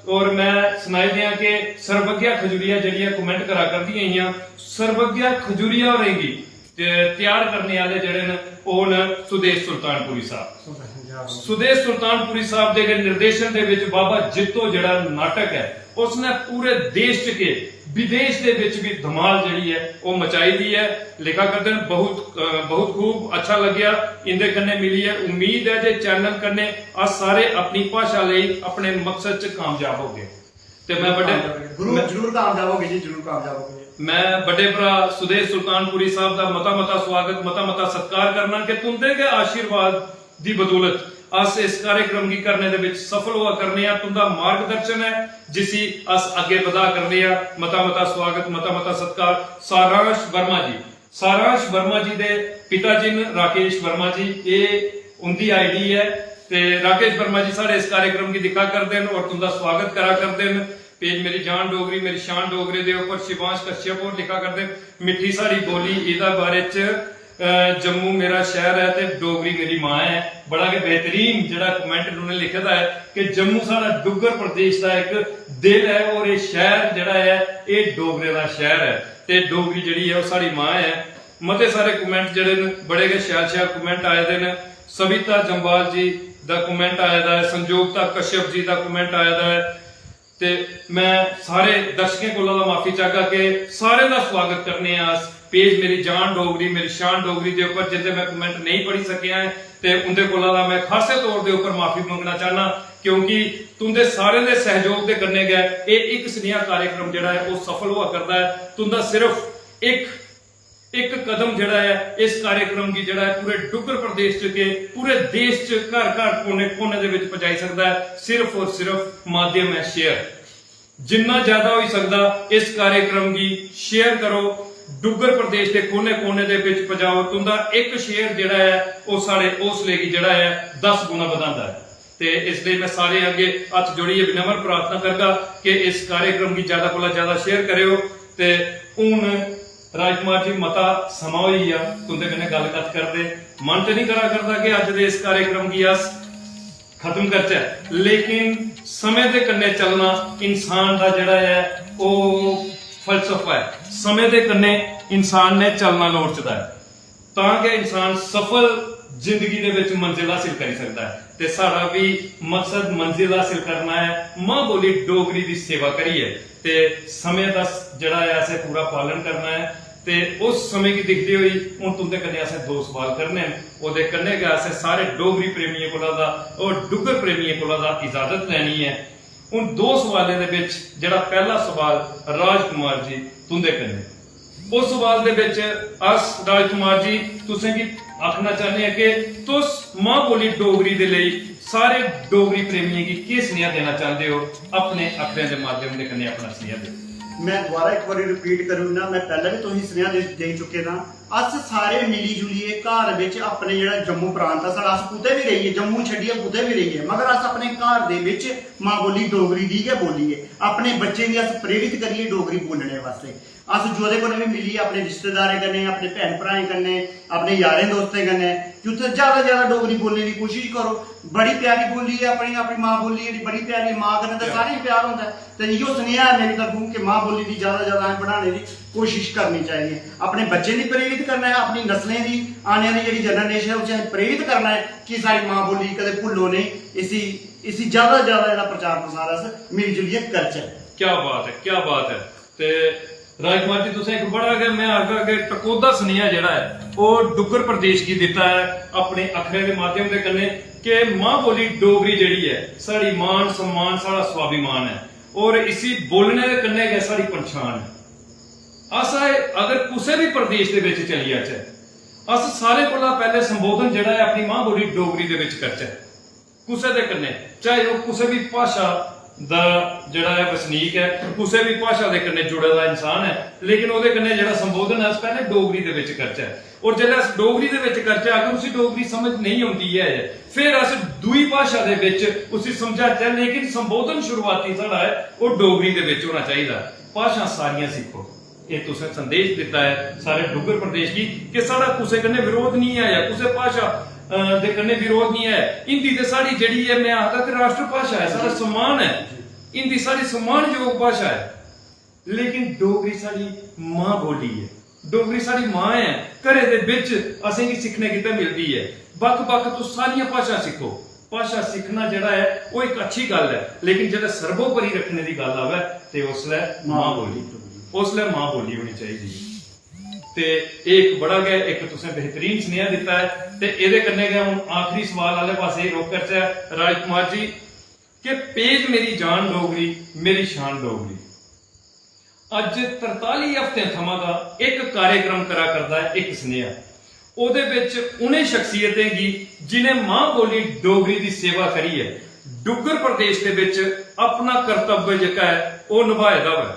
और मैं सुनाई दिया कि सर्वज्ञा खजूरिया जड़ियां कमेंट करा कर दियां, सर्वज्ञा खजूरिया रहेंगी तैयार करने वाले जड़े न वो न सुदेश सुल्तानपुरी साहब। सुदेश सुल्तानपुरी साहब के निर्देशन दे विच बाबा जित्तो जड़ा नाटक है उसने पूरे देश के विदेश के विच भी धमाल जड़ी है वो मचाई दी है। लिखा करते हैं बहुत बहुत खूब अच्छा लग्या इंदे कन्ने मिली है। उम्मीद है जे चैनल कन्ने अस सारे अपनी भाषा लई अपने मकसद च कामयाब हो गए। ते मैं बड़े जरूर कामयाब होगे जी, जरूर कामयाब होगे। मैं बड़े भरा सुदेश सुल्तानपुरी साहब का मता मता स्वागत, मता मता सत्कार करना कि तुंदे के आशीर्वाद की बदौलत अस इस कार्यक्रम की करने दे विच सफल हुआ करने आ। तुंदा मार्गदर्शन है जिसी अस आगे बढ़ा करने आ। मता मता स्वागत, मता मता सत्कार। सारांश वर्मा जी, सारांश वर्मा जी दे पिता जी ने राकेश वर्मा जी, ये उनकी आईडी है। ते राकेश वर्मा जी सारे इस कार्यक्रम की दिखा करते हैं और तुंदा स्वागत करा करते हैं। पेज मेरी जान डोगरी, मेरी शान डोगरी दे ऊपर शिवांश कश्यप और लिखा करते मिट्ठी साड़ी बोली इहदा बारे च जम्मू मेरा शहर है ते डोगरी मेरी मां है। बड़ा के बेहतरीन जड़ा कमेंट उन्होंने लिखा है कि जम्मू सारा डुगर प्रदेश का एक दिल है और ये शहर जड़ा है ये डोगरे का शहर है ते डोगरी जड़ी है वो साड़ी मां है। मते सारे कमेंट जड़े बड़े के शैल शैल कमेंट आए दे। सविता जंबाल जी का कमेंट आया है, संजोगता कश्यप जी का कमेंट आया है। ते मैं सारे दर्शकों को माफी चाहगा कि सारे का स्वागत करने पेज मेरी जान डोगरी, मेरी शान डोगरी के ऊपर जिंदे मैं कमेंट नहीं पढ़ी सकिया है ते उनके कोला मैं खासे तौर के ऊपर माफी मंगना चाहना क्योंकि तुंदे सारे दे सहयोग के करने गए ये एक स्नेहा कार्यक्रम जड़ा है वो सफल हुआ करता है। तुंदा सिर्फ एक कदम जड़ा है इस कार्यक्रम की जड़ा है पूरे डुगर प्रदेश के पूरे देश च घर घर कोने कोने दे विच पहुंचाई सकता है। सिर्फ और सिर्फ माध्यम है शेयर। जिन्ना ज्यादा हो सकता इस कार्यक्रम की शेयर करो, डुगर प्रदेश के कोने कोने दे विच पहुंचाओ। तुंदा एक शेयर जड़ा है वो साढ़े हौसले की जड़ा है 10 गुना बढ़ाता है। ਤੇ ਇਸ ਲਈ ਮੈਂ ਸਾਰੇ ਅੱਗੇ ਹੱਥ ਜੋੜੀਏ विनम्र प्रार्थना करगा कि इस कार्यक्रम की ज्यादा को ज्यादा शेयर करियो। ते हूं राजकुमार जी मता समा होई आ तुंदे कन्नै गलबात करदे, मन ते नहीं करा करदा कि अज दे इस कार्यक्रम की अस खत्म करचै, लेकिन समय दे कन्नै चलना इंसान दा जिहड़ा है वो फलसफा है। समय दे कन्नै इंसान ने चलना लोड़चदा है तां कि इंसान सफल जिंदगी दे विच मंजिल हासिल कर सकता है। ते साड़ा भी मकसद मंजिल हासिल करना है, मां बोली डोगरी की सेवा करिए ते समय का जड़ा है असें पूरा पालन करना है। ते उस समय की दिखते हुई हुण तुंदे कन्नै असें दो सवाल करने हैं, ओहदे कन्नै गै असें सारे डोगरी प्रेमियों कोला दा और डुग्गर प्रेमियों कोला दा इजाजत लैनी है। हुण दो सवालों दे विच जेड़ा पहला सवाल राजकुमार जी तुंदे कन्नै, उस सवाल दे विच अस राजकुमार जी तुसें की आखना चाहते हैं कि तुस मां बोली डोगरी दे लई सारे डोगरी प्रेमियों की की सनेहा देना चाहते हो, अपने अखरें के माध्यम दे कन्नै अपना सनेहा दे। मैं दोबारा एक बार रिपीट करूँ मैं पहले भी तुम सनेहा दे चुके ना, अस सारे मिली जुलिए घर विच अपने जेहड़ा जम्मू प्रांत है साढ़ा, अस कुते भी रहिए जम्मू छड्डिए कुते भी रहिए, मगर अस अपने घर दे विच मां बोली डोगरी दी गै बोलिए, अपने बच्चे गी अस प्रेरित करिए डोगरी बोलने वास्ते। अस जोदे कोल भी मिलिए अपने रिश्तेदारें कन्नै, अपने भैन भ्राएं कन्नै, अपने यारें दोस्तें कन्नै जित्थे ज्यादा डोगरी बोलने की कोशिश करो। बड़ी प्यारी बोली है अपनी मां बोली है, बड़ी प्यारी मां कन्नै ते सारें प्यार होंदा है। ते इहो सनेहा है मेरी तरफों कि मां बोली की ज्यादा बढ़ाने की कोशिश करनी चाहिए। अपने बच्चे की प्रेरित करना है, अपनी नस्लें की आने वाली जी जनरेशन है उसे प्रेरित करना है कि सारी मां बोली कदे भुल्लो नहीं, इसी ज्यादा प्रचार प्रसार अस मिली जुलिए करचै। क्या बात है, क्या बात है। ते राजकुमार जी तुसें एक बड़ा गै मैं आखगा कि टकोदा सनेहा जेहड़ा है वो डुग्गर प्रदेश की दिता है अपने अखरे के माध्यम के कन्नै कि मां बोली डोगरी जेहड़ी है साड़ी मान सम्मान साड़ा स्वाभिमान है और इसी बोलने के कन्नै गै साड़ी पहचान है। अस अगर कुसै भी प्रदेश के विच चली जाचै अस सारे कोला पहले संबोधन जेहड़ा है अपनी मां बोली डोगरी दे विच करचै कुसै दे कन्नै, चाहे वो कुसै भी भाषा दा जेहड़ा है वसनीक है, कुसै भी भाषा दे कन्नै जुड़े दा इंसान है, लेकिन ओहदे कन्नै जेहड़ा संबोधन है अस पहले डोगरी दे विच करचै। और जेल्लै अस डोगरी दे विच करचै अगर उसी डोगरी समझ नहीं आउंदी है फिर अस दूई भाषा दे विच उसी समझाचै, लेकिन संबोधन शुरुआती साढ़ा है वो डोगरी दे विच होना चाहिए। भाषा सारियां सीखो, ये तुसें संदेश दिता है सारे डुग्गर प्रदेश की कि साढ़ा कुसै कन्नै विरोध नहीं है, कुसै भाषा दे कन्नै विरोध नहीं है। हिंदी ते साड़ी जेहड़ी है मैं आखदा कि राष्ट्र भाषा है, सारा सम्मान है, हिंदी सारी सम्मानयोग भाषा है, लेकिन डोगरी साड़ी मां बोली है, डोगरी साड़ी मां है। घरे दे विच असेंगी सिक्खने गित्ते मिलदी है, बक्ख-बक्ख तो सारियां भाषा सीखो। भाषा सीखना जेहड़ा है वो एक अच्छी गल है, लेकिन जेल्लै सर्वोपरि रखने की गल आवे ते उसलै मां बोली होनी चाहिए। ते एक बड़ा गै एक तुसें बेहतरीन सनेहा दिता है ते एदे कन्नै गै हुण आखिरी सवाल आह्ले पासे रुख करचै राजकुमार जी कि पेज मेरी जान डोगरी मेरी शान डोगरी अज 43 हफ्ते थमां दा एक कार्यक्रम करा करदा है, एक सनेहा ओहदे विच उन्हें शख्सियतें गी जिन्हें मां बोली डोगरी दी सेवा करी है, डुग्गर प्रदेश दे विच अपना कर्तव्य जेह्का है ओह निभाए दा है।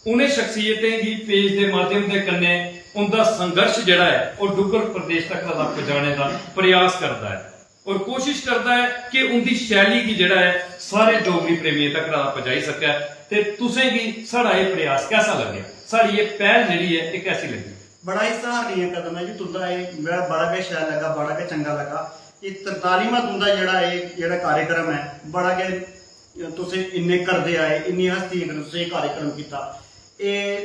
उन्हें शख्सियतें गी पेज के माध्यम के कन्नै उनका संघर्ष जड़ा है और डुग्गर प्रदेश तक पहुंचाने का प्रयास करता है और कोशिश करता है कि उनकी शैली की जड़ा है सारे डोगरी प्रेमियों तक पहुंचाई सके। ते तुसें गी साड़ा ये प्रयास कैसा लगे, साड़ी ये पहल जी है ये कैसी लगी? बड़ा ही सराहनीय कदम है जी तुंदा, मेरा बड़ा गै शैल लगा, बड़ा गै चंगा लगा। ये 43वां तुंदा जेहड़ा कार्यक्रम है बड़ा गै तुसें इन्ने करदे आए, इन्नी हस्ती तुसें कार्यक्रम किया।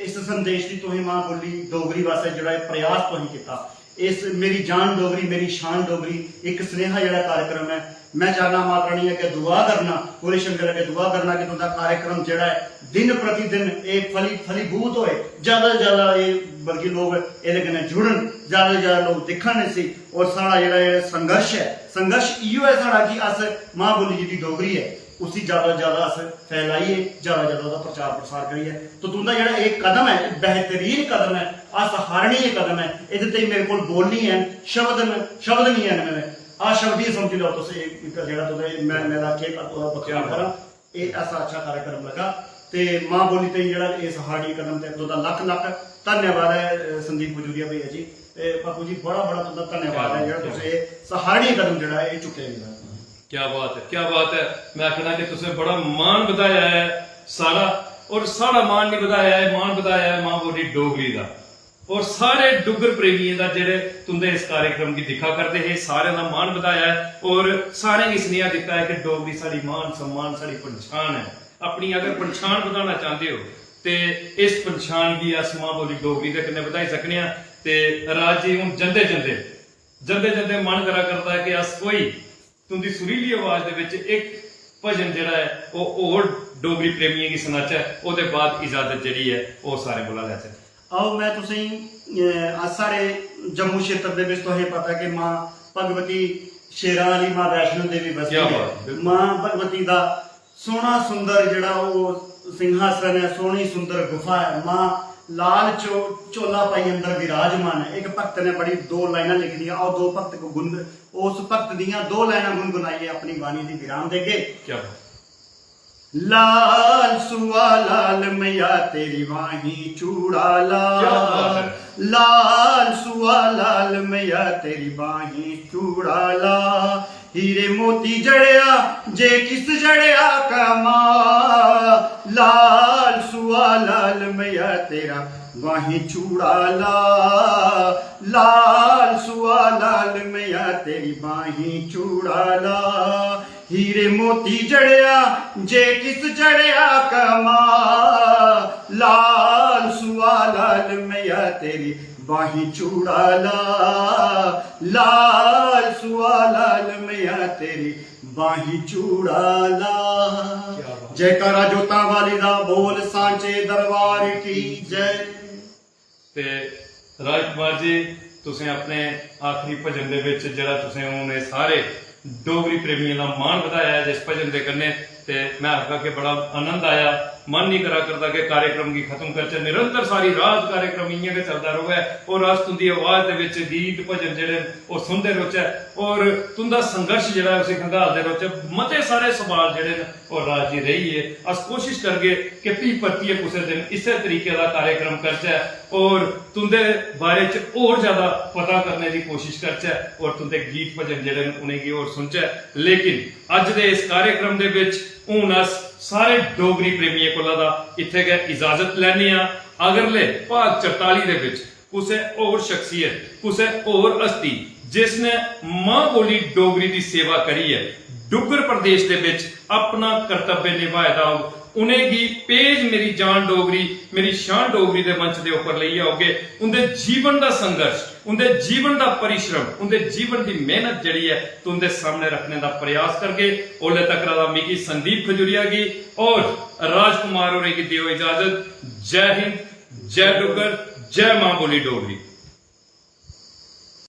इस संदेश की तुसें मां बोली डोगरी वास्ते जो प्रयास तुसें किया, इस मेरी जान डोगरी मेरी शान डोगरी एक स्नेहा जो कार्यक्रम है, मैं चाहना माता रानी अगे दुआ करना, पूरे शंकर अगे दुआ करना कि तुंदा कार्यक्रम जो है दिन प्रतिदिन एक फलीभूत होए, ज्यादा ज्यादा ये बल्कि लोग ये जुड़न, ज्यादा लोग दिखन इसी। और साड़ा जो संघर्ष है, संघर्ष इो है साड़ा कि अस मां बोली जी डोगरी है उसी ज्यादा अस फैलाइए, ज्यादा प्रचार प्रसार करिए। तो तुंदा जो एक कदम है बेहतरीन कदम है, असहारणीय कदम है। ये मेरे को बोलनी है शब्द नहीं है, मैंने आ शब्द ही समझ लो मैं ऐसा अच्छा कार्यक्रम लगा। तो मां बोली ते जो सहारणीय कदम ते तुंदा लख धन्यवाद है संदीप बजूरिया भैया जी, बापू जी बड़ा तुंदा धन्यवाद है जो सहारणीय कदम जो चुके। क्या बात है, क्या बात है। मैं आखना कि तुसें बड़ा मान बताया है सारा, और सारा मान नहीं बताया है, मान बताया है मां बोली डोगरी का, और सारे डुगर प्रेमियों का जेडे तुंदे इस कार्यक्रम की दिखा करते हैं सारे का मान बताया है, और सारे की स्नेहा दिता है कि डोगरी साड़ी मान सम्मान साड़ी पहचान है। अपनी अगर पहचान बताना चाहते हो ते इस पहचान की अस मां बोली डोगरी दे कन्नै बताई सकने आ। ते राज जी हुण जंदे जंदे मन करा करता है कि अस कोई तुंदी सुरीली आवाज दे विच एक भजन जेड़ा है वो होर डोगरी प्रेमियों की सुनाचै, ओहदे बाद इजाजत जेड़ी है वो सारे कोला लैचै। आओ मैं तुसें साढ़े जम्मू क्षेत्र दे विच तुसें पता कि मां भगवती शेरां वाली मां वैष्णो देवी बसदी क्या है। बात है। मां भगवती दा सोहना सुंदर जेड़ा वो सिंहासन है, सोहनी सुंदर गुफा है। मां लाल चोला पाई अंदर विराजमान है। एक भक्त ने बड़ी दो लाइनां लिख दियां, और दो भक्त को गुण उस भक्त दियां दो लाइनां गुनगुनाइए अपनी बाणी दी विराम देगे। क्या बात। लाल सुआ लाल मैया तेरी वाही चूड़ा क्या बात लाल, है। लाल सुआ लाल मैया तेरी बाही चूड़ा ला, हीरे मोती जड़िया जे किस जड़िया कमा, लाल सुआ लाल मैया तेरा वाही चूड़ा ला, लाल सुआ लाल मैया तेरी बाही चूड़ा ला, हीरे मोती जड़िया जे किस जड़िया कमा, लाल सुआ लाल मैया तेरी बाही चूड़ा ला, लाल सुआ लाल मैया तेरी बाही चूड़ा ला। जयकारा जोता वाली दा बोल सांचे दरबार की जय। ते राजकुमार जी तुसें अपने आखिरी भजन दे विच जेड़ा तुसें हुण सारे डोगरी प्रेमियों का मान बताया है जिस भजन के कन्ने, ते मैं आखा के बड़ा आनंद आया। मन नहीं करा करता कि कार्यक्रम की खत्म करचे, निरंतर सारी रात कार्यक्रम इयां के चलता रहे, और अस तुंदी आवाज दे विच गीत भजन जेड़े वो सुनते रोचे, और तुंदा संघर्ष जेड़ा उसे खंगालते रोचे। मते सारे सवाल जेड़े न और राज जी रही है, अस कोशिश करगे कि भी परतिए कुछ दिन इसे तरीके का कार्यक्रम करचे, और तुंदे बारे च और ज्यादा पता करने की कोशिश करचे, और तुंदे गीत भजन जेड़े उन्हें और सुनचे। लेकिन अज दे इस कार्यक्रम दे विच हुण अस सारे डोगरी प्रेमियों कोला इत्थे गै इजाजत लैने आ। अगरले भाग 44 दे विच कुसै होर शख्सियत, कुसै होर हस्ती जिसने मां बोली डोगरी की सेवा करी है, डुगर प्रदेश दे विच अपना कर्तव्य निभाए दा हो, उन्हेंगी पेज मेरी जान डोगरी मेरी शान डोगरी दे मंच दे उपर लेइयै आओगे। उनके जीवन का संघर्ष, उनके जीवन का परिश्रम, उनके जीवन की मेहनत जड़ी है तुंदे सामने रखने का प्रयास करके। ओले तक रहा मिगी संदीप खजूरिया की और राजकुमार होरें की दियो इजाजत। जय हिंद, जय डुगर, जय मां बोली डोगरी।